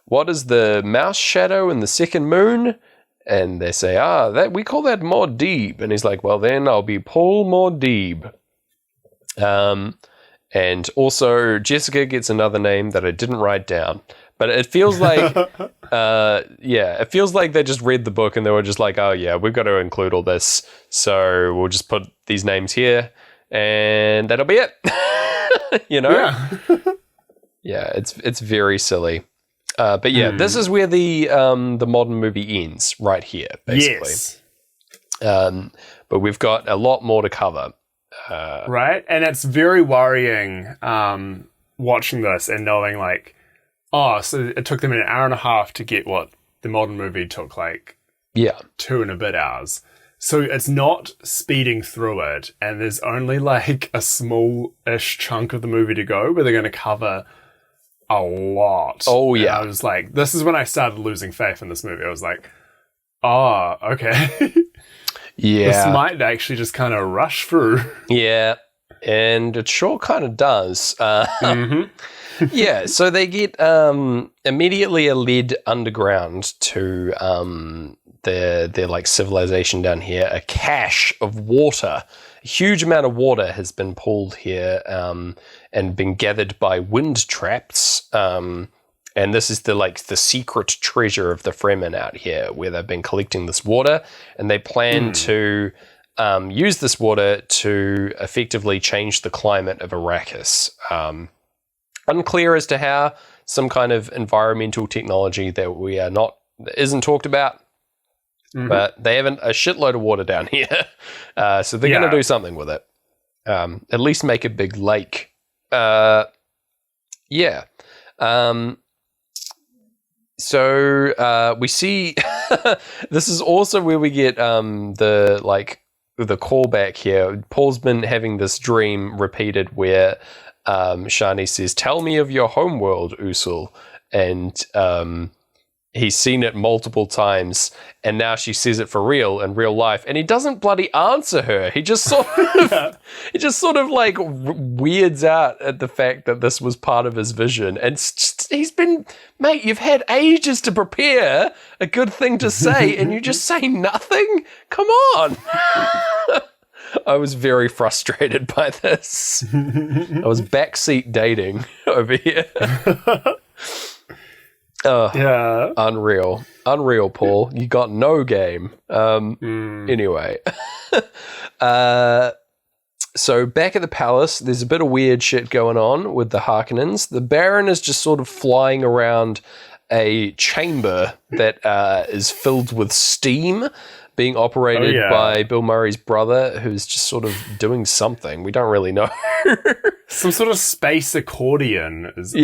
what is the mouse shadow in the second moon? And they say, that we call that Muad'Dib. And he's like, well, then I'll be Paul Muad'Dib. And also Jessica gets another name that I didn't write down. But it feels like, it feels like they just read the book and they were just like, oh yeah, we've got to include all this. So we'll just put these names here and that'll be it. You know? Yeah. Yeah, it's very silly. But yeah, this is where the modern movie ends, right here, basically. Yes. But we've got a lot more to cover. Right? And it's very worrying watching this and knowing like, so it took them an hour and a half to get what the modern movie took like 2 and a bit hours. So it's not speeding through it, and there's only like a small-ish chunk of the movie to go where they're going to cover a lot. Oh, yeah. And I was like, this is when I started losing faith in this movie. I was like, okay. Yeah. This might actually just kind of rush through. Yeah, and it sure kind of does. Yeah, so they get immediately led underground to their like civilization down here. A cache of water, a huge amount of water has been pulled here and been gathered by wind traps. And this is the secret treasure of the Fremen out here, where they've been collecting this water, and they plan to use this water to effectively change the climate of Arrakis. Unclear as to how. Some kind of environmental technology that isn't talked about. But they have a shitload of water down here, so they're going to do something with it. At least make a big lake. So we see this is also where we get the callback here. Paul's been having this dream repeated where Shani says, "Tell me of your homeworld, Usul," and he's seen it multiple times, and now she says it for real in real life, and he doesn't bloody answer her. He just sort of like weirds out at the fact that this was part of his vision, and he's been, mate, you've had ages to prepare a good thing to say, and you just say nothing? Come on. I was very frustrated by this. I was backseat dating over here. Unreal, Paul. You got no game. Anyway. So back at the palace, there's a bit of weird shit going on with the Harkonnens. The Baron is just sort of flying around a chamber that is filled with steam, being operated by Bill Murray's brother, who's just sort of doing something. We don't really know. Some sort of space accordion is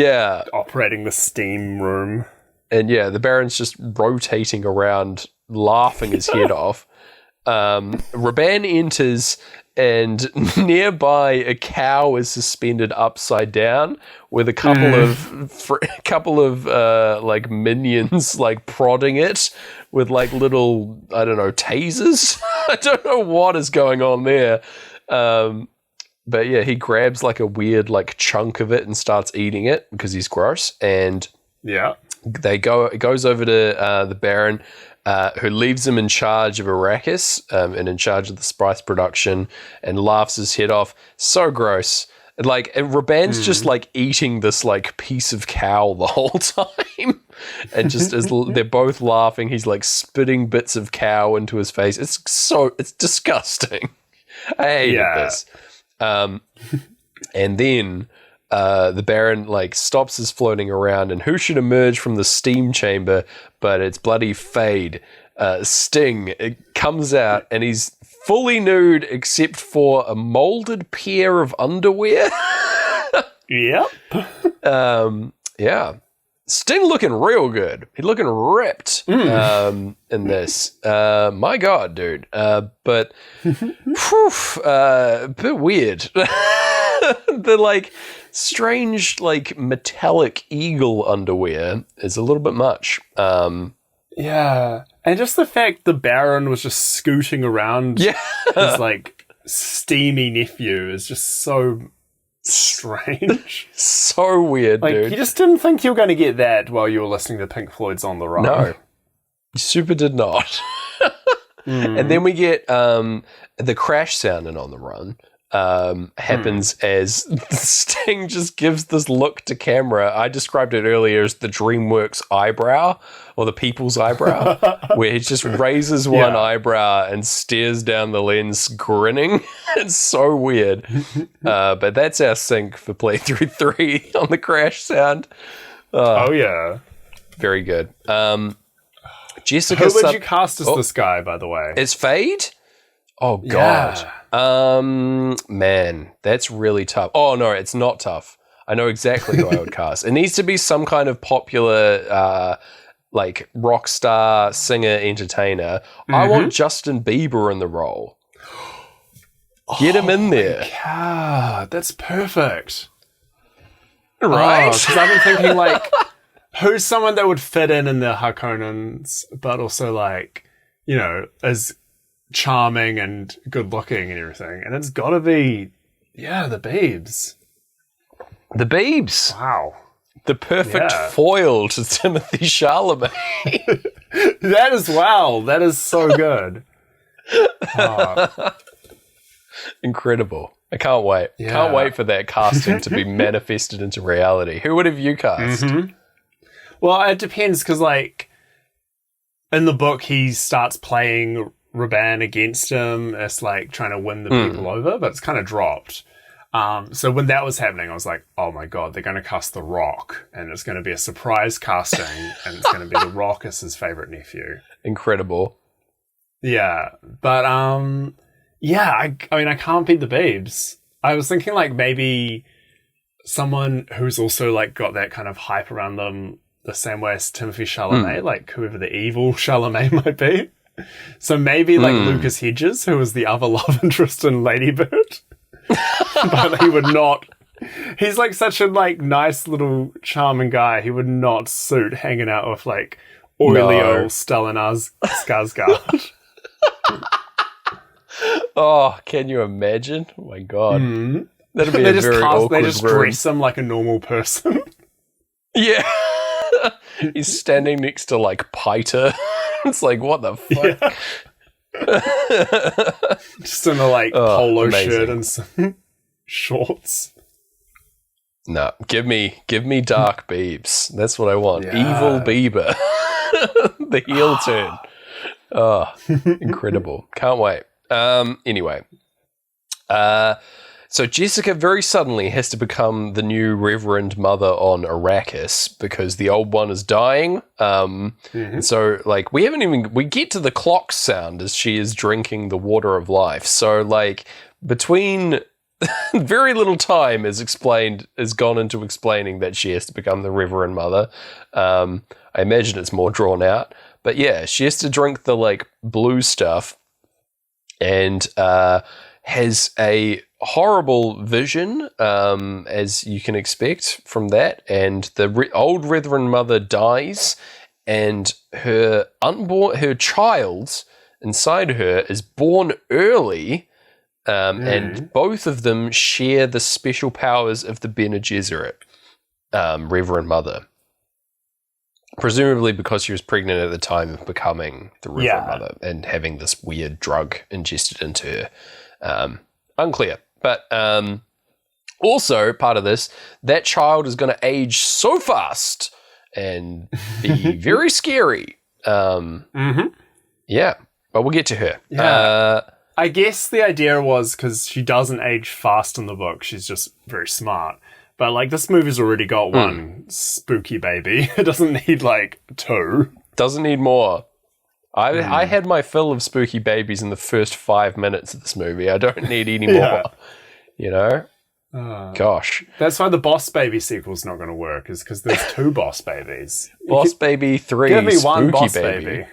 operating the steam room. And the Baron's just rotating around, laughing his head off. Raban enters, and nearby a cow is suspended upside down with a couple of like minions like prodding it with like little, I don't know, tasers. I don't know what is going on there. But yeah, he grabs like a weird like chunk of it and starts eating it because he's gross. And it goes over to the Baron, who leaves him in charge of Arrakis and in charge of the spice production, and laughs his head off. So gross. Like, Raban's just like eating this like piece of cow the whole time, and just as they're both laughing, he's like spitting bits of cow into his face. It's disgusting. I hated this. And then the Baron like stops his floating around, and who should emerge from the steam chamber but it's bloody Fade. Sting, it comes out, and he's fully nude except for a molded pair of underwear. Yep. Sting looking real good. He's looking ripped in this. My God, dude. But a bit weird. the like strange like metallic eagle underwear is a little bit much. Yeah. And just the fact the Baron was just scooting around his like steamy nephew is just so strange. So weird, like, dude. You just didn't think you were going to get that while you were listening to Pink Floyd's On the Run. No. You super did not. And then we get the crash sound in On the Run. Happens as Sting just gives this look to camera. I described it earlier as the DreamWorks eyebrow, or the people's eyebrow, where he just raises one eyebrow and stares down the lens grinning. It's so weird. But that's our sync for playthrough 3 on the crash sound. Oh yeah. Very good. Jessica, who would you cast as this guy, by the way? It's Fade? Oh god. Man, that's really tough. Oh no, it's not tough. I know exactly who I would cast. It needs to be some kind of popular like rock star, singer, entertainer. I want Justin Bieber in the role. Get him in there. God, that's perfect. Right? Because I've been thinking like, who's someone that would fit in the Harkonnens, but also like, you know, as charming and good looking and everything. And it's got to be, the Biebs. The Biebs. Wow. The perfect foil to Timothy Chalamet. That is, wow. That is so good. Incredible. I can't wait. Yeah. Can't wait for that casting to be manifested into reality. Who would have you cast? Well, it depends because, like, in the book, he starts playing Raban against him as, like, trying to win the people over, but it's kind of dropped. So when that was happening, I was like, oh my god, they're going to cast The Rock, and it's going to be a surprise casting, and it's going to be The Rock as his favourite nephew. Incredible. Yeah, but, I mean, I can't beat the Biebs. I was thinking, like, maybe someone who's also, like, got that kind of hype around them the same way as Timothy Chalamet, like, whoever the evil Chalamet might be. So maybe, like, Lucas Hedges, who was the other love interest in Lady Bird. But he would not... He's, like, such a, like, nice little charming guy. He would not suit hanging out with, like, oily old Stellan Skarsgård. Oh, can you imagine? Oh my god. That'd be a very awkward They just room. dress him like a normal person. Yeah. He's standing next to, like, Piter. It's like, what the fuck? Yeah. Just in a, like, polo amazing. shirt and some shorts. No, give me Dark Biebs. That's what I want. Yeah. Evil Bieber. The heel turn. Oh, incredible. Can't wait. Anyway. So Jessica very suddenly has to become the new Reverend Mother on Arrakis because the old one is dying. So, like, we get to the clock sound as she is drinking the water of life. So, like, between very little time is gone into explaining that she has to become the Reverend Mother. I imagine it's more drawn out. But yeah, she has to drink the, like, blue stuff and has a horrible vision, as you can expect from that. And the old Reverend Mother dies, and her child inside her is born early, and both of them share the special powers of the Bene Gesserit, Reverend Mother. Presumably because she was pregnant at the time of becoming the Reverend Mother and having this weird drug ingested into her. Unclear. But also, part of this, that child is going to age so fast and be very scary. Yeah, but we'll get to her. Yeah. I guess the idea was because she doesn't age fast in the book. She's just very smart. But, like, this movie's already got one spooky baby. It doesn't need, like, two. Doesn't need more. I had my fill of spooky babies in the first 5 minutes of this movie. I don't need any more. You know? Gosh. That's why the Boss Baby sequel's not going to work, is because there's two Boss Babies. Boss Baby 3, Give me Spooky one Boss Baby.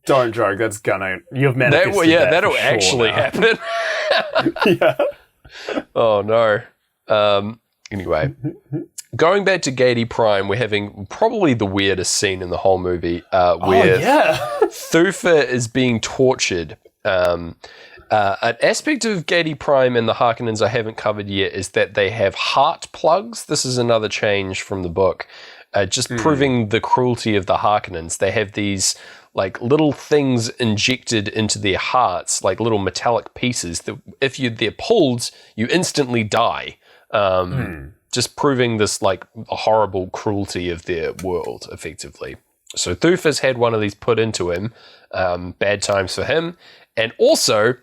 Don't joke, that's gonna... You've manifested that'll actually happen. Yeah. Oh no. Anyway, going back to Gady Prime, we're having probably the weirdest scene in the whole movie, where Thufir is being tortured. An aspect of Gady Prime and the Harkonnens I haven't covered yet is that they have heart plugs. This is another change from the book, just proving the cruelty of the Harkonnens. They have these like little things injected into their hearts, like little metallic pieces that if they're pulled, you instantly die. Just proving this like horrible cruelty of their world, effectively. So Thufir's had one of these put into him. Bad times for him. And also,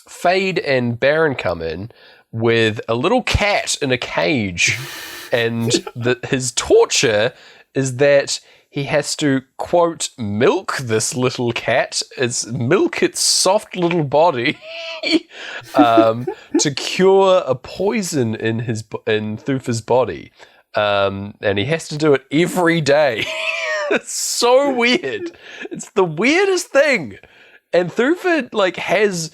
Fade and Baron come in with a little cat in a cage. And his torture is that he has to, quote, milk this little cat, milk its soft little body to cure a poison in Thufir's body. And he has to do it every day. It's so weird. It's the weirdest thing. And Thufir, like, has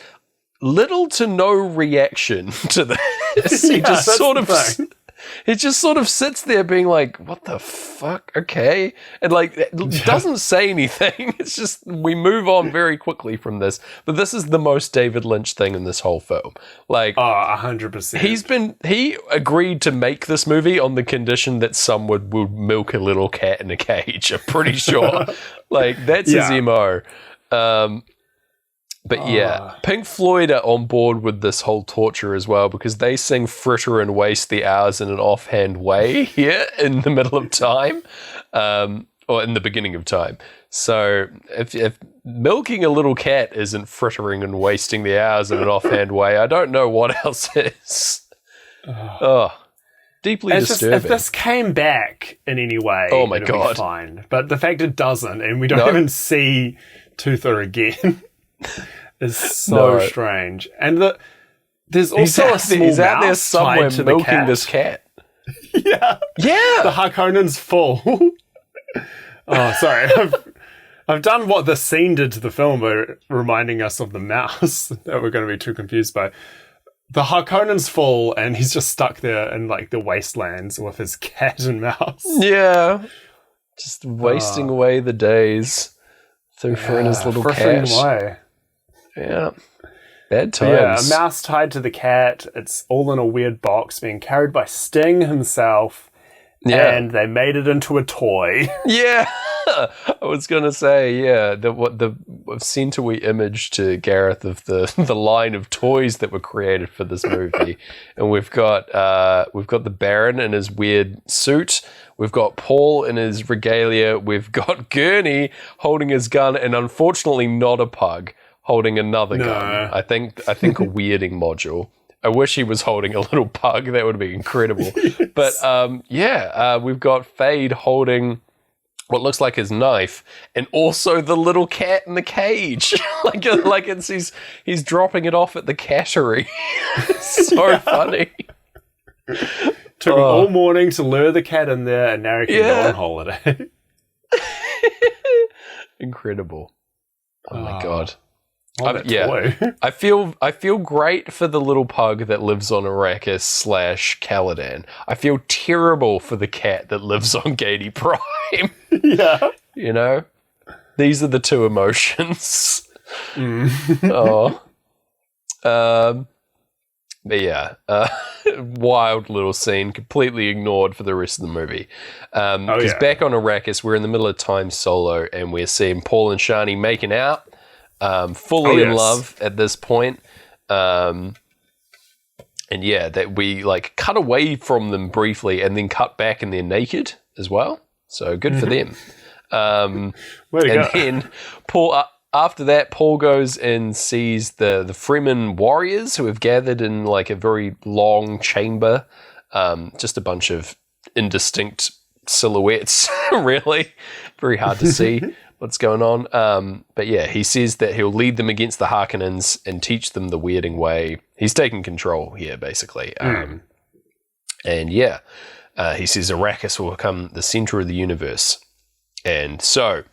little to no reaction to this. He just sort of sits there being like, what the fuck? Okay. And like, doesn't say anything. It's just, we move on very quickly from this. But this is the most David Lynch thing in this whole film. Like, 100%. He agreed to make this movie on the condition that someone would milk a little cat in a cage. I'm pretty sure. Like, that's his MO. But yeah, Pink Floyd are on board with this whole torture as well because they sing Fritter and Waste the Hours in an offhand way here in the middle of time, or in the beginning of time. So if milking a little cat isn't frittering and wasting the hours in an offhand way, I don't know what else is. Deeply disturbing. If this came back in any way, oh my God, be fine. But the fact it doesn't, and we don't even see Thufir again. Is so strange, and there's also a small he's out there mouse somewhere tied to milking this cat. Yeah, the Harkonnen's full. Sorry, I've done what the scene did to the film by reminding us of the mouse that we're going to be too confused by. The Harkonnen's full, and he's just stuck there in like the wastelands with his cat and mouse. Yeah, just wasting away the days. Thufir and his little cat. Away. Yeah. Bad times. Yeah, a mouse tied to the cat. It's all in a weird box being carried by Sting himself. Yeah. And they made it into a toy. Yeah. I was going to say, I've sent a wee image to Gareth of the line of toys that were created for this movie. And we've got the Baron in his weird suit. We've got Paul in his regalia. We've got Gurney holding his gun, and unfortunately not a pug holding another gun. I think a weirding module. I wish he was holding a little pug. That would be incredible. Yes. But we've got Fade holding what looks like his knife, and also the little cat in the cage. He's dropping it off at the cattery. So funny. Took him all morning to lure the cat in there, and now he can go on holiday. Incredible. Oh my God. Toy. I feel great for the little pug that lives on Arrakis / Caladan. I feel terrible for the cat that lives on Gady Prime. Yeah. You know? These are the two emotions. But yeah, wild little scene, completely ignored for the rest of the movie. Because back on Arrakis, we're in the middle of Time Solo, and we're seeing Paul and Shani making out. Fully in love at this point. And that we like cut away from them briefly and then cut back and they're naked as well. So good for them. Then Paul, after that, Paul goes and sees the Fremen warriors who have gathered in like a very long chamber. Just a bunch of indistinct silhouettes, really. Very hard to see what's going on. But yeah, he says that he'll lead them against the Harkonnens and teach them the weirding way. He's taking control here, basically. And yeah, he says Arrakis will become the center of the universe. And so,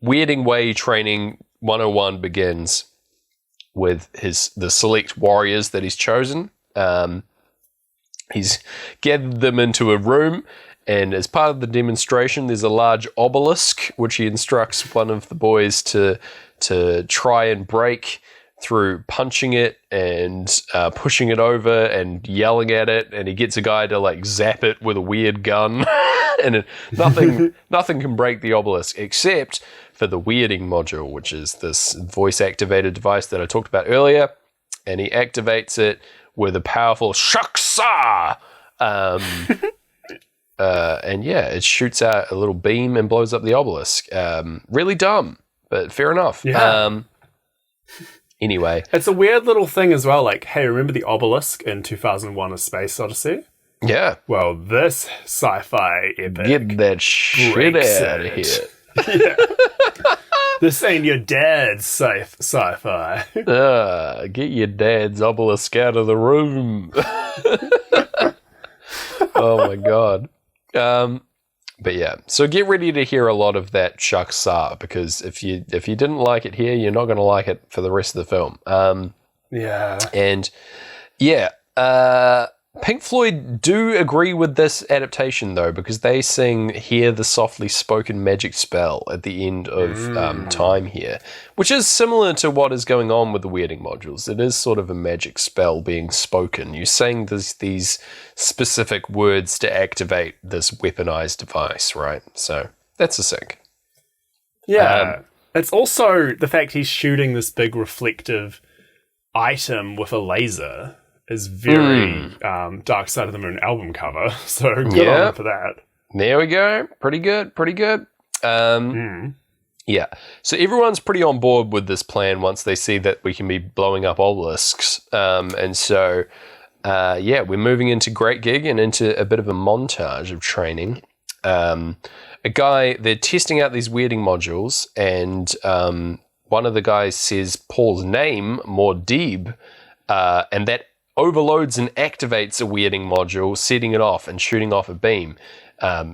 weirding way training 101 begins with the select warriors that he's chosen. He's gathered them into a room, and as part of the demonstration, there's a large obelisk, which he instructs one of the boys to try and break through punching it and pushing it over and yelling at it, and he gets a guy to like zap it with a weird gun, and nothing can break the obelisk except for the weirding module, which is this voice-activated device that I talked about earlier, and he activates it with a powerful shaksa, and yeah, it shoots out a little beam and blows up the obelisk. Really dumb, but fair enough. Yeah. Anyway. It's a weird little thing as well, like, hey, remember the obelisk in 2001: A Space Odyssey? Yeah. Well, this sci-fi epic... Get that shit out of here. Yeah. This ain't your dad's sci-fi. Get your dad's obelisk out of the room. Oh my god. But yeah, so get ready to hear a lot of that shaksa, because if you didn't like it here, you're not going to like it for the rest of the film. Yeah. And yeah, Pink Floyd do agree with this adaptation though, because they sing "Hear the Softly Spoken Magic Spell" at the end of time here, which is similar to what is going on with the weirding modules. It is sort of a magic spell being spoken. You saying these specific words to activate this weaponized device, right? So that's a sync. Yeah. It's also the fact he's shooting this big reflective item with a laser is very Dark Side of the Moon album cover. So good on him for that. There we go. Pretty good. Yeah. So everyone's pretty on board with this plan once they see that we can be blowing up obelisks. And so, we're moving into Great Gig and into a bit of a montage of training. They're testing out these weirding modules, and one of the guys says Paul's name, Mordeeb, and that overloads and activates a weirding module, setting it off and shooting off a beam,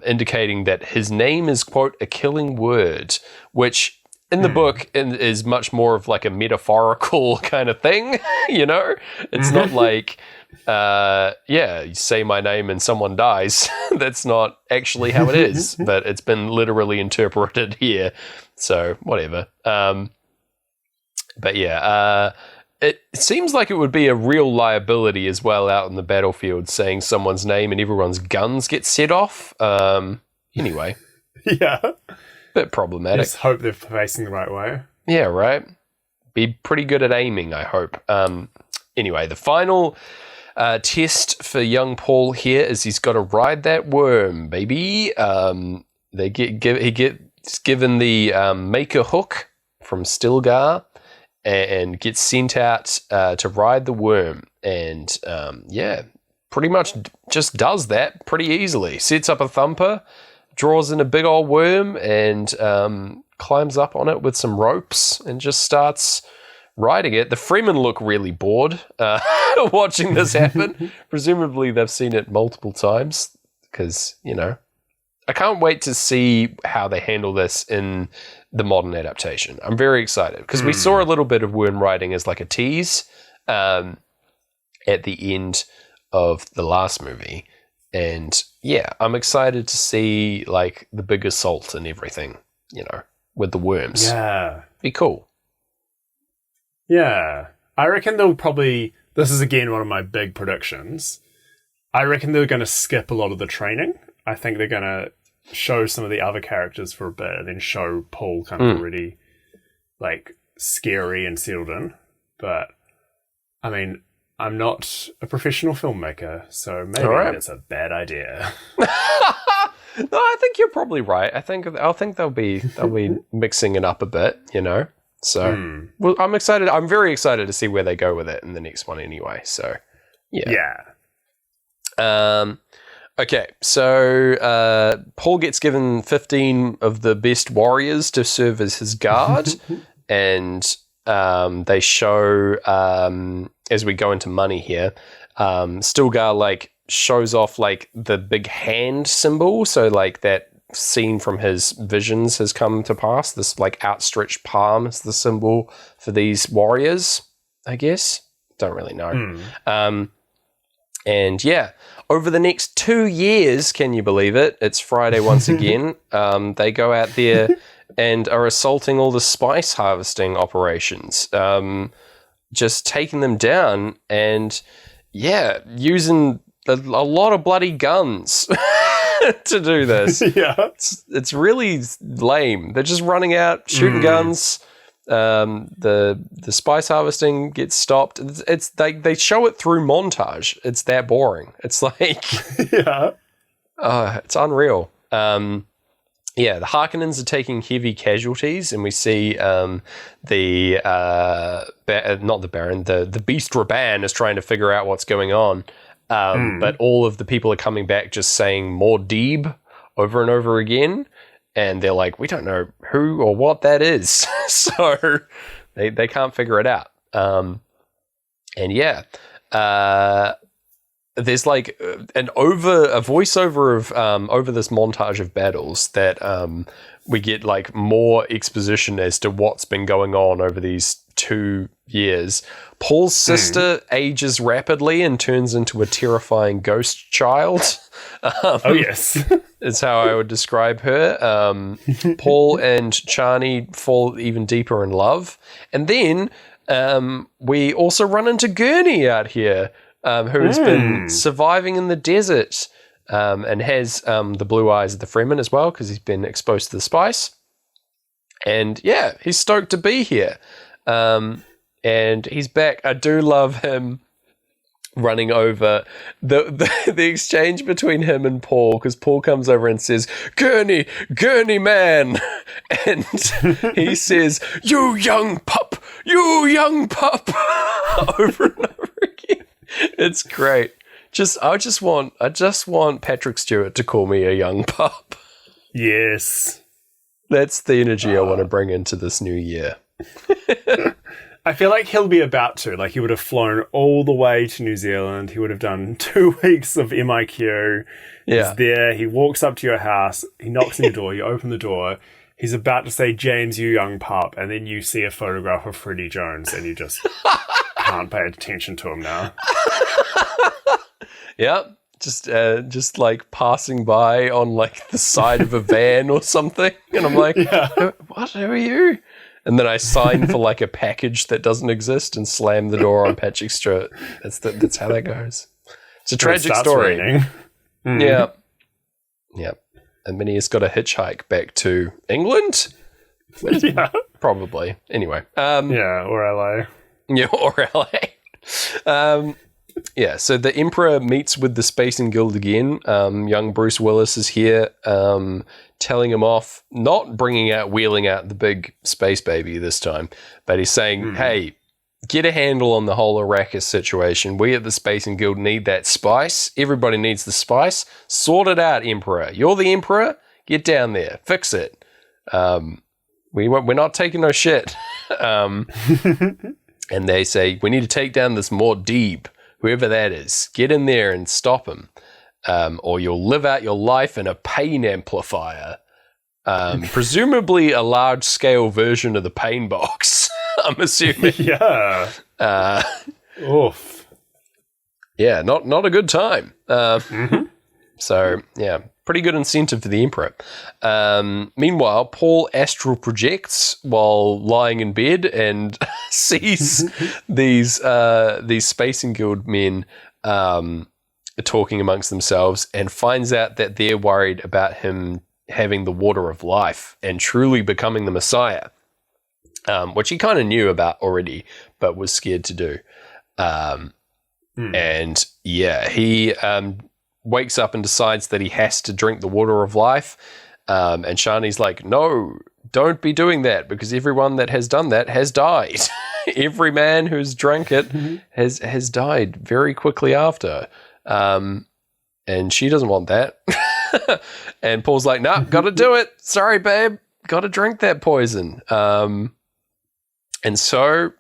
indicating that his name is, quote, a killing word, which in the book is much more of like a metaphorical kind of thing, you know? It's not like, you say my name and someone dies. That's not actually how it is, but it's been literally interpreted here. So, whatever. It seems like it would be a real liability as well out in the battlefield, saying someone's name and everyone's guns get set off. Anyway. Yeah. Bit problematic. Just hope they're facing the right way. Yeah, right. Be pretty good at aiming, I hope. Anyway, the final test for young Paul here is he's got to ride that worm, baby. He gets given the maker hook from Stilgar, and gets sent out to ride the worm. And, pretty much just does that pretty easily. Sets up a thumper, draws in a big old worm, and climbs up on it with some ropes and just starts riding it. The Fremen look really bored watching this happen. Presumably they've seen it multiple times because, I can't wait to see how they handle this in the modern adaptation. I'm very excited because we saw a little bit of worm riding as like a tease at the end of the last movie. And yeah, I'm excited to see like the big assault and everything, with the worms. Yeah. Be cool. Yeah. I reckon they'll probably, this is again one of my big predictions. I reckon they're going to skip a lot of the training. I think they're going to show some of the other characters for a bit and then show Paul kind of already like scary and settled in. But I mean, I'm not a professional filmmaker, so maybe that's a bad idea. No, I think you're probably right. I think they'll be mixing it up a bit, So well, I'm excited. I'm very excited to see where they go with it in the next one anyway. So yeah. Okay, so Paul gets given 15 of the best warriors to serve as his guard, and they show, as we go into money here, Stilgar, like, shows off, like, the big hand symbol, so, like, that scene from his visions has come to pass. This, like, outstretched palm is the symbol for these warriors, I guess. Don't really know. And yeah, over the next 2 years, can you believe it? It's Friday once again. They go out there and are assaulting all the spice harvesting operations, just taking them down and, yeah, using a lot of bloody guns to do this. Yeah. It's really lame. They're just running out, shooting guns. The spice harvesting gets stopped. It's they show it through montage. It's that boring. It's like, Yeah. it's unreal. Yeah, the Harkonnens are taking heavy casualties, and we see not the Baron, the Beast Raban is trying to figure out what's going on. But all of the people are coming back just saying more Deeb over and over again. And they're like, we don't know who or what that is. So they can't figure it out. And yeah, there's like a voiceover of over this montage of battles that we get like more exposition as to what's been going on over these 2 years. Paul's sister ages rapidly and turns into a terrifying ghost child. Oh, yes. Is how I would describe her. Paul and Chani fall even deeper in love. And then we also run into Gurney out here, who has been surviving in the desert and has the blue eyes of the Fremen as well, because he's been exposed to the spice. And yeah, he's stoked to be here. And he's back. I do love him running over the exchange between him and Paul, because Paul comes over and says, Gurney man, and he says, you young pup, over and over again. It's great. I just want Patrick Stewart to call me a young pup. Yes. That's the energy I want to bring into this new year. I feel like he'll be about to. Like, he would have flown all the way to New Zealand. He would have done 2 weeks of MIQ. Yeah. He's there. He walks up to your house. He knocks on your door. You open the door. He's about to say, James, you young pup. And then you see a photograph of Freddie Jones and you just can't pay attention to him now. Yep. Just like passing by on like the side of a van or something. And I'm like, what? Who are you? And then I sign for like a package that doesn't exist and slam the door on Patrick Stewart. That's how that goes. It's a tragic story. Yeah. Yep. And then he's got a hitchhike back to England? Yeah. Probably. Anyway. Yeah, or LA. Yeah, or LA. Yeah, so the Emperor meets with the Spacing Guild again. Young Bruce Willis is here, telling him off, not wheeling out the big space baby this time, but he's saying, hey, get a handle on the whole Arrakis situation. We at the Spacing Guild need that spice. Everybody needs the spice. Sort it out, Emperor. You're the Emperor. Get down there. Fix it. We're not taking no shit. And they say, we need to take down this Deeb, whoever that is. Get in there and stop him. Or you'll live out your life in a pain amplifier. Presumably a large-scale version of the pain box, I'm assuming. Yeah. Oof. Yeah, not a good time. So, yeah, pretty good incentive for the Emperor. Meanwhile, Paul astral projects while lying in bed and sees these Spacing Guild men talking amongst themselves, and finds out that they're worried about him having the water of life and truly becoming the Messiah, which he kind of knew about already, but was scared to do. And yeah, he wakes up and decides that he has to drink the water of life. And Shani's like, no, don't be doing that, because everyone that has done that has died. Every man who's drank it has died very quickly after. And she doesn't want that. And Paul's like, nah, gotta do it. Sorry, babe. Gotta drink that poison. And so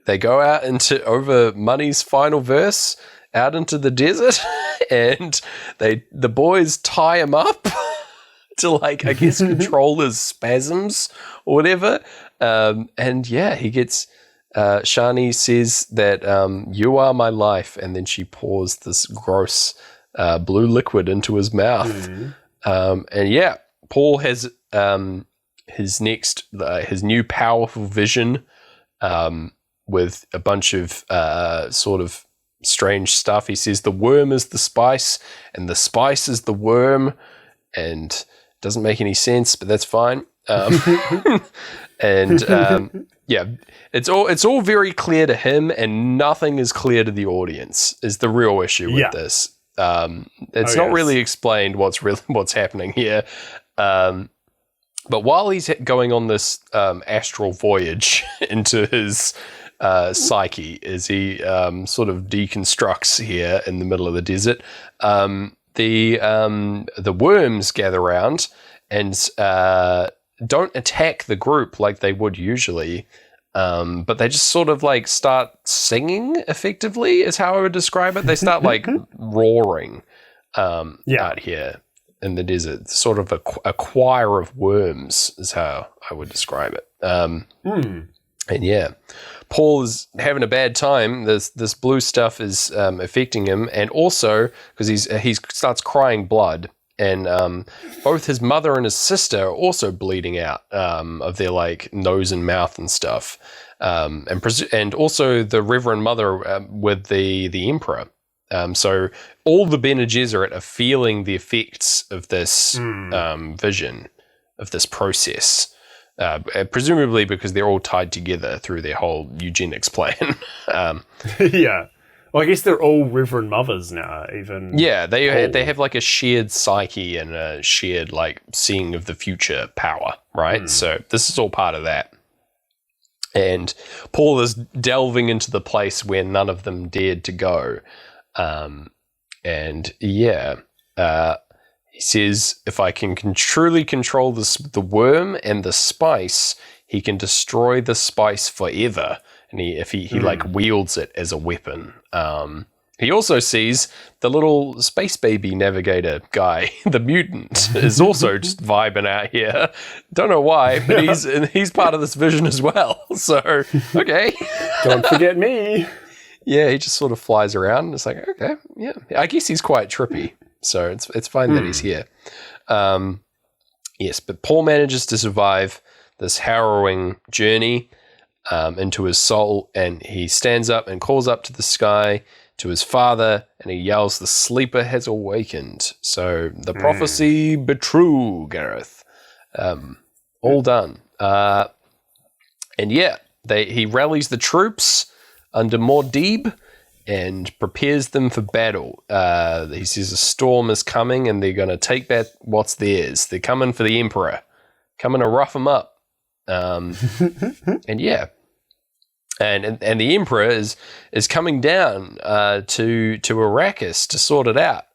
they go out over Money's final verse, out into the desert, and the boys tie him up to, like, I guess control his spasms or whatever. And yeah, he gets Shani says that you are my life, and then she pours this gross blue liquid into his mouth. And yeah, Paul has his new powerful vision with a bunch of sort of strange stuff. He says the worm is the spice, and the spice is the worm, and it doesn't make any sense, but that's fine. And yeah, it's all very clear to him, and nothing is clear to the audience. Is the real issue with this? It's not really explained what's happening here. But while he's going on this astral voyage into his psyche, as he sort of deconstructs here in the middle of the desert, the worms gather around and don't attack the group like they would usually, but they just sort of like start singing, effectively, is how I would describe it. They start like roaring out here in the desert. Sort of a choir of worms is how I would describe it. And yeah, Paul is having a bad time. This blue stuff is affecting him, and also because he starts crying blood. And both his mother and his sister are also bleeding out of their like nose and mouth and stuff, and also the Reverend Mother with the Emperor. So all the Bene Gesserit are feeling the effects of this vision, of this process, presumably because they're all tied together through their whole eugenics plan. Yeah. Well, I guess they're all Reverend Mothers now, even. Yeah, they have like a shared psyche and a shared like seeing of the future power, right? So this is all part of that. And Paul is delving into the place where none of them dared to go. And yeah, he says, if I can truly control the worm and the spice, he can destroy the spice forever. And if he like wields it as a weapon. He also sees the little space baby navigator guy, the mutant, is also just vibing out here. Don't know why, but he's part of this vision as well. So, okay. Don't forget me. Yeah, he just sort of flies around and it's like, okay, yeah. I guess he's quite trippy. So it's fine that he's here. Yes, but Paul manages to survive this harrowing journey into his soul, and he stands up and calls up to the sky to his father, and he yells, the sleeper has awakened. So the prophecy be true, Gareth. All done. And yeah, he rallies the troops under Muad'Dib and prepares them for battle. He says a storm is coming and they're going to take back what's theirs. They're coming for the Emperor, coming to rough him up. And yeah. And the Emperor is coming down to Arrakis to sort it out,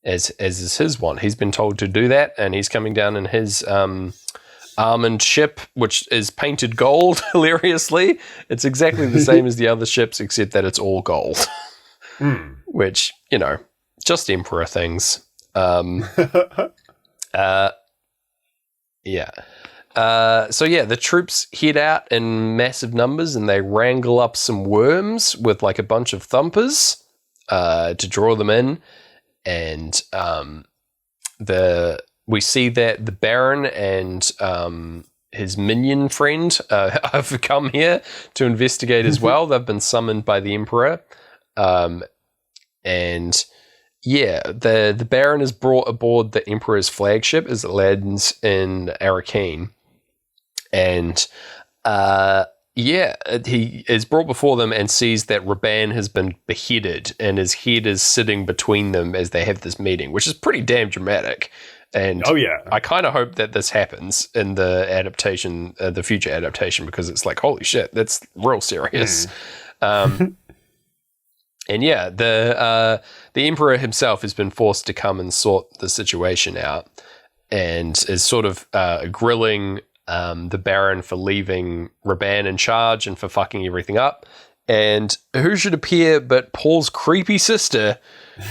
as is his want. He's been told to do that, and he's coming down in his armored ship, which is painted gold. Hilariously, it's exactly the same as the other ships, except that it's all gold. Which, just Emperor things. Yeah. So yeah, the troops head out in massive numbers and they wrangle up some worms with like a bunch of thumpers to draw them in, and we see that the Baron and his minion friend have come here to investigate as well. They've been summoned by the Emperor, and yeah, the Baron is brought aboard the Emperor's flagship as it lands in Arrakeen. And he is brought before them and sees that Raban has been beheaded and his head is sitting between them as they have this meeting, which is pretty damn dramatic. And I kind of hope that this happens in the adaptation, the future adaptation, because it's like, holy shit, that's real serious. And yeah, the Emperor himself has been forced to come and sort the situation out, and is sort of grilling the Baron for leaving Raban in charge and for fucking everything up. And who should appear but Paul's creepy sister,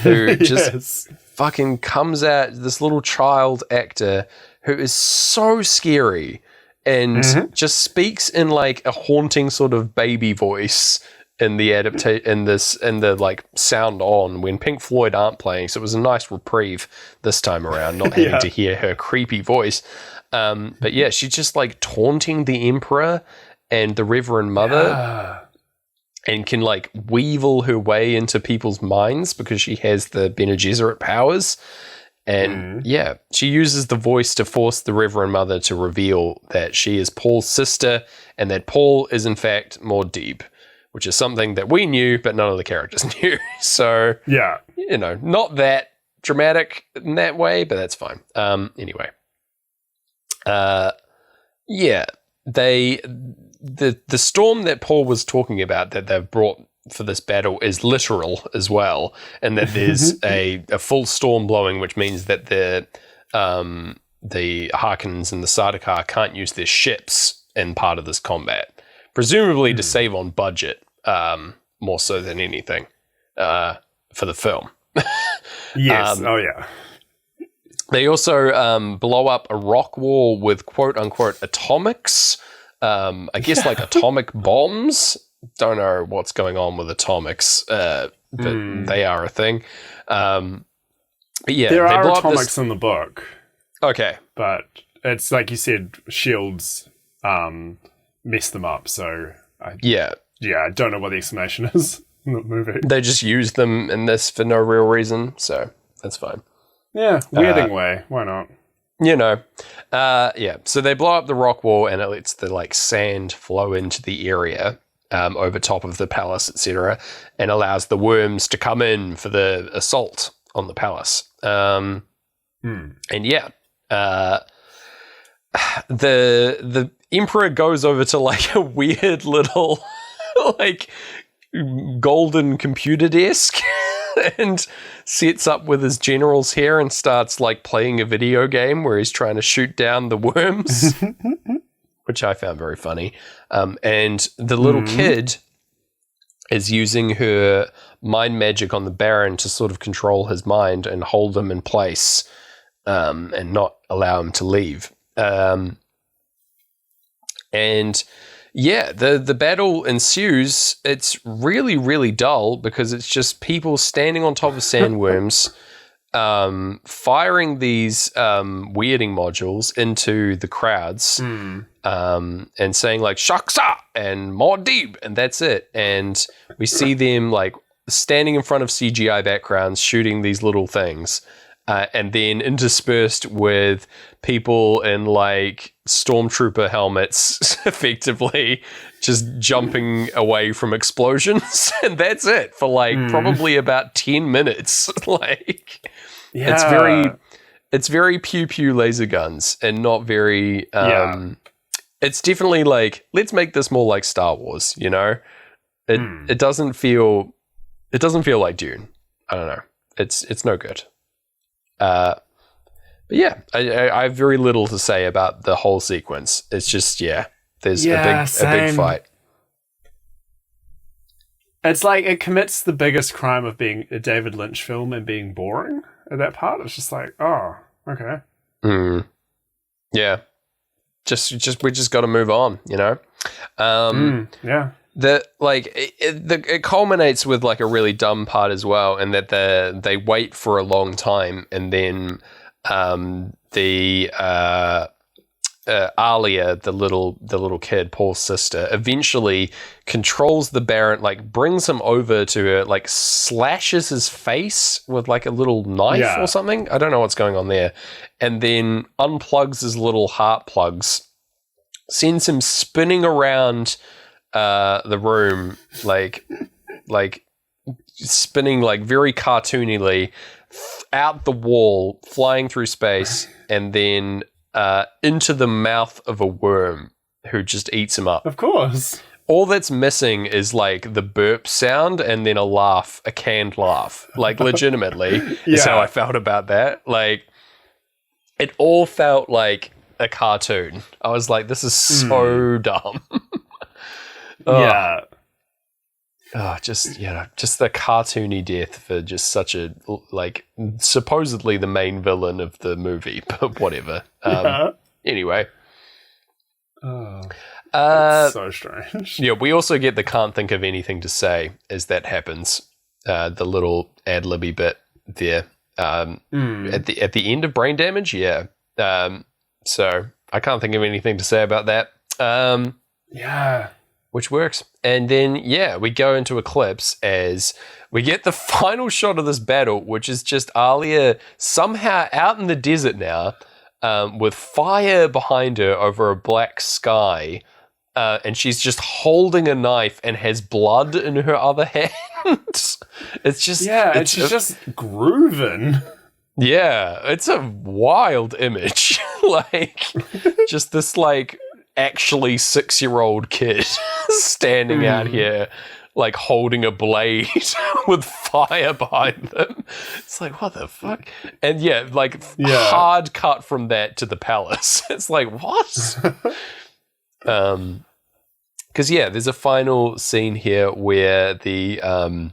who just fucking comes at this little child actor who is so scary and just speaks in like a haunting sort of baby voice in the the like sound on when Pink Floyd aren't playing. So it was a nice reprieve this time around, not having to hear her creepy voice. But yeah, she's just like taunting the Emperor and the Reverend Mother, and can like weevil her way into people's minds because she has the Bene Gesserit powers. And yeah, she uses the voice to force the Reverend Mother to reveal that she is Paul's sister and that Paul is in fact Muad'Dib, which is something that we knew, but none of the characters knew. So, you know, not that dramatic in that way, but that's fine. Anyway. Yeah, the storm that Paul was talking about that they've brought for this battle is literal as well, and that there's a full storm blowing, which means that the Harkonnens and the Sardaukar can't use their ships in part of this combat, presumably to save on budget, more so than anything, for the film. Yes. They also blow up a rock wall with quote-unquote atomics, I guess like atomic bombs. Don't know what's going on with atomics, but they are a thing. But yeah, there they are blow atomics in the book. Okay. But it's like you said, shields mess them up, so I don't know what the explanation is in the movie. They just use them in this for no real reason, so that's fine. Yeah, weirding way. Why not? You know. So they blow up the rock wall and it lets the like sand flow into the area over top of the palace, etc., and allows the worms to come in for the assault on the palace. And yeah, the Emperor goes over to like a weird little like golden computer desk and sets up with his generals here and starts like playing a video game where he's trying to shoot down the worms, which I found very funny. And the little kid is using her mind magic on the Baron to sort of control his mind and hold him in place, and not allow him to leave. And yeah, the battle ensues. It's really, really dull because it's just people standing on top of sandworms, firing these weirding modules into the crowds, and saying like "Shaksa" and "Muad'Dib," and that's it. And we see them like standing in front of CGI backgrounds shooting these little things. And then interspersed with people in like stormtrooper helmets, effectively just jumping away from explosions, and that's it for like probably about 10 minutes. Like, it's very pew pew laser guns, and not very. It's definitely like, let's make this more like Star Wars. You know, it doesn't feel like Dune. I don't know. It's no good. But yeah, I have very little to say about the whole sequence. It's just, there's a big fight. It's like it commits the biggest crime of being a David Lynch film and being boring at that part. It's just like, oh, okay. Yeah. Just we just got to move on, you know? It culminates with like a really dumb part as well, and that they wait for a long time, and then Alia, the little kid, Paul's sister, eventually controls the Baron, like brings him over to her, like slashes his face with like a little knife or something. I don't know what's going on there, and then unplugs his little heart plugs, sends him spinning around the room, like spinning like very cartoonily out the wall, flying through space, and then into the mouth of a worm who just eats him up. Of course. All that's missing is like the burp sound and then a canned laugh. Like legitimately is how I felt about that. Like it all felt like a cartoon. I was like, this is so dumb. Just the cartoony death for just such a, like, supposedly the main villain of the movie, but whatever. Anyway. Oh, that's so strange. Yeah, we also get the can't think of anything to say as that happens. The little ad-libby bit there at the end of Brain Damage. Yeah. So I can't think of anything to say about that. Yeah. Which works. And then, we go into Eclipse as we get the final shot of this battle, which is just Alia somehow out in the desert now, with fire behind her over a black sky, and she's just holding a knife and has blood in her other hand. It's just... Yeah, and she's just grooving. Yeah, it's a wild image. Just this, actually 6-year-old kid standing out here, holding a blade with fire behind them. It's what the fuck? And hard cut from that to the palace. It's what? Because there's a final scene here where they're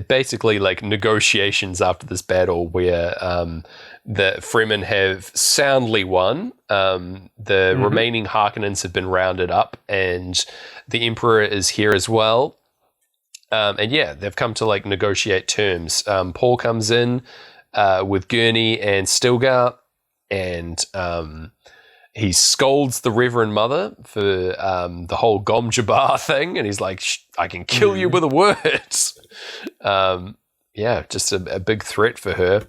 basically negotiations after this battle where the Fremen have soundly won. The remaining Harkonnens have been rounded up, and the Emperor is here as well. They've come to negotiate terms. Paul comes in with Gurney and Stilgar, and he scolds the Reverend Mother for the whole Gom Jabbar thing, and he's like, I can kill you with a word. Just a big threat for her.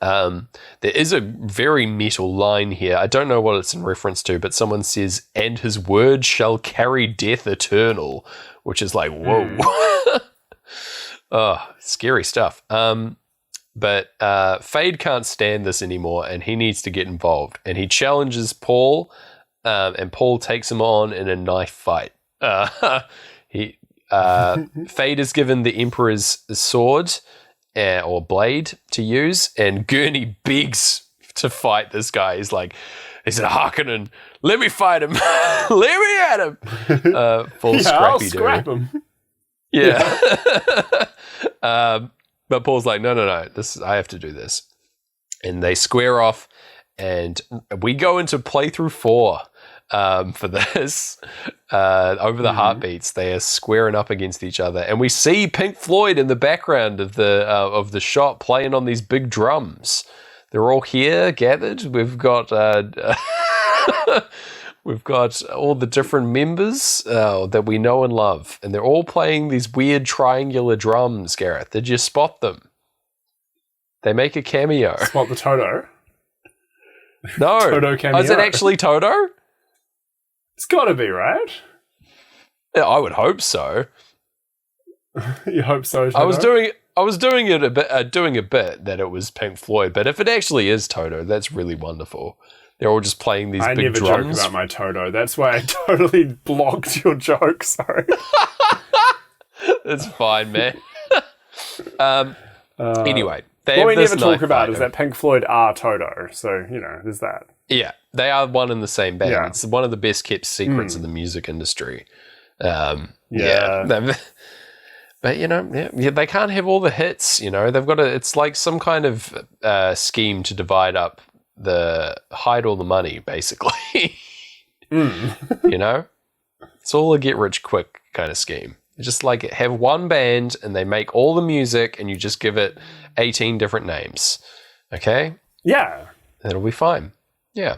There is a very metal line here. I don't know what it's in reference to, but someone says, and his word shall carry death eternal, which is whoa. Oh, scary stuff. But Fade can't stand this anymore, and he needs to get involved. And he challenges Paul, and Paul takes him on in a knife fight. Fade is given the Emperor's sword or blade to use, and Gurney begs to fight this guy. He's a Harkonnen. Let me fight him. Let me at him. Full scrappy I'll dude. scrap him. Yeah. But Paul's like, no, I have to do this. And they square off, and we go into playthrough 4 for this. Over the heartbeats, they are squaring up against each other, and we see Pink Floyd in the background of the shot playing on these big drums. They're all here gathered. We've got we've got all the different members that we know and love, and they're all playing these weird triangular drums. Gareth, did you spot them? They make a cameo. Spot the Toto? No. Toto cameo. Oh, is it actually Toto? It's got to be, right? Yeah, I would hope so. You hope so, Toto? I was doing a bit that it was Pink Floyd, but if it actually is Toto, that's really wonderful. They're all just playing these big drums. I never joke about my Toto. That's why I totally blocked your joke. Sorry. That's fine, man. Anyway, what we never talk about is that Pink Floyd are Toto. So, there's that. Yeah, they are one and the same band. Yeah. It's one of the best kept secrets in the music industry. But they can't have all the hits. They've got it's like some kind of scheme to divide up hide all the money, basically. It's all a get rich quick kind of scheme. Just have one band and they make all the music and you just give it 18 different names. Okay? Yeah. That'll be fine. Yeah.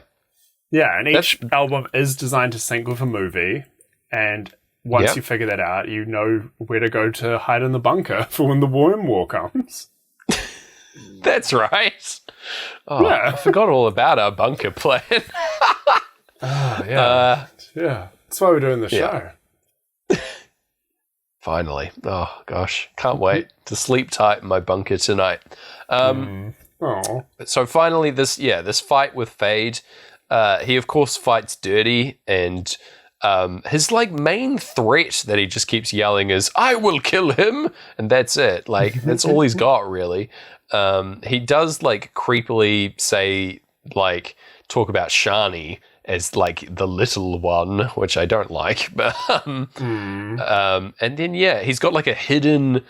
Yeah, and each album is designed to sync with a movie, and once you figure that out, you know where to go to hide in the bunker for when the Worm War comes. That's right. Oh, yeah. I forgot all about our bunker plan. Yeah. That's why we're doing the show. Finally. Oh, gosh. Can't wait to sleep tight in my bunker tonight. So finally, this fight with Fade, he, of course, fights dirty, and his, main threat that he just keeps yelling is, I will kill him! And that's it. That's all he's got, really. He does, creepily say, talk about Shani as, the little one, which I don't like. But, and then, he's got, a hidden,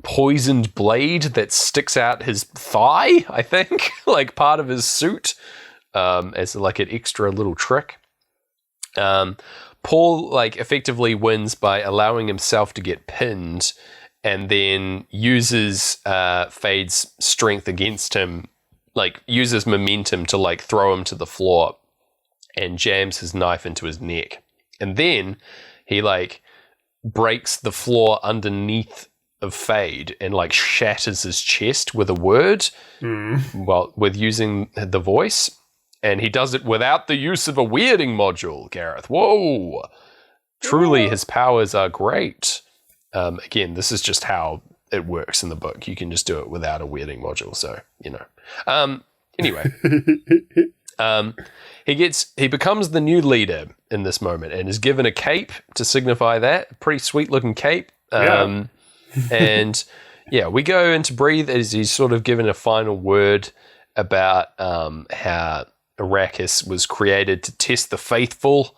poisoned blade that sticks out his thigh, I think, part of his suit. as like an extra little trick. Paul like effectively wins by allowing himself to get pinned, and then uses Fade's strength against him, like uses momentum to like throw him to the floor, and jams his knife into his neck. And then he like breaks the floor underneath of Fade and like shatters his chest with a word, well, with using the voice. And he does it without the use of a weirding module, Gareth. Whoa! Truly, his powers are great. Again, this is just how it works in the book. You can just do it without a weirding module. So, you know. Anyway. He becomes the new leader in this moment and is given a cape to signify that. Pretty sweet looking cape. And yeah, we go into Breathe as he's sort of given a final word about how Arrakis was created to test the faithful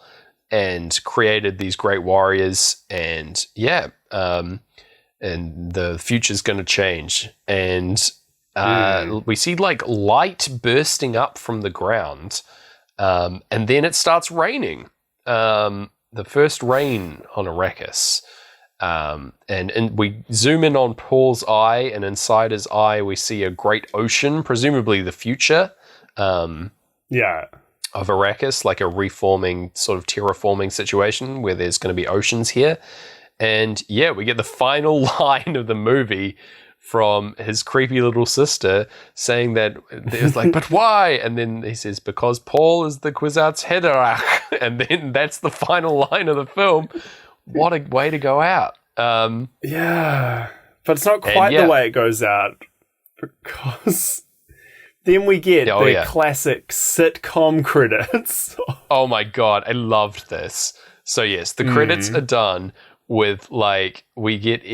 and created these great warriors, and and the future's going to change. And we see like light bursting up from the ground, and then it starts raining. The first rain on Arrakis. And we zoom in on Paul's eye, and inside his eye we see a great ocean, presumably the future. Of Arrakis, like a reforming, sort of terraforming situation where there's going to be oceans here. And yeah, we get the final line of the movie from his creepy little sister saying that there's like, but why? And then he says, because Paul is the Kwisatz Haderach. And then that's the final line of the film. What a way to go out. Yeah. But it's not quite the way it goes out, because then we get the classic sitcom credits. Oh my God, I loved this. So yes, the credits are done with like, we get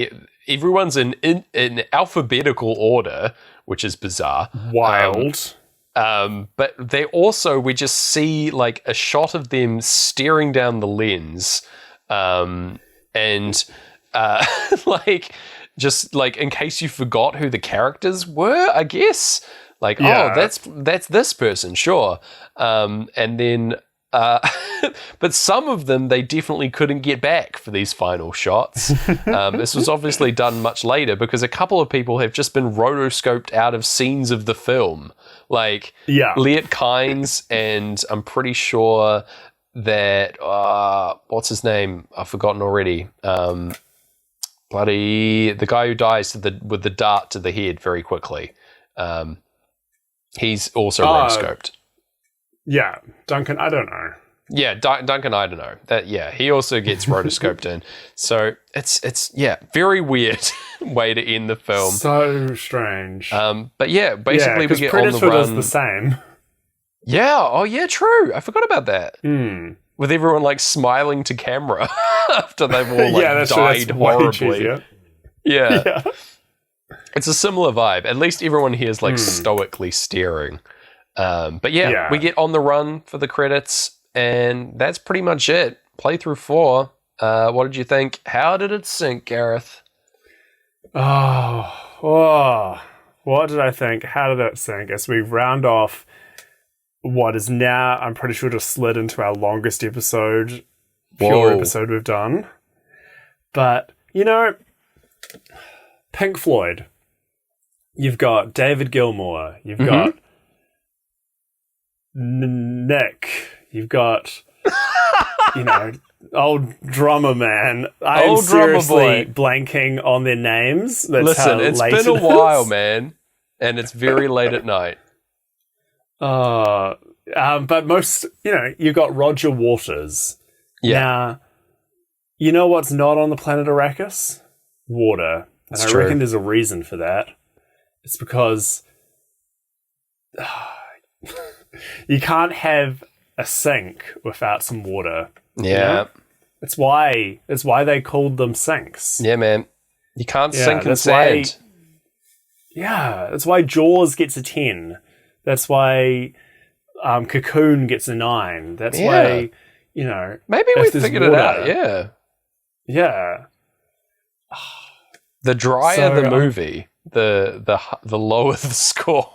everyone's in alphabetical order, which is bizarre. Wild. But they also, we just see like a shot of them staring down the lens, and like, just like in case you forgot who the characters were, I guess. Like, that's this person, sure. And then, but some of them they definitely couldn't get back for these final shots. This was obviously done much later because a couple of people have just been rotoscoped out of scenes of the film. Like, Liet Kynes, and I'm pretty sure that, what's his name? I've forgotten already. The guy who dies with the dart to the head very quickly. He's also rotoscoped. Yeah, Duncan, I don't know. Yeah, Duncan, I don't know. He also gets rotoscoped in. So it's very weird way to end the film. So strange. But yeah, basically we get Predator on the run. does the same. Yeah, oh yeah, true. I forgot about that. With everyone like smiling to camera after they've all like died horribly. Yeah. It's a similar vibe. At least everyone here is like stoically staring. But we get on the run for the credits, and that's pretty much it. Playthrough 4. What did you think? How did it sink, Gareth? What did I think? How did it sink? As we round off what is now, I'm pretty sure, just slid into our longest episode, episode we've done. But, you know, Pink Floyd. You've got David Gilmour. You've got Nick. You've got, old drummer man. I'm seriously blanking on their names. Listen, it's been a while, man. And it's very late at night. But most, you've got Roger Waters. Yeah. Now, you know what's not on the planet Arrakis? Water. And I reckon there's a reason for that. It's because you can't have a sink without some water. Yeah. It's why they called them sinks. Yeah, man. You can't sink in sand. That's why Jaws gets a 10. That's why Cocoon gets a 9. That's why, maybe we figured it out, yeah. Yeah. The drier the movie, the lower the score.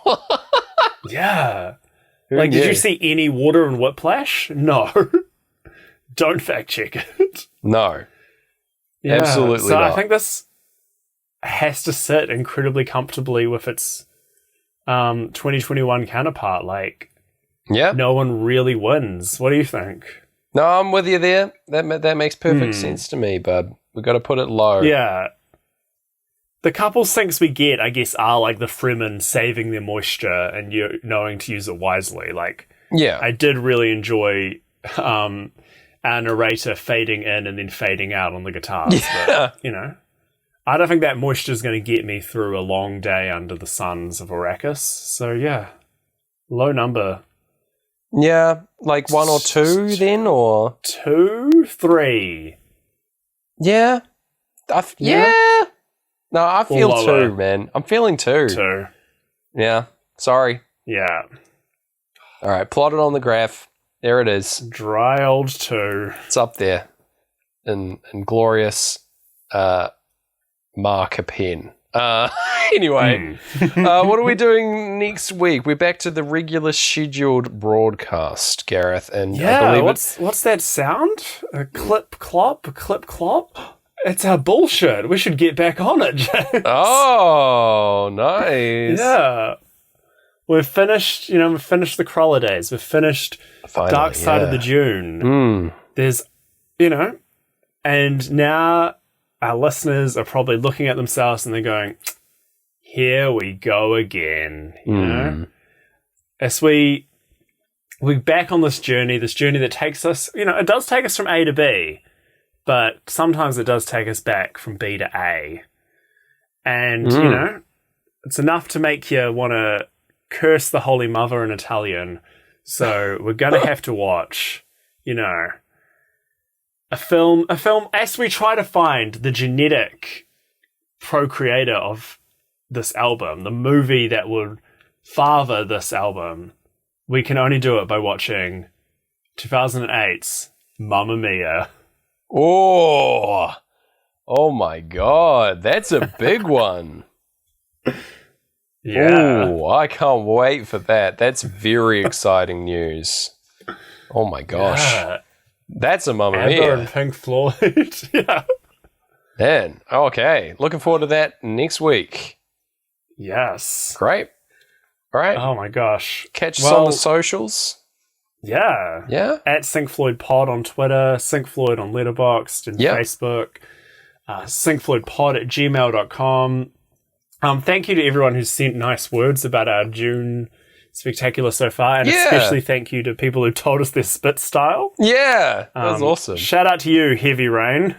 Yeah. Like, did you see any water in Whiplash? No. Don't fact check it. No. Yeah, Absolutely so not. I think this has to sit incredibly comfortably with its 2021 counterpart. Like, Yeah. no one really wins. What do you think? No, I'm with you there. That makes perfect sense to me, bud. We've got to put it low. Yeah. The couple sinks we get, I guess, are like the Fremen saving their moisture and you knowing to use it wisely. Like, Yeah. I did really enjoy our narrator fading in and then fading out on the guitars. Yeah. But, I don't think that moisture is going to get me through a long day under the suns of Arrakis. So, yeah, low number. Yeah, like 1 or 2 then, or 2, 3. yeah, yeah. No, I feel lower. 2, man. I'm feeling 2. 2. Yeah, sorry. Yeah. All right, plot it on the graph. There it is. Dry old 2. It's up there, in glorious marker pen. Anyway, what are we doing next week? We're back to the regular scheduled broadcast, Gareth, and I believe what's that sound? A clip clop? A clip clop? It's our bullshit. We should get back on it, James. Oh, nice. Yeah. We've finished, we've finished the Crawler days. We've finished Dark Side of the Dune. There's, and now our listeners are probably looking at themselves and they're going, here we go again, you know? As we're back on this journey that takes us, it does take us from A to B, but sometimes it does take us back from B to A. And, it's enough to make you want to curse the Holy Mother in Italian. So we're going to have to watch, a film as we try to find the genetic procreator of this album, the movie that would father this album. We can only do it by watching 2008's Mamma Mia. Oh my God, that's a big one. Yeah. Oh, I can't wait for that. That's very exciting news. Oh my gosh. Yeah. That's a Mamma Amber Mia. and Pink Floyd. Yeah. Man, okay. Looking forward to that next week. Yes. Great. All right. Oh my gosh. Catch us on the socials. Yeah. Yeah. At Sync Floyd Pod on Twitter, Sync Floyd on Letterboxd and Facebook, syncfloydpod@gmail.com. Thank you to everyone who's sent nice words about our Dune spectacular so far, and especially thank you to people who told us their spit style. Yeah, that was awesome. Shout out to you, Heavy Rain.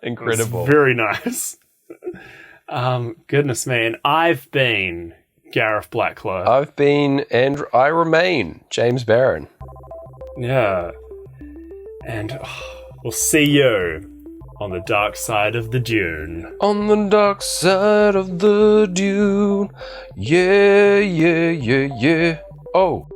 Incredible. Very nice. Goodness me. And I've been Gareth Blackler. I've been, and I remain, James Barron. Yeah. And we'll see you on the dark side of the Dune. On the dark side of the Dune. Yeah, yeah, yeah, yeah. Oh.